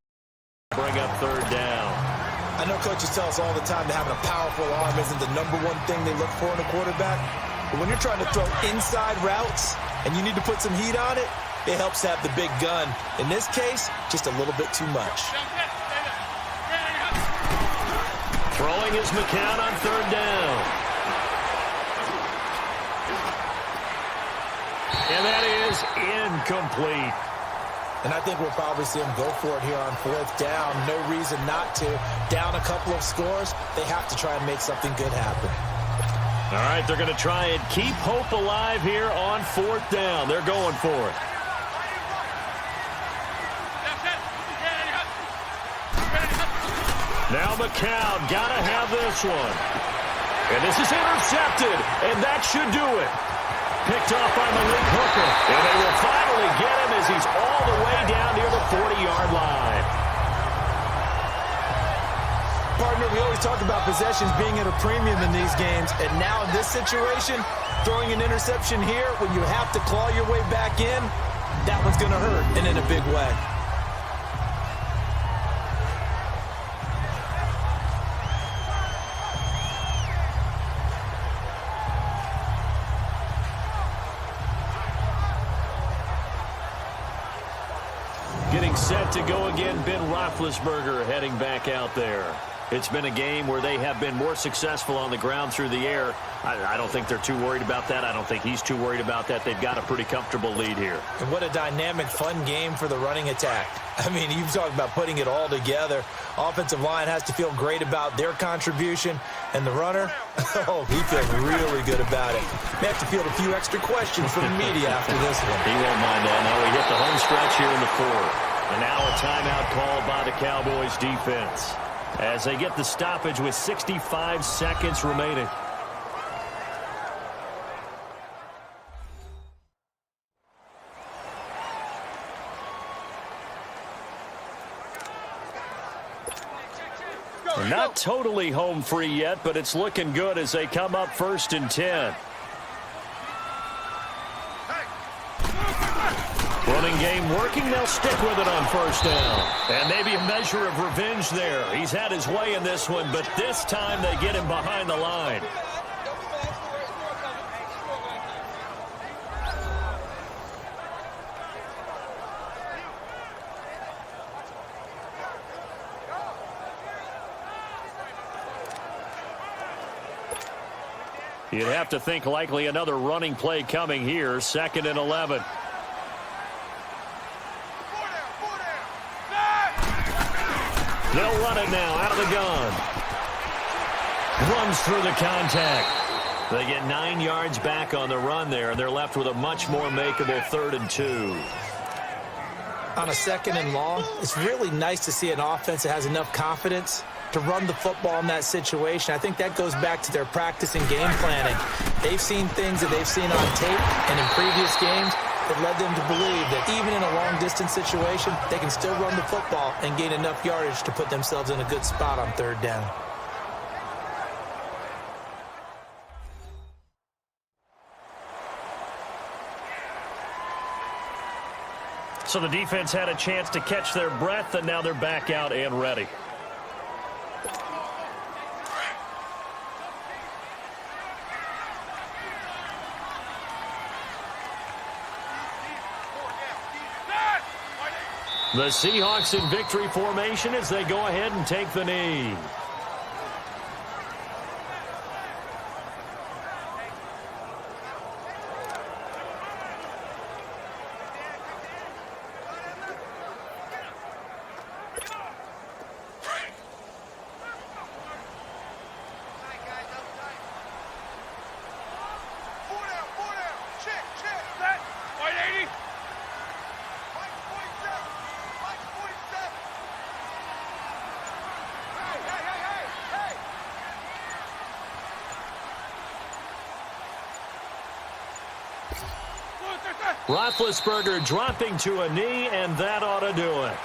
Bring up third down. I know coaches tell us all the time that having a powerful arm isn't the #1 thing they look for in a quarterback. But when you're trying to throw inside routes and you need to put some heat on it, it helps to have the big gun. In this case, just a little bit too much. Throwing is McCown on third down. And that is incomplete. And I think we'll probably see them go for it here on 4th down. No reason not to. Down a couple of scores, they have to try and make something good happen. All right, they're going to try and keep hope alive here on 4th down. They're going for it. Now McCown got to have this one. And this is intercepted, and that should do it. Picked off by Malik Hooker. And they will finally get him as he's all the way down near the 40-yard line. Partner, we always talk about possessions being at a premium in these games. And now in this situation, throwing an interception here when you have to claw your way back in, that one's going to hurt, and in a big way. Getting set to go again, Ben Roethlisberger heading back out there. It's been a game where they have been more successful on the ground through the air. I don't think they're too worried about that. I don't think he's too worried about that. They've got a pretty comfortable lead here. And what a dynamic, fun game for the running attack. I mean, you've talked about putting it all together. Offensive line has to feel great about their contribution. And the runner, oh, he feels really good about it. May have to field a few extra questions from the media after this one. He won't mind that. Now we hit the home stretch here in the 4th. And now a timeout called by the Cowboys defense as they get the stoppage with 65 seconds remaining. They're not totally home free yet, but it's looking good as they come up 1st and 10. Running game working. They'll stick with it on 1st down. And maybe a measure of revenge there. He's had his way in this one, but this time they get him behind the line. You'd have to think likely another running play coming here. 2nd and 11. They'll run it now out of the gun. Runs through the contact. They get 9 yards back on the run there, and they're left with a much more makeable 3rd and 2. On a 2nd and long, it's really nice to see an offense that has enough confidence to run the football in that situation. I think that goes back to their practice and game planning. They've seen things that they've seen on tape and in previous games that led them to believe that even in a long-distance situation, they can still run the football and gain enough yardage to put themselves in a good spot on 3rd down. So the defense had a chance to catch their breath, and now they're back out and ready. The Seahawks in victory formation as they go ahead and take the knee. Roethlisberger dropping to a knee, and that ought to do it.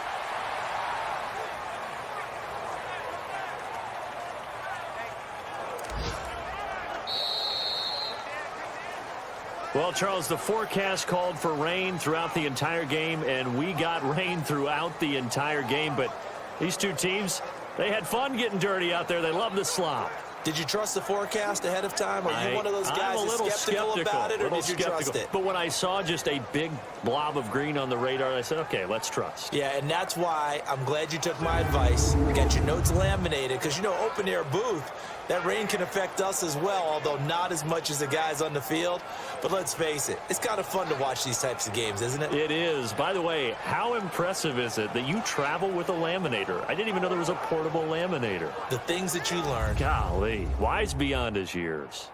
Well, Charles, the forecast called for rain throughout the entire game, and we got rain throughout the entire game. But these two teams, they had fun getting dirty out there. They love the slop. Did you trust the forecast ahead of time? Are you one of those guys that's skeptical about it, or did you trust it? But when I saw just a big blob of green on the radar, I said, okay, let's trust. Yeah, and that's why I'm glad you took my advice. You got your notes laminated because, you know, open-air booth, that rain can affect us as well, although not as much as the guys on the field. But let's face it, it's kind of fun to watch these types of games, isn't it? It is. By the way, how impressive is it that you travel with a laminator? I didn't even know there was a portable laminator. The things that you learn. Golly, wise beyond his years.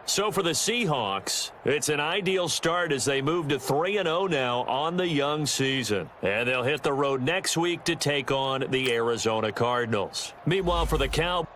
So for the Seahawks, it's an ideal start as they move to 3-0 now on the young season. And they'll hit the road next week to take on the Arizona Cardinals. Meanwhile, for the Cowboys,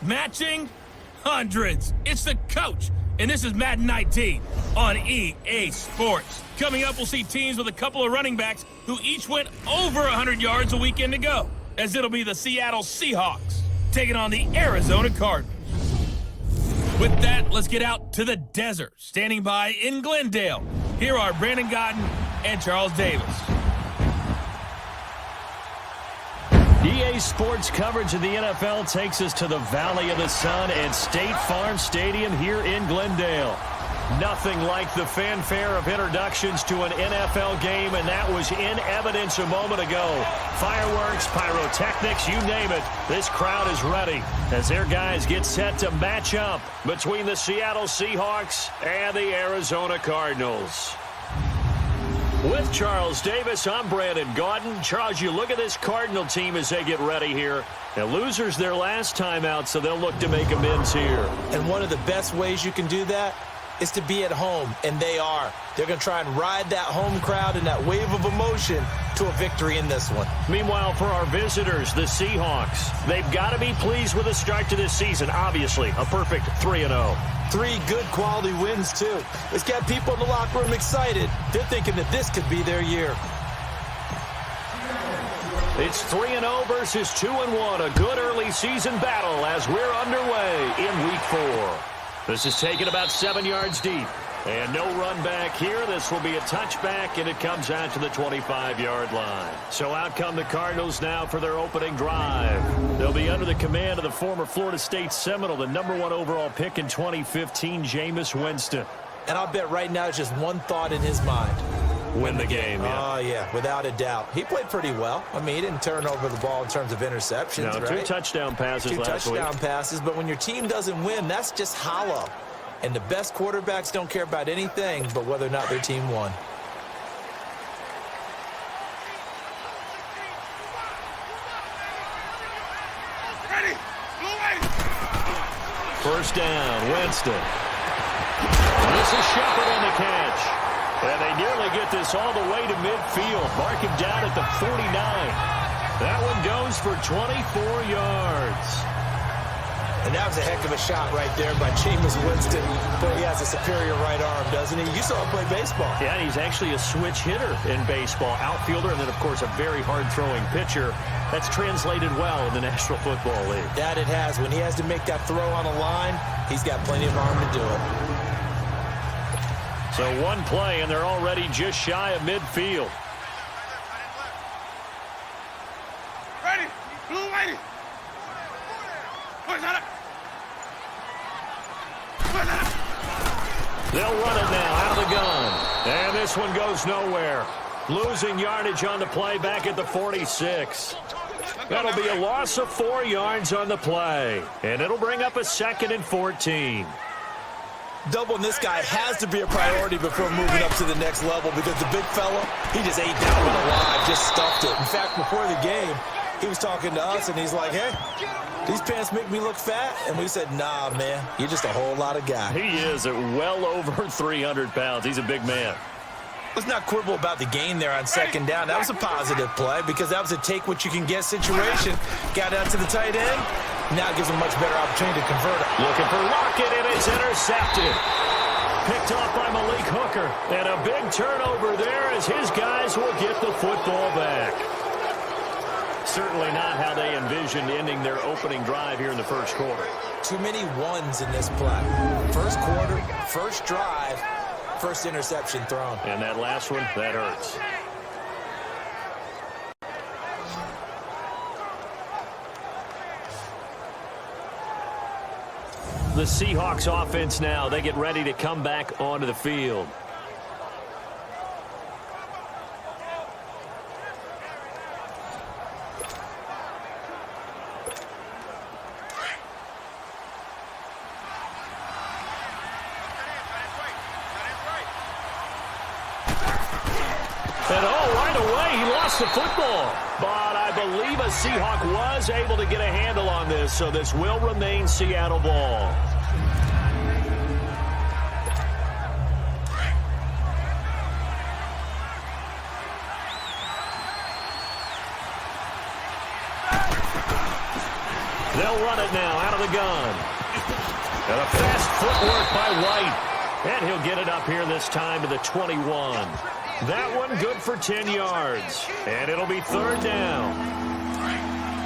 matching hundreds. It's the coach, and this is Madden 19 on EA Sports. Coming up, we'll see teams with a couple of running backs who each went over 100 yards a weekend ago, as it'll be the Seattle Seahawks taking on the Arizona Cardinals. With that, let's get out to the desert. Standing by in Glendale, here are Brandon Godden and Charles Davis. EA Sports coverage of the NFL takes us to the Valley of the Sun and State Farm Stadium here in Glendale. Nothing like the fanfare of introductions to an NFL game, and that was in evidence a moment ago. Fireworks, pyrotechnics, you name it. This crowd is ready as their guys get set to match up between the Seattle Seahawks and the Arizona Cardinals. With Charles Davis, I'm Brandon Gaudin. Charles, you look at this Cardinal team as they get ready here. The losers their last time out, so they'll look to make amends here. And one of the best ways you can do that is to be at home, and they are. They're going to try and ride that home crowd and that wave of emotion to a victory in this one. Meanwhile, for our visitors, the Seahawks, they've got to be pleased with the start to this season. Obviously, a perfect 3-0. 3 good quality wins, too. It's got people in the locker room excited. They're thinking that this could be their year. It's 3-0 versus 2-1, a good early season battle as we're underway in Week 4. This is taken about 7 yards deep. And no run back here. This will be a touchback, and it comes out to the 25-yard line. So out come the Cardinals now for their opening drive. They'll be under the command of the former Florida State Seminole, the #1 overall pick in 2015, Jameis Winston. And I'll bet right now it's just one thought in his mind. Win the game, yeah. Oh, yeah, without a doubt. He played pretty well. I mean, he didn't turn over the ball in terms of interceptions, no, right? 2 touchdown passes last week. 2 touchdown passes, but when your team doesn't win, that's just hollow. And the best quarterbacks don't care about anything but whether or not their team won. Ready. Blue wave. First down, Winston. This is Shepard on the catch. And they nearly get this all the way to midfield. Mark him down at the 49. That one goes for 24 yards. And that was a heck of a shot right there by Jameis Winston. Boy, he has a superior right arm, doesn't he? You saw him play baseball. Yeah, he's actually a switch hitter in baseball. Outfielder, and then, of course, a very hard-throwing pitcher. That's translated well in the National Football League. That it has. When he has to make that throw on a line, he's got plenty of arm to do it. So one play, and they're already just shy of midfield. Ready. Blue wave. Where's that? They'll run it now out of the gun. And this one goes nowhere. Losing yardage on the play back at the 46. That'll be a loss of 4 yards on the play. And it'll bring up a 2nd and 14. Doubling this guy has to be a priority before moving up to the next level because the big fella, he just ate that one alive, just stuffed it. In fact, before the game, he was talking to us, and he's like, hey, these pants make me look fat? And we said, nah, man, you're just a whole lot of guy. He is at well over 300 pounds. He's a big man. Let's not quibble about the gain there on 2nd down. That was a positive play because that was a take-what-you-can-get situation. Got out to the tight end. Now it gives him a much better opportunity to convert it. Looking for Lockett, and it's intercepted. Picked off by Malik Hooker. And a big turnover there as his guys will get the football back. Certainly not how they envisioned ending their opening drive here in the first quarter. Too many ones in this play. First quarter, first drive, first interception thrown. And that last one, that hurts. The Seahawks offense now, they get ready to come back onto the field. And right away, he lost the football. But I believe a Seahawk was able to get a handle on this, so this will remain Seattle ball. They'll run it now out of the gun. And a fast footwork by White. And he'll get it up here this time to the 21. That one good for 10 yards. And it'll be third down.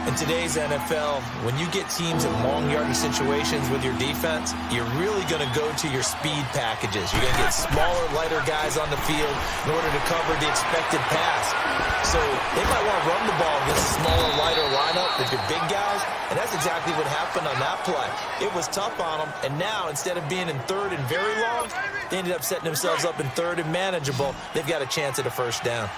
In today's NFL, when you get teams in long yardage situations with your defense, you're really going to go to your speed packages. You're going to get smaller, lighter guys on the field in order to cover the expected pass. So they might want to run the ball against a smaller, lighter lineup with your big guys, and that's exactly what happened on that play. It was tough on them, and now instead of being in third and very long, they ended up setting themselves up in third and manageable. They've got a chance at a first down.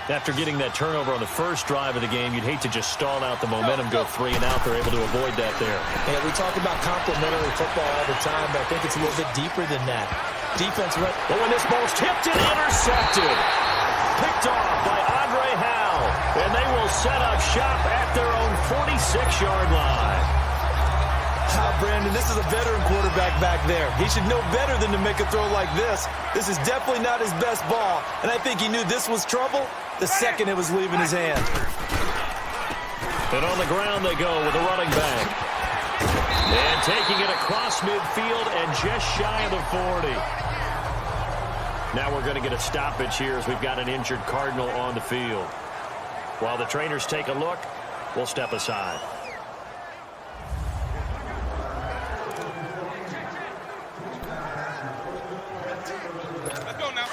After getting that turnover on the first drive of the game, you'd hate to just stall out the momentum, go 3 and out. They're able to avoid that there. Yeah, we talk about complementary football all the time, but I think it's a little bit deeper than that. Defense went. But when this ball's tipped and intercepted, picked off by Andre Howe, and they will set up shop at their own 46-yard line. Brandon, this is a veteran quarterback back there. He should know better than to make a throw like this. This is definitely not his best ball, and I think he knew this was trouble the second it was leaving his hand. And on the ground they go with the running back. And taking it across midfield and just shy of the 40. Now we're going to get a stoppage here as we've got an injured Cardinal on the field. While the trainers take a look, we'll step aside. Let's go now.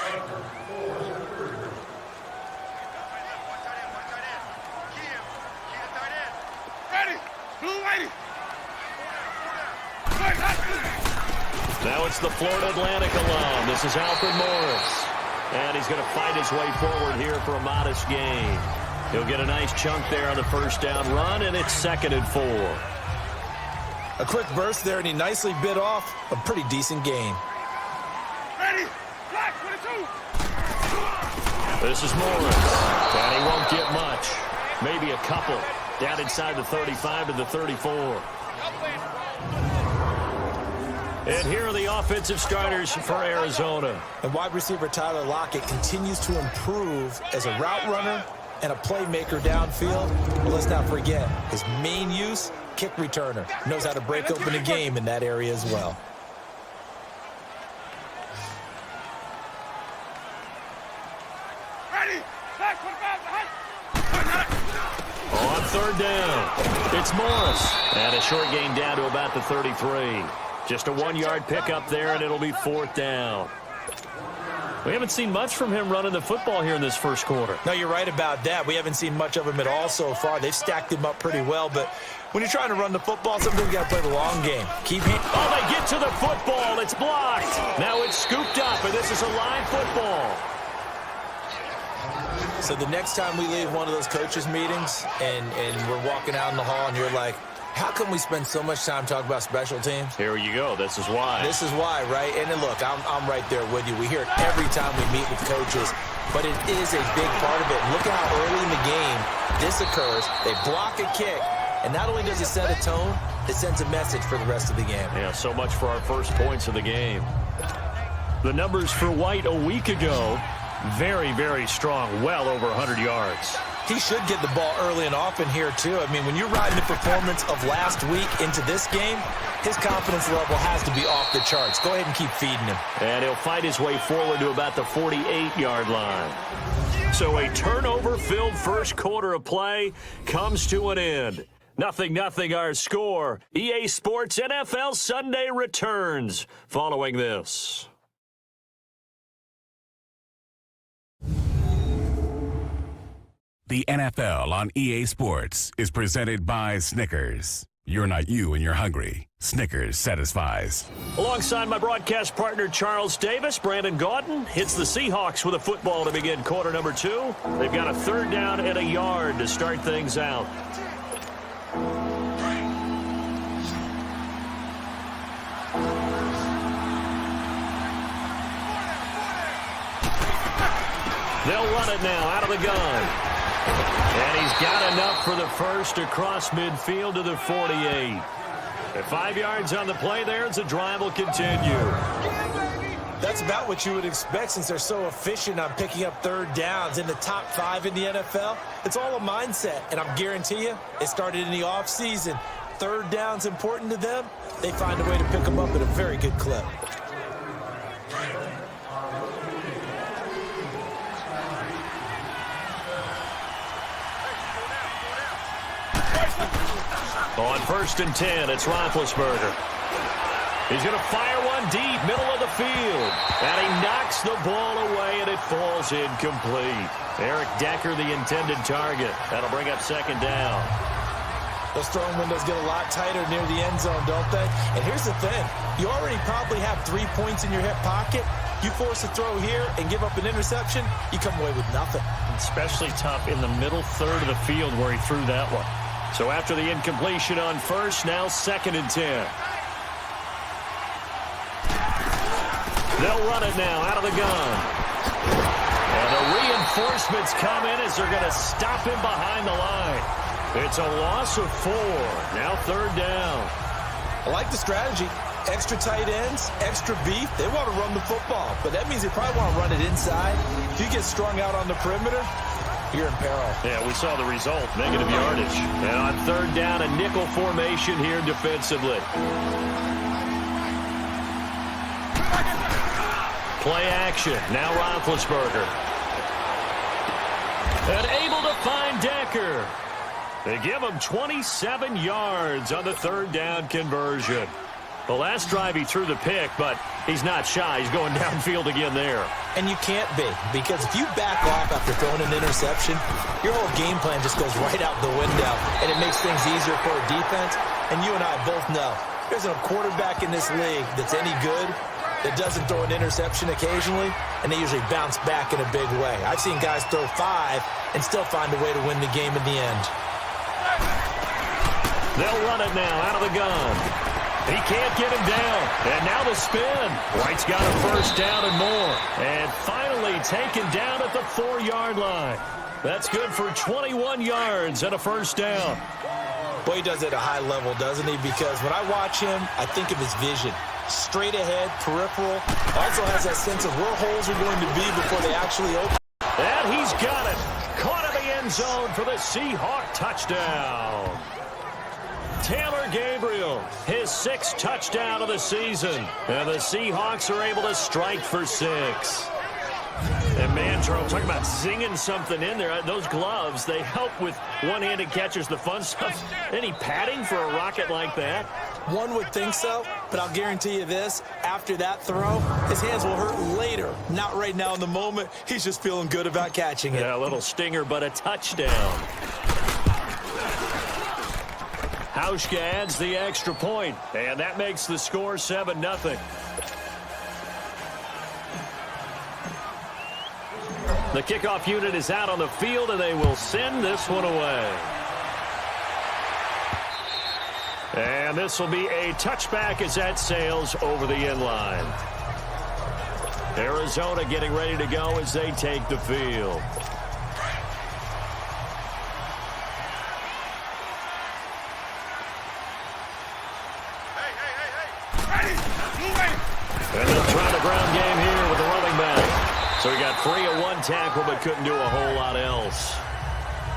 Ready. Blue lady. Now it's the Florida Atlantic alum. This is Alfred Morris. And he's going to fight his way forward here for a modest gain. He'll get a nice chunk there on the first down run, and it's 2nd and 4. A quick burst there, and he nicely bit off a pretty decent gain. Ready. Black 22. This is Morris. And he won't get much. Maybe a couple. Down inside the 35 to the 34. And here are the offensive starters for Arizona. And wide receiver Tyler Lockett continues to improve as a route runner and a playmaker downfield. But let's not forget, his main use, kick returner. Knows how to break open a game in that area as well. Ready. Black 25. On third down, it's Morris. And a short gain down to about the 33. Just a 1-yard pickup there, and it'll be 4th down. We haven't seen much from him running the football here in this first quarter. No, you're right about that. We haven't seen much of him at all so far. They've stacked him up pretty well, but when you're trying to run the football, sometimes you got to play the long game. Oh, they get to the football. It's blocked. Now it's scooped up, and this is a live football. So the next time we leave one of those coaches' meetings and we're walking out in the hall and you're like, how come we spend so much time talking about special teams? Here you go. This is why. This is why, right? And then look, I'm right there with you. We hear it every time we meet with coaches, but it is a big part of it. Look at how early in the game this occurs. They block a kick, and not only does it set a tone, it sends a message for the rest of the game. Yeah, so much for our first points of the game. The numbers for White a week ago, very, very strong, well over 100 yards. He should get the ball early and often here, too. I mean, when you're riding the performance of last week into this game, his confidence level has to be off the charts. Go ahead and keep feeding him. And he'll fight his way forward to about the 48-yard line. So a turnover-filled first quarter of play comes to an end. 0-0 our score. EA Sports NFL Sunday returns following this. The NFL on EA Sports is presented by Snickers. You're not you and you're hungry. Snickers satisfies. Alongside my broadcast partner, Charles Davis, Brandon Gaudin hits the Seahawks with a football to begin quarter number 2. They've got a 3rd down and a yard to start things out. They'll run it now out of the gun. And he's got enough for the first across midfield to the 48. At 5 yards on the play there, as the drive will continue. That's about what you would expect since they're so efficient on picking up 3rd downs in the top 5 in the NFL. It's all a mindset, and I guarantee you, it started in the offseason. third down's important to them, they find a way to pick them up at a very good clip. On 1st and 10, it's Roethlisberger. He's going to fire one deep, middle of the field. And he knocks the ball away, and it falls incomplete. Eric Decker, the intended target. That'll bring up 2nd down. Those throwing windows get a lot tighter near the end zone, don't they? And here's the thing. You already probably have 3 points in your hip pocket. You force a throw here and give up an interception, you come away with nothing. Especially tough in the middle third of the field where he threw that one. So after the incompletion on 1st, now 2nd and 10. They'll run it now out of the gun. And the reinforcements come in as they're going to stop him behind the line. It's a loss of 4. Now 3rd down. I like the strategy. Extra tight ends, extra beef. They want to run the football, but that means they probably want to run it inside. If you get strung out on the perimeter, you're in peril. Yeah, we saw the result, negative yardage. And on 3rd down, a nickel formation here defensively. Play action. Now Roethlisberger. And able to find Decker. They give him 27 yards on the 3rd down conversion. The last drive he threw the pick, but he's not shy. He's going downfield again there. And you can't be, because if you back off after throwing an interception, your whole game plan just goes right out the window, and it makes things easier for a defense. And you and I both know there's a quarterback in this league that's any good that doesn't throw an interception occasionally, and they usually bounce back in a big way. I've seen guys throw 5 and still find a way to win the game in the end. They'll run it now out of the gun. He can't get him down. And now the spin. White's got a 1st down and more. And finally taken down at the 4-yard line. That's good for 21 yards and a 1st down. Boy, he does it at a high level, doesn't he? Because when I watch him, I think of his vision. Straight ahead, peripheral. Also has that sense of where holes are going to be before they actually open. And he's got it. Caught in the end zone for the Seahawk touchdown. Taylor Gabriel, his 6th touchdown of the season. And the Seahawks are able to strike for 6. And Mantro, talking about zinging something in there. Those gloves, they help with one-handed catches, the fun stuff. Any padding for a rocket like that? One would think so, but I'll guarantee you this. After that throw, his hands will hurt later. Not right now in the moment. He's just feeling good about catching it. Yeah, a little stinger, but a touchdown. Hauschka adds the extra point, and that makes the score 7-0. The kickoff unit is out on the field, and they will send this one away. And this will be a touchback as that sails over the end line. Arizona getting ready to go as they take the field. And they'll try the ground game here with the running back. So he got 3 of 1 tackle, but couldn't do a whole lot else.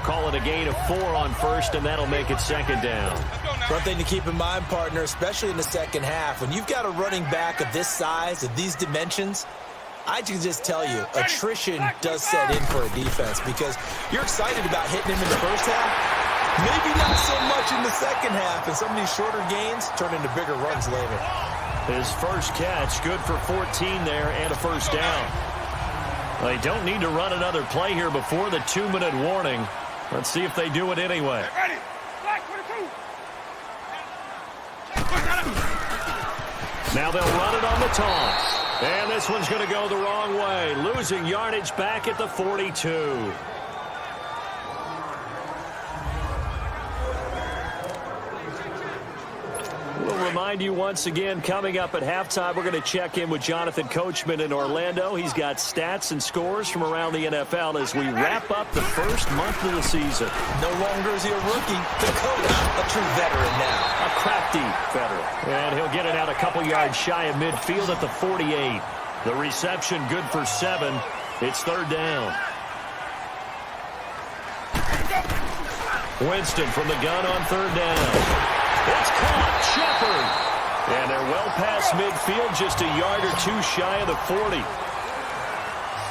Call it a gain of 4 on 1st, and that'll make it 2nd down. One thing to keep in mind, partner, especially in the second half, when you've got a running back of this size, of these dimensions, I can just tell you, attrition does set in for a defense because you're excited about hitting him in the first half. Maybe not so much in the second half, and some of these shorter gains turn into bigger runs later. His first catch, good for 14 there and a 1st down. They don't need to run another play here before the 2-minute warning. Let's see if they do it anyway. Now they'll run it on the toss. And this one's going to go the wrong way. Losing yardage back at the 42. We'll remind you once again, coming up at halftime, we're going to check in with Jonathan Coachman in Orlando. He's got stats and scores from around the NFL as we wrap up the first month of the season. No longer is he a rookie. The coach, a true veteran now. A crafty veteran. And he'll get it out a couple yards shy of midfield at the 48. The reception good for 7. It's 3rd down. Winston from the gun on 3rd down. Shepard. And they're well past midfield, just a yard or two shy of the 40.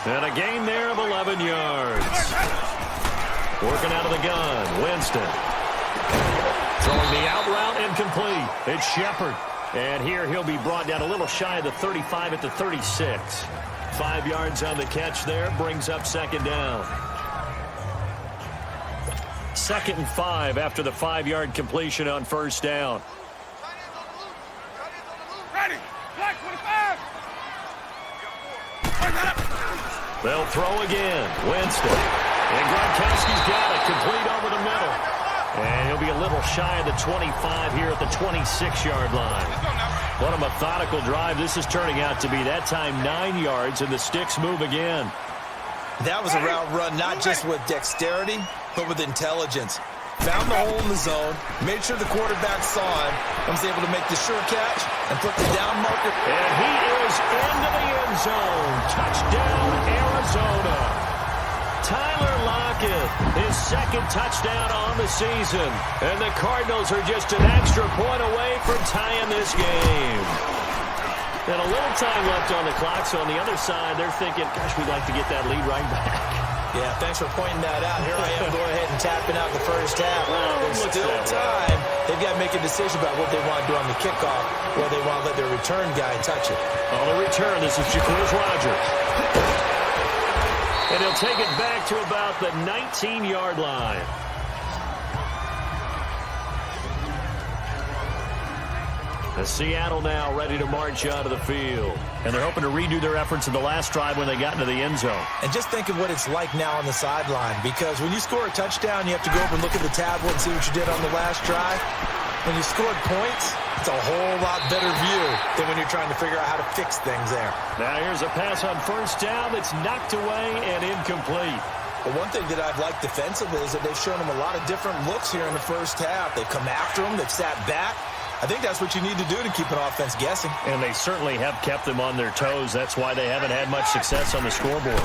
And a gain there of 11 yards. Working out of the gun, Winston. Throwing the out route incomplete. It's Shepard. And here he'll be brought down a little shy of the 35 at the 36. 5 yards on the catch there, brings up second down. 2nd and 5 after the 5-yard completion on first down. Ready. Black 25. They'll throw again. Winston. And Gronkowski's got it. Complete over the middle. And he'll be a little shy of the 25 here at the 26-yard line. What a methodical drive this is turning out to be. That time 9 yards, and the sticks move again. That was a route run not just with dexterity, but with intelligence. Found the hole in the zone, made sure the quarterback saw him, and was able to make the sure catch and put the down marker. And he is into the end zone. Touchdown, Arizona. Tyler Lockett, his second touchdown on the season. And the Cardinals are just an extra point away from tying this game. And a little time left on the clock, so on the other side, they're thinking, gosh, we'd like to get that lead right back. Yeah, thanks for pointing that out. Here I am going ahead and tapping out the first half. There's still time. They've got to make a decision about what they want to do on the kickoff, or they want to let their return guy touch it. On the return, this is Jacquizz Rodgers. And he'll take it back to about the 19-yard line. The Seattle now ready to march out of the field. And they're hoping to redo their efforts in the last drive when they got into the end zone. And just think of what it's like now on the sideline, because when you score a touchdown, you have to go over and look at the tablet and see what you did on the last drive. When you scored points, it's a whole lot better view than when you're trying to figure out how to fix things there. Now here's a pass on first down that's knocked away and incomplete. But one thing that I've liked defensively is that they've shown them a lot of different looks here in the first half. They've come after them. They've sat back. I think that's what you need to do to keep an offense guessing. And they certainly have kept them on their toes. That's why they haven't had much success on the scoreboard.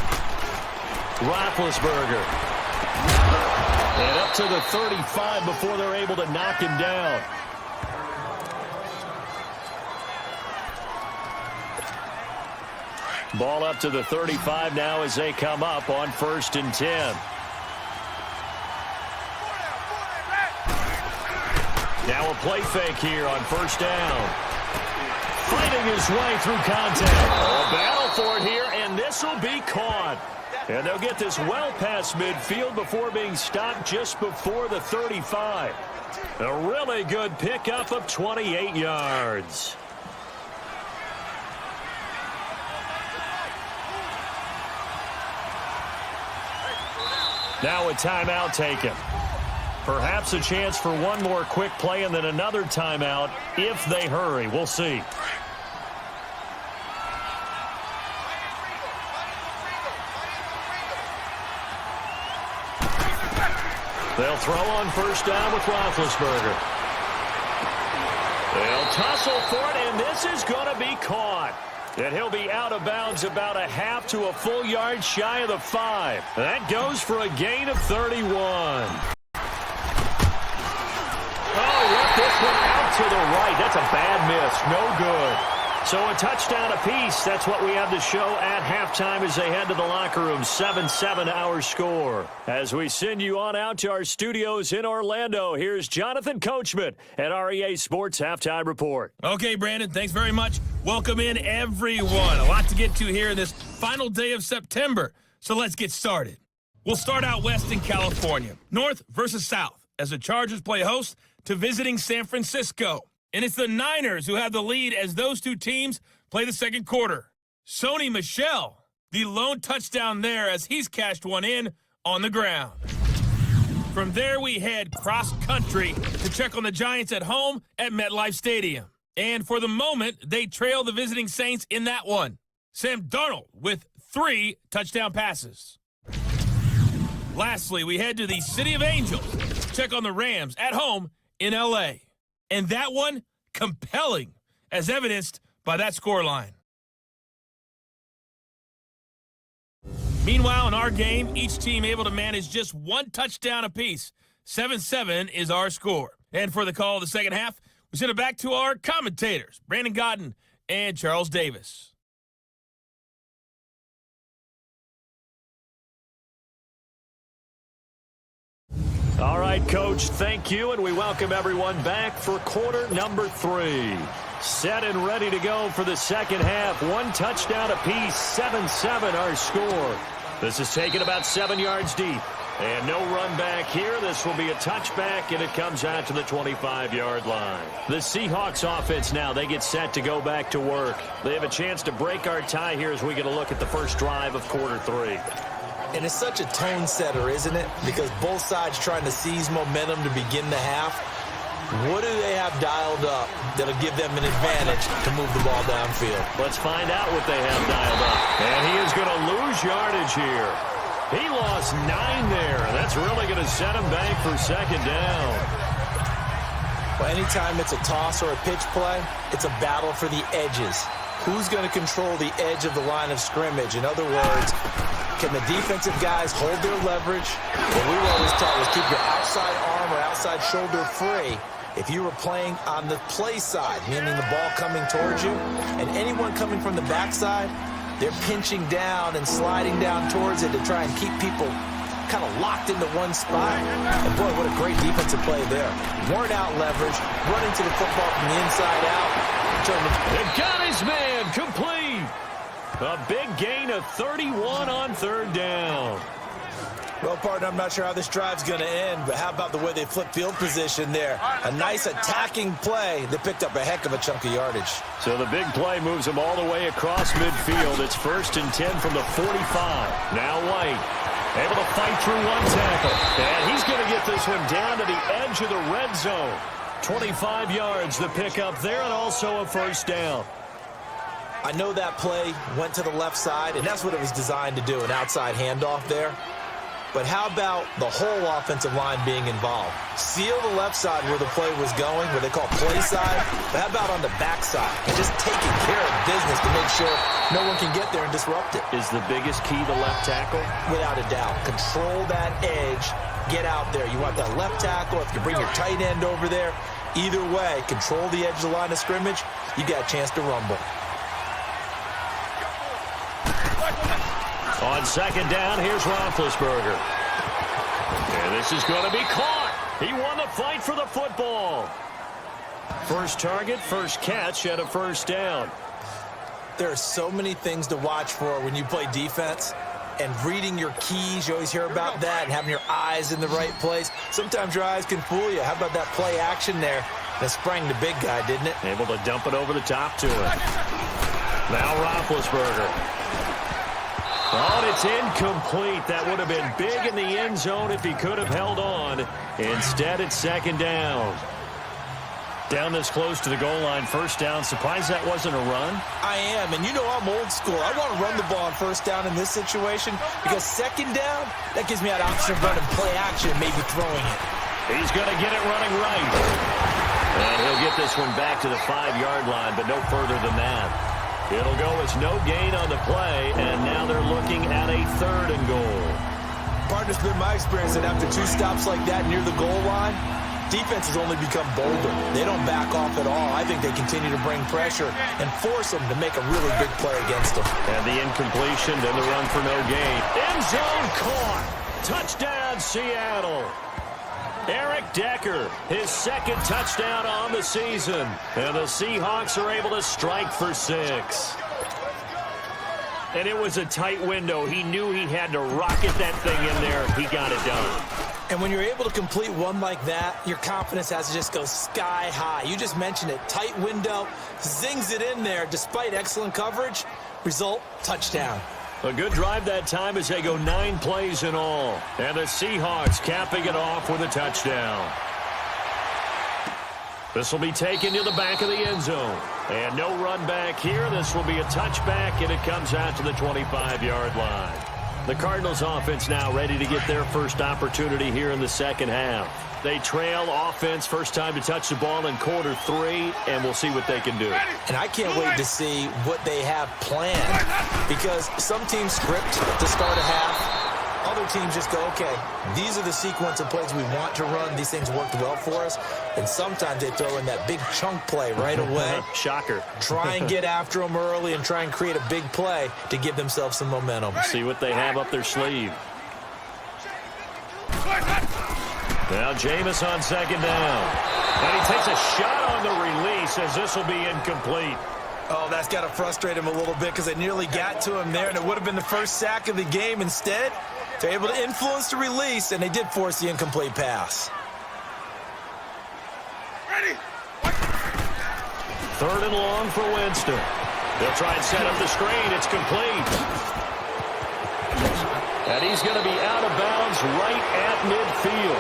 Roethlisberger. And up to the 35 before they're able to knock him down. Ball up to the 35 now as they come up on 1st and 10. Now a play fake here on first down. Fighting his way through contact. A battle for it here, and this will be caught. And they'll get this well past midfield before being stopped just before the 35. A really good pickup of 28 yards. Now a timeout taken. Perhaps a chance for one more quick play and then another timeout if they hurry. We'll see. They'll throw on first down with Roethlisberger. They'll tussle for it, and this is going to be caught. And he'll be out of bounds about a half to a full yard shy of the 5. That goes for a gain of 31. Oh, he left this one out to the right. That's a bad miss. No good. So a touchdown apiece. That's what we have to show at halftime as they head to the locker room. 7-7 our score. As we send you on out to our studios in Orlando, here's Jonathan Coachman at REA Sports Halftime Report. Okay, Brandon, thanks very much. Welcome in, everyone. A lot to get to here in this final day of September. So let's get started. We'll start out west in California. North versus South as the Chargers play host to visiting San Francisco. And it's the Niners who have the lead as those two teams play the second quarter. Sony Michel, the lone touchdown there as he's cashed one in on the ground. From there, we head cross-country to check on the Giants at home at MetLife Stadium. And for the moment, they trail the visiting Saints in that one. Sam Darnold with 3 touchdown passes. Lastly, we head to the City of Angels to check on the Rams at home in L.A. And that one, compelling, as evidenced by that scoreline. Meanwhile, in our game, each team able to manage just 1 touchdown apiece. 7-7 is our score. And for the call of the second half, We send it back to our commentators, Brandon Gotten and Charles Davis. All right, Coach, thank you, and we welcome everyone back for quarter number 3. Set and ready to go for the second half. 1 touchdown apiece, 7-7 our score. This is taken about 7 yards deep. And no run back here. This will be a touchback, and it comes out to the 25-yard line. The Seahawks offense now, they get set to go back to work. They have a chance to break our tie here as we get a look at the first drive of quarter 3. And it's such a tone setter, isn't it? Because both sides trying to seize momentum to begin the half. What do they have dialed up that'll give them an advantage to move the ball downfield? Let's find out what they have dialed up. And he is going to lose yardage here. He lost 9 there. That's really going to set him back for second down. Well, anytime it's a toss or a pitch play, it's a battle for the edges. Who's going to control the edge of the line of scrimmage? In other words, can the defensive guys hold their leverage? What we were always taught was keep your outside arm or outside shoulder free. If you were playing on the play side, meaning the ball coming towards you, and anyone coming from the backside, they're pinching down and sliding down towards it to try and keep people kind of locked into one spot. And boy, what a great defensive play there. Worn out leverage, running to the football from the inside out. It got his man complete. A big gain of 31 on third down. Well, partner, I'm not sure how this drive's going to end, but how about the way they flip field position there? A nice attacking play that picked up a heck of a chunk of yardage. So the big play moves them all the way across midfield. It's 1st and 10 from the 45. Now White able to fight through 1 tackle. And he's going to get this one down to the edge of the red zone. 25 yards the pickup there, and also a first down. I know that play went to the left side, and that's what it was designed to do, an outside handoff there. But how about the whole offensive line being involved? Seal the left side where the play was going, where they call play side. But how about on the back side? And just taking care of business to make sure no one can get there and disrupt it. Is the biggest key the left tackle? Without a doubt. Control that edge. Get out there. You want that left tackle. If you bring your tight end over there, either way, control the edge of the line of scrimmage, you got a chance to rumble. On second down, here's Roethlisberger. And this is going to be caught. He won the fight for the football. First target, first catch, and a first down. There are so many things to watch for when you play defense. And reading your keys, you always hear about that, and having your eyes in the right place. Sometimes your eyes can fool you. How about that play action there? That sprang the big guy, didn't it? Able to dump it over the top to him. Now Roethlisberger. Oh, and it's incomplete. That would have been big in the end zone if he could have held on. Instead, it's second down. Down this close to the goal line, first down. Surprised that wasn't a run? I am, and you know I'm old school. I want to run the ball on first down in this situation because second down, that gives me that option of running play action, maybe throwing it. He's going to get it running right. And he'll get this one back to the 5-yard line, but no further than that. It'll go as no gain on the play, and now they're looking at a 3rd and goal. Partner, it's been my experience that after 2 stops like that near the goal line, defenses only become bolder. They don't back off at all. I think they continue to bring pressure and force them to make a really big play against them. And the incompletion, then the run for no gain. End zone caught. Touchdown, Seattle. Eric Decker, his 2nd touchdown on the season. And the Seahawks are able to strike for 6. And it was a tight window. He knew he had to rocket that thing in there. He got it done. And when you're able to complete one like that, your confidence has to just go sky high. You just mentioned it. Tight window, zings it in there despite excellent coverage. Result, touchdown. A good drive that time as they go 9 plays in all. And the Seahawks capping it off with a touchdown. This will be taken to the back of the end zone. And no run back here. This will be a touchback, and it comes out to the 25-yard line. The Cardinals offense now ready to get their first opportunity here in the second half. They trail offense, first time to touch the ball in quarter 3, and we'll see what they can do. And I can't wait to see what they have planned, because some teams script to start a half. Other other teams just go, okay, these are the sequence of plays we want to run. These things worked well for us. And sometimes they throw in that big chunk play right away. Shocker. Try and get after them early and try and create a big play to give themselves some momentum. See what they have up their sleeve. Now Jameis on second down. And he takes a shot on the release as this will be incomplete. Oh, that's got to frustrate him a little bit because they nearly got to him there, and it would have been the first sack of the game. Instead, they're able to influence the release, and they did force the incomplete pass. Ready. Third and long for Winston. They'll try and set up the screen. It's complete. And he's going to be out of bounds right at midfield.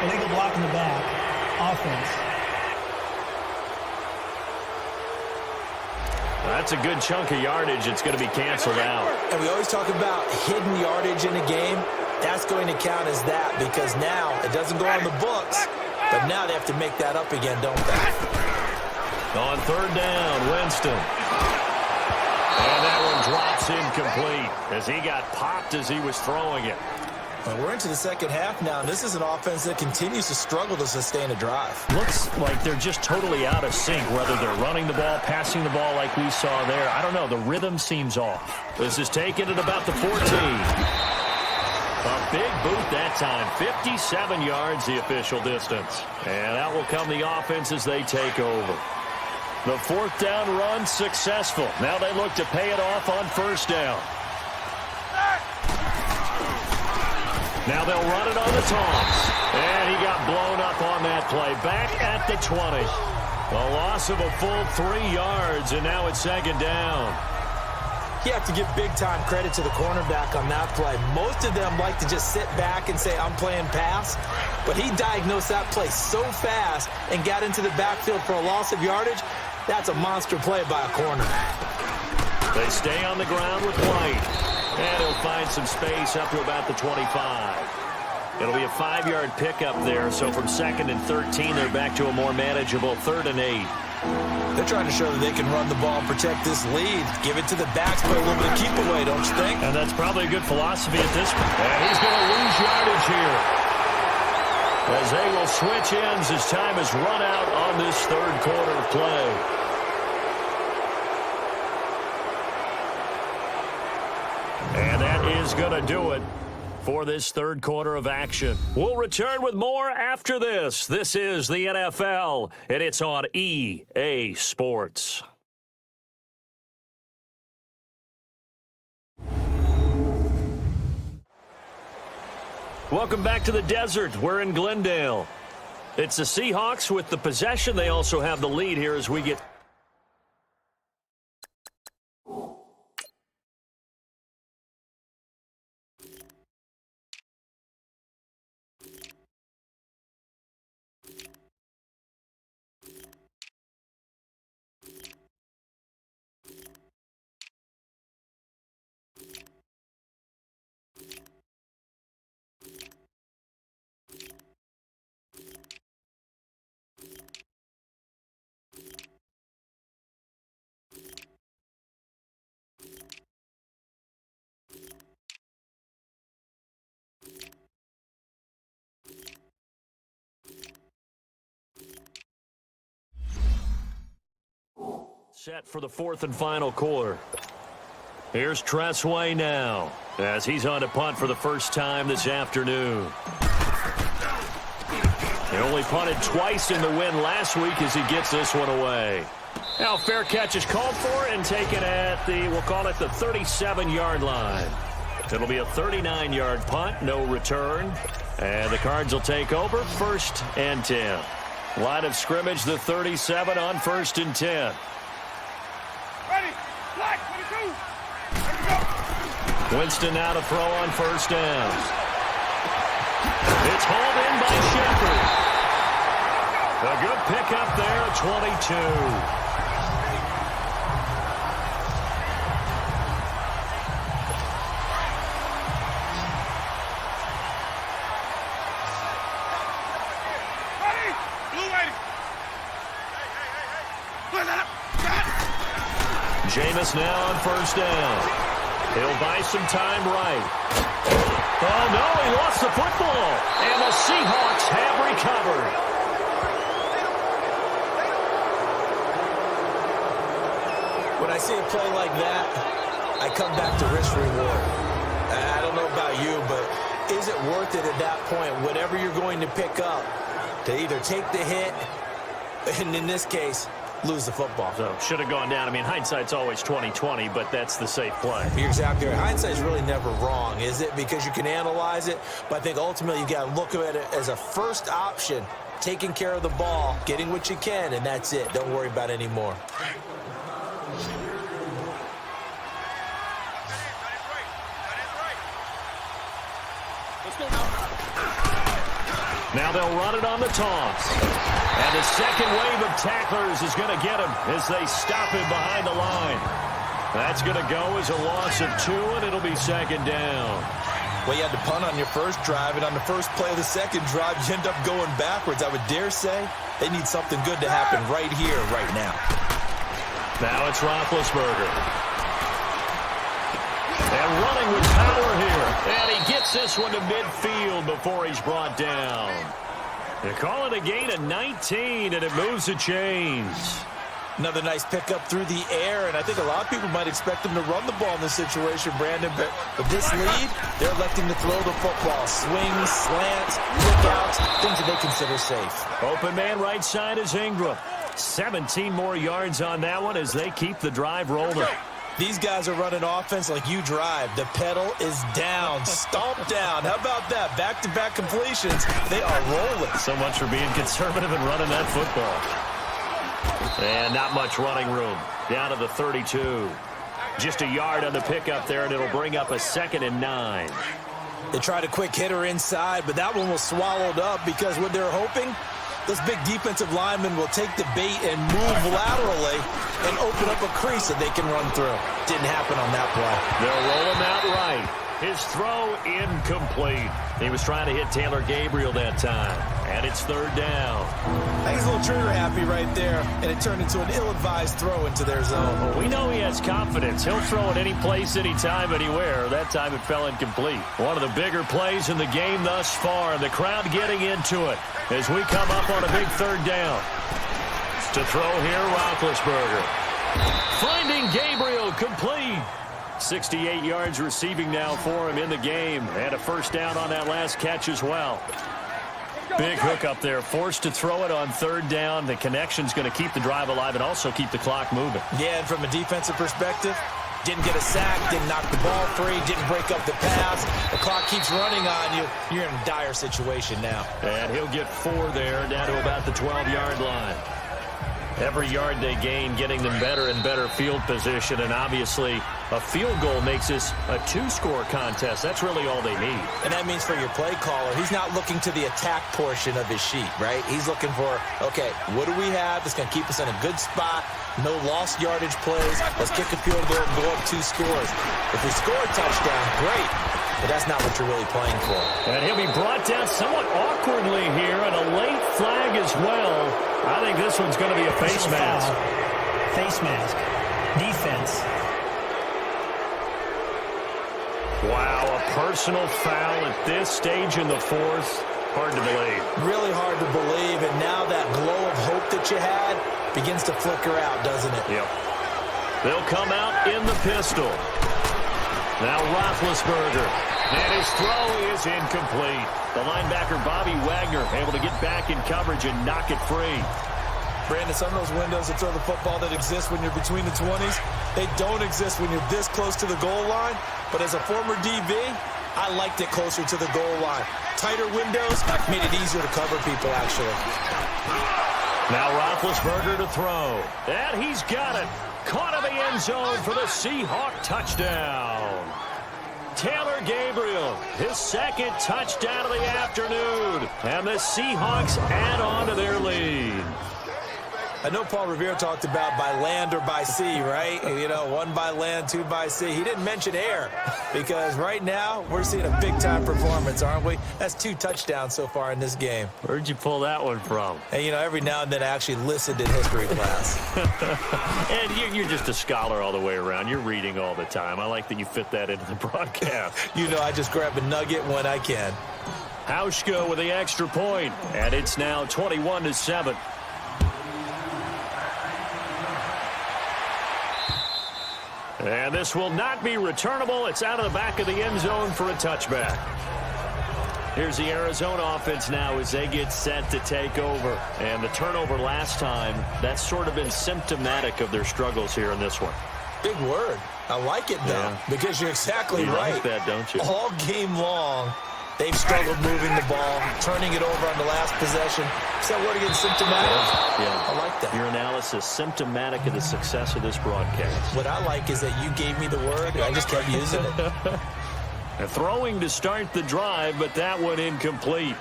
Illegal block in the back. Offense. That's a good chunk of yardage. It's going to be canceled out. And we always talk about hidden yardage in a game. That's going to count as that because now it doesn't go on the books, but now they have to make that up again, don't they? On third down, Winston. And that one drops incomplete as he got popped as he was throwing it. Well, we're into the second half now, and this is an offense that continues to struggle to sustain a drive. Looks like they're just totally out of sync, whether they're running the ball, passing the ball like we saw there. I don't know. The rhythm seems off. This is taken at about the 14. A big boot that time. 57 yards the official distance. And out will come the offense as they take over. The fourth down run successful. Now they look to pay it off on first down. Now they'll run it on the toss. And he got blown up on that play. Back at the 20. A loss of a full 3 yards, and now it's second down. You have to give big-time credit to the cornerback on that play. Most of them like to just sit back and say, I'm playing pass. But he diagnosed that play so fast and got into the backfield for a loss of yardage. That's a monster play by a corner. They stay on the ground with White. And he'll find some space up to about the 25. It'll be a 5-yard pickup there. So from 2nd and 13, they're back to a more manageable 3rd and 8. They're trying to show that they can run the ball and protect this lead. Give it to the backs, play a little bit of keep away, don't you think? And that's probably a good philosophy at this point. And he's going to lose yardage here. As they will switch ends as time is run out on this third quarter play. And that is going to do it for this third quarter of action. We'll return with more after this. This is the NFL, and it's on EA Sports. Welcome back to the desert. We're in Glendale. It's the Seahawks with the possession. They also have the lead here as we get... Set for the fourth and final quarter. Here's Tressway now as he's on to punt for the first time this afternoon. He only punted twice in the win last week as he gets this one away. Now fair catch is called for and taken at the, we'll call it the 37-yard line. It'll be a 39-yard punt, no return. And the Cards will take over 1st and 10. Line of scrimmage, the 37 on 1st and 10. Ready. Black 22. Let's go. Winston now to throw on first down. It's hauled in by Shepard. A good pickup there at 22. Ready. Blue lady. Hey. Put that up. Got it. Jameis now on first down. He'll buy some time right. Oh, no, he lost the football. And the Seahawks have recovered. When I see a play like that, I come back to risk reward. I don't know about you, but is it worth it at that point, whatever you're going to pick up, to either take the hit, and in this case, lose the football? So should have gone down. I mean, hindsight's always 20/20, but that's the safe play. You're exactly right. Hindsight's really never wrong, is it? Because you can analyze it, but I think ultimately you got to look at it as a first option, taking care of the ball, getting what you can, and that's it. Don't worry about any more. Now they'll run it on the toss. And the second wave of tacklers is going to get him as they stop him behind the line. That's going to go as a loss of 2, and it'll be second down. Well, you had to punt on your first drive, and on the first play of the second drive, you end up going backwards. I would dare say they need something good to happen right here, right now. Now it's Roethlisberger. And running with power here. And he gets this one to midfield before he's brought down. They call it a gain of 19, and it moves the chains. Another nice pickup through the air, and I think a lot of people might expect them to run the ball in this situation, Brandon, but with this lead, they're electing to throw the football. Swings, slants, lookouts, things that they consider safe. Open man right side is Ingram. 17 more yards on that one as they keep the drive rolling. These guys are running offense like you drive. The pedal is down, stomped down. How about that? Back-to-back completions. They are rolling. So much for being conservative and running that football. And not much running room. Down to the 32. Just a yard on the pickup there, and it'll bring up a 2nd and 9. They tried a quick hitter inside, but that one was swallowed up because what they're hoping, those big defensive linemen will take the bait and move laterally and open up a crease that they can run through. Didn't happen on that play. They'll roll him out right. His throw incomplete. He was trying to hit Taylor Gabriel that time. And it's 3rd down. I think he's a little trigger happy right there, and it turned into an ill-advised throw into their zone. We know he has confidence. He'll throw it any place, anytime, anywhere. That time it fell incomplete. One of the bigger plays in the game thus far, and the crowd getting into it as we come up on a big 3rd down. To throw here, Roethlisberger. Finding Gabriel complete. 68 yards receiving now for him in the game. And a 1st down on that last catch as well. Big hook up there. Forced to throw it on 3rd down. The connection's going to keep the drive alive and also keep the clock moving. Yeah, and from a defensive perspective, didn't get a sack, didn't knock the ball free, didn't break up the pass. The clock keeps running on you. You're in a dire situation now. And he'll get 4 there, down to about the 12-yard line. Every yard they gain, getting them better and better field position, and obviously a field goal makes this a 2-score contest. That's really all they need. And that means for your play caller, he's not looking to the attack portion of his sheet, right? He's looking for, okay, what do we have that's going to keep us in a good spot? No lost yardage plays. Let's kick a field goal and go up 2 scores. If we score a touchdown, great. But that's not what you're really playing for. And he'll be brought down somewhat awkwardly here, and a late flag as well. I think this one's going to be a face mask. Face mask. Defense. Wow, a personal foul at this stage in the 4th. Hard to believe. Really hard to believe, and now that glow of hope that you had begins to flicker out, doesn't it? Yep. They'll come out in the pistol. Now Roethlisberger, and his throw is incomplete. The linebacker, Bobby Wagner, able to get back in coverage and knock it free. Brandon, some of those windows to throw the football that exist when you're between the 20s, they don't exist when you're this close to the goal line. But as a former DB, I liked it closer to the goal line. Tighter windows made it easier to cover people, actually. Now Roethlisberger to throw. And he's got it. Caught in the end zone for the Seahawk touchdown. Taylor Gabriel, his 2nd touchdown of the afternoon. And the Seahawks add on to their lead. I know Paul Revere talked about by land or by sea, right? You know, 1 by land, 2 by sea. He didn't mention air because right now we're seeing a big-time performance, aren't we? That's 2 touchdowns so far in this game. Where'd you pull that one from? And, you know, every now and then I actually listened in history class. And you're just a scholar all the way around. You're reading all the time. I like that you fit that into the broadcast. You know, I just grab a nugget when I can. H2K with the extra point, and it's now 21-7. And this will not be returnable. It's out of the back of the end zone for a touchback. Here's the Arizona offense now as they get set to take over. And the turnover last time, that's sort of been symptomatic of their struggles here in this one. Big word. I like it, though, because you're exactly right. You like that, don't you? All game long, they've struggled moving the ball, turning it over on the last possession. Is that word again, symptomatic? Yeah. I like that. Your analysis, symptomatic of the success of this broadcast. What I like is that you gave me the word, and I just kept using it. And throwing to start the drive, but that one incomplete.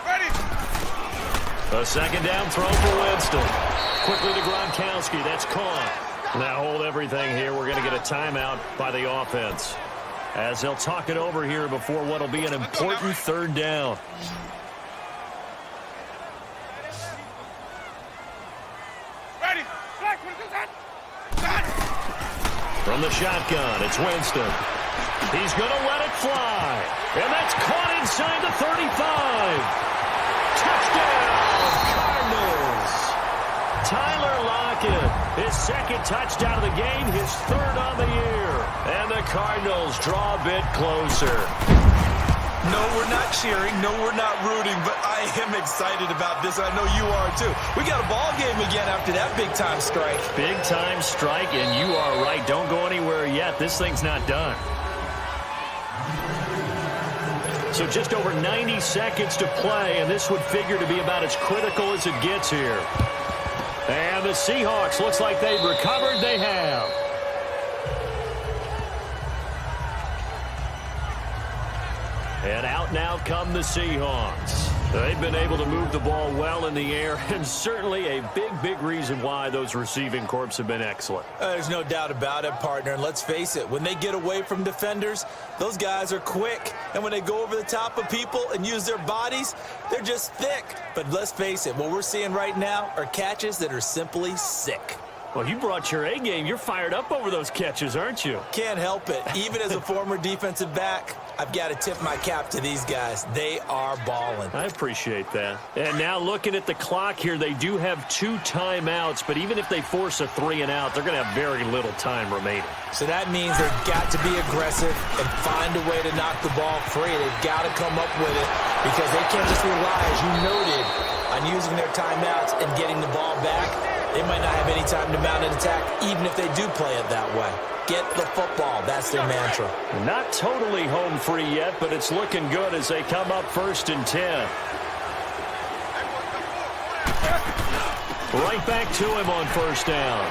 Ready. A second down throw for Winston. Quickly to Gronkowski. That's caught. Now hold everything here. We're going to get a timeout by the offense, as they'll talk it over here before what will be an important third down. Ready. Black, what is that? From the shotgun, it's Winston. He's going to let it fly. And that's caught inside the 35. Touchdown, Cardinals. Tyler Lockett, his second touchdown of the game, his third on the year. And the Cardinals draw a bit closer. No, we're not cheering. No, we're not rooting, but I am excited about this. I know you are, too. We got a ball game again after that big-time strike. Big-time strike, and you are right. Don't go anywhere yet. This thing's not done. So just over 90 seconds to play, and this would figure to be about as critical as it gets here. And the Seahawks, looks like they've recovered. They have. And out now come the Seahawks. They've been able to move the ball well in the air, and certainly a big reason why those receiving corps have been excellent. There's no doubt about it, partner. And let's face it, when they get away from defenders, those guys are quick. And when they go over the top of people and use their bodies, they're just thick. But let's face it, what we're seeing right now are catches that are simply sick. Well, you brought your A game. You're fired up over those catches, aren't you? Can't help it. Even as a former defensive back, I've got to tip my cap to these guys. They are balling. I appreciate that. And now looking at the clock here, they do have 2 timeouts, but even if they force a 3 and out, they're going to have very little time remaining. So that means they've got to be aggressive and find a way to knock the ball free. They've got to come up with it because they can't just rely, as you noted, on using their timeouts and getting the ball back. They might not have any time to mount an attack, even if they do play it that way. Get the football. That's their mantra. Not totally home free yet, but it's looking good as they come up 1st and 10. Right back to him on 1st down.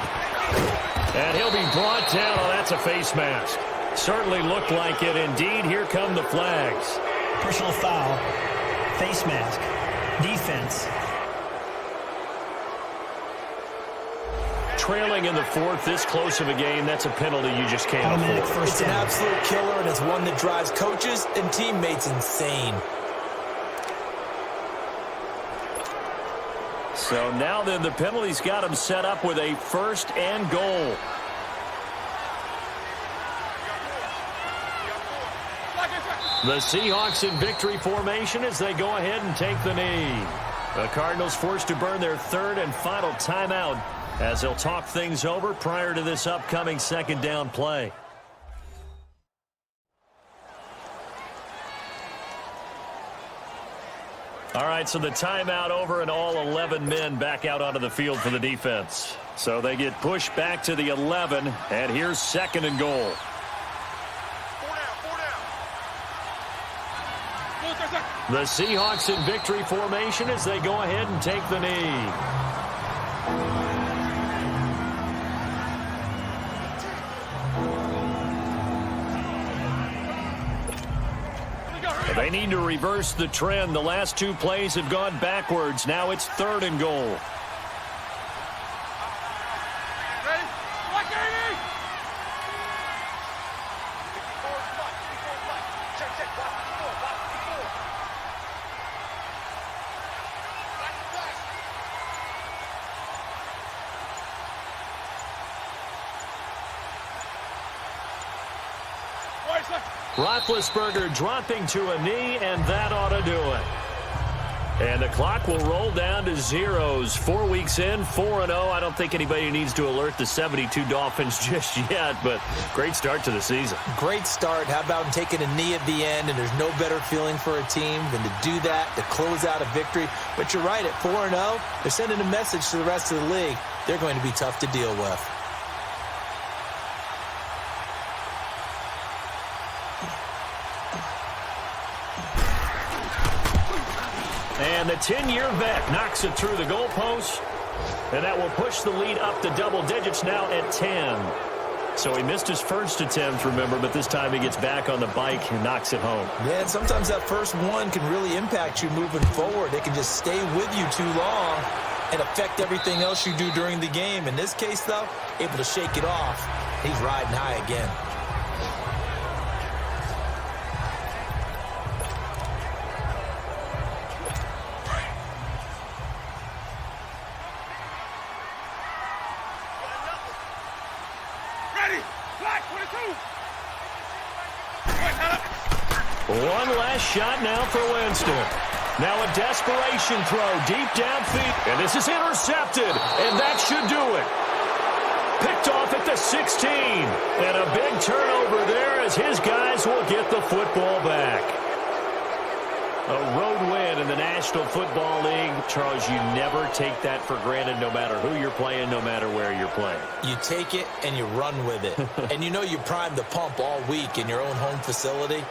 And he'll be brought down. Oh, that's a face mask. Certainly looked like it. Indeed, here come the flags. Personal foul. Face mask. Defense. Trailing in the 4th, this close of a game, that's a penalty you just can't Automatic afford. first It's an down. absolute killer, and it's one that drives coaches and teammates insane. So now then, the penalty's got him set up with a 1st and goal. The Seahawks in victory formation as they go ahead and take the knee. The Cardinals forced to burn their 3rd and final timeout as they'll talk things over prior to this upcoming 2nd down play. All right, so the timeout over and all 11 men back out onto the field for the defense. So they get pushed back to the 11, and here's 2nd and goal. 4 down. The Seahawks in victory formation as they go ahead and take the knee. They need to reverse the trend. The last two plays have gone backwards. Now it's 3rd and goal. Ready? Watch Amy! Roethlisberger dropping to a knee, and that ought to do it. And the clock will roll down to zeros. 4 weeks in, 4-0. I don't think anybody needs to alert the 72 Dolphins just yet, but great start to the season. Great start. How about taking a knee at the end, and there's no better feeling for a team than to do that, to close out a victory. But you're right, at 4-0, they're sending a message to the rest of the league. They're going to be tough to deal with. And the 10-year vet knocks it through the goalpost. And that will push the lead up to double digits now at 10. So he missed his first attempt, remember, but this time he gets back on the bike and knocks it home. Yeah, and sometimes that first one can really impact you moving forward. It can just stay with you too long and affect everything else you do during the game. In this case, though, able to shake it off. He's riding high again. One last shot now for Winston. Now a desperation throw deep downfield. And this is intercepted. And that should do it. Picked off at the 16. And a big turnover there as his guys will get the football back. A road win in the National Football League. Charles, you never take that for granted no matter who you're playing, no matter where you're playing. You take it and you run with it. And you know you primed the pump all week in your own home facility.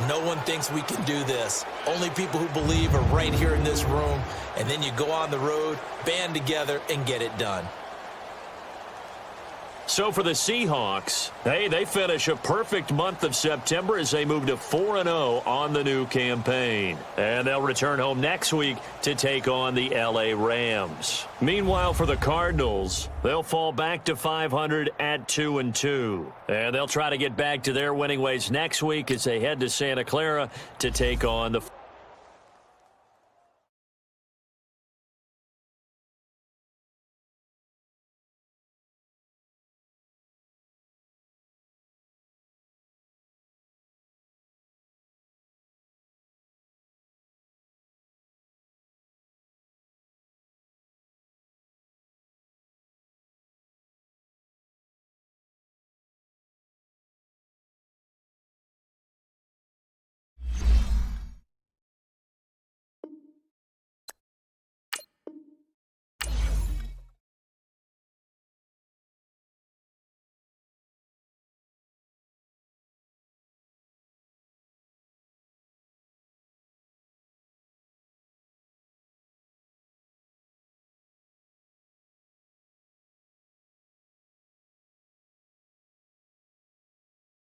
No one thinks we can do this. Only people who believe are right here in this room. And then you go on the road, band together, and get it done. So for the Seahawks, they finish a perfect month of September as they move to 4-0 on the new campaign. And they'll return home next week to take on the LA Rams. Meanwhile, for the Cardinals, they'll fall back to 500 at 2-2. And they'll try to get back to their winning ways next week as they head to Santa Clara to take on the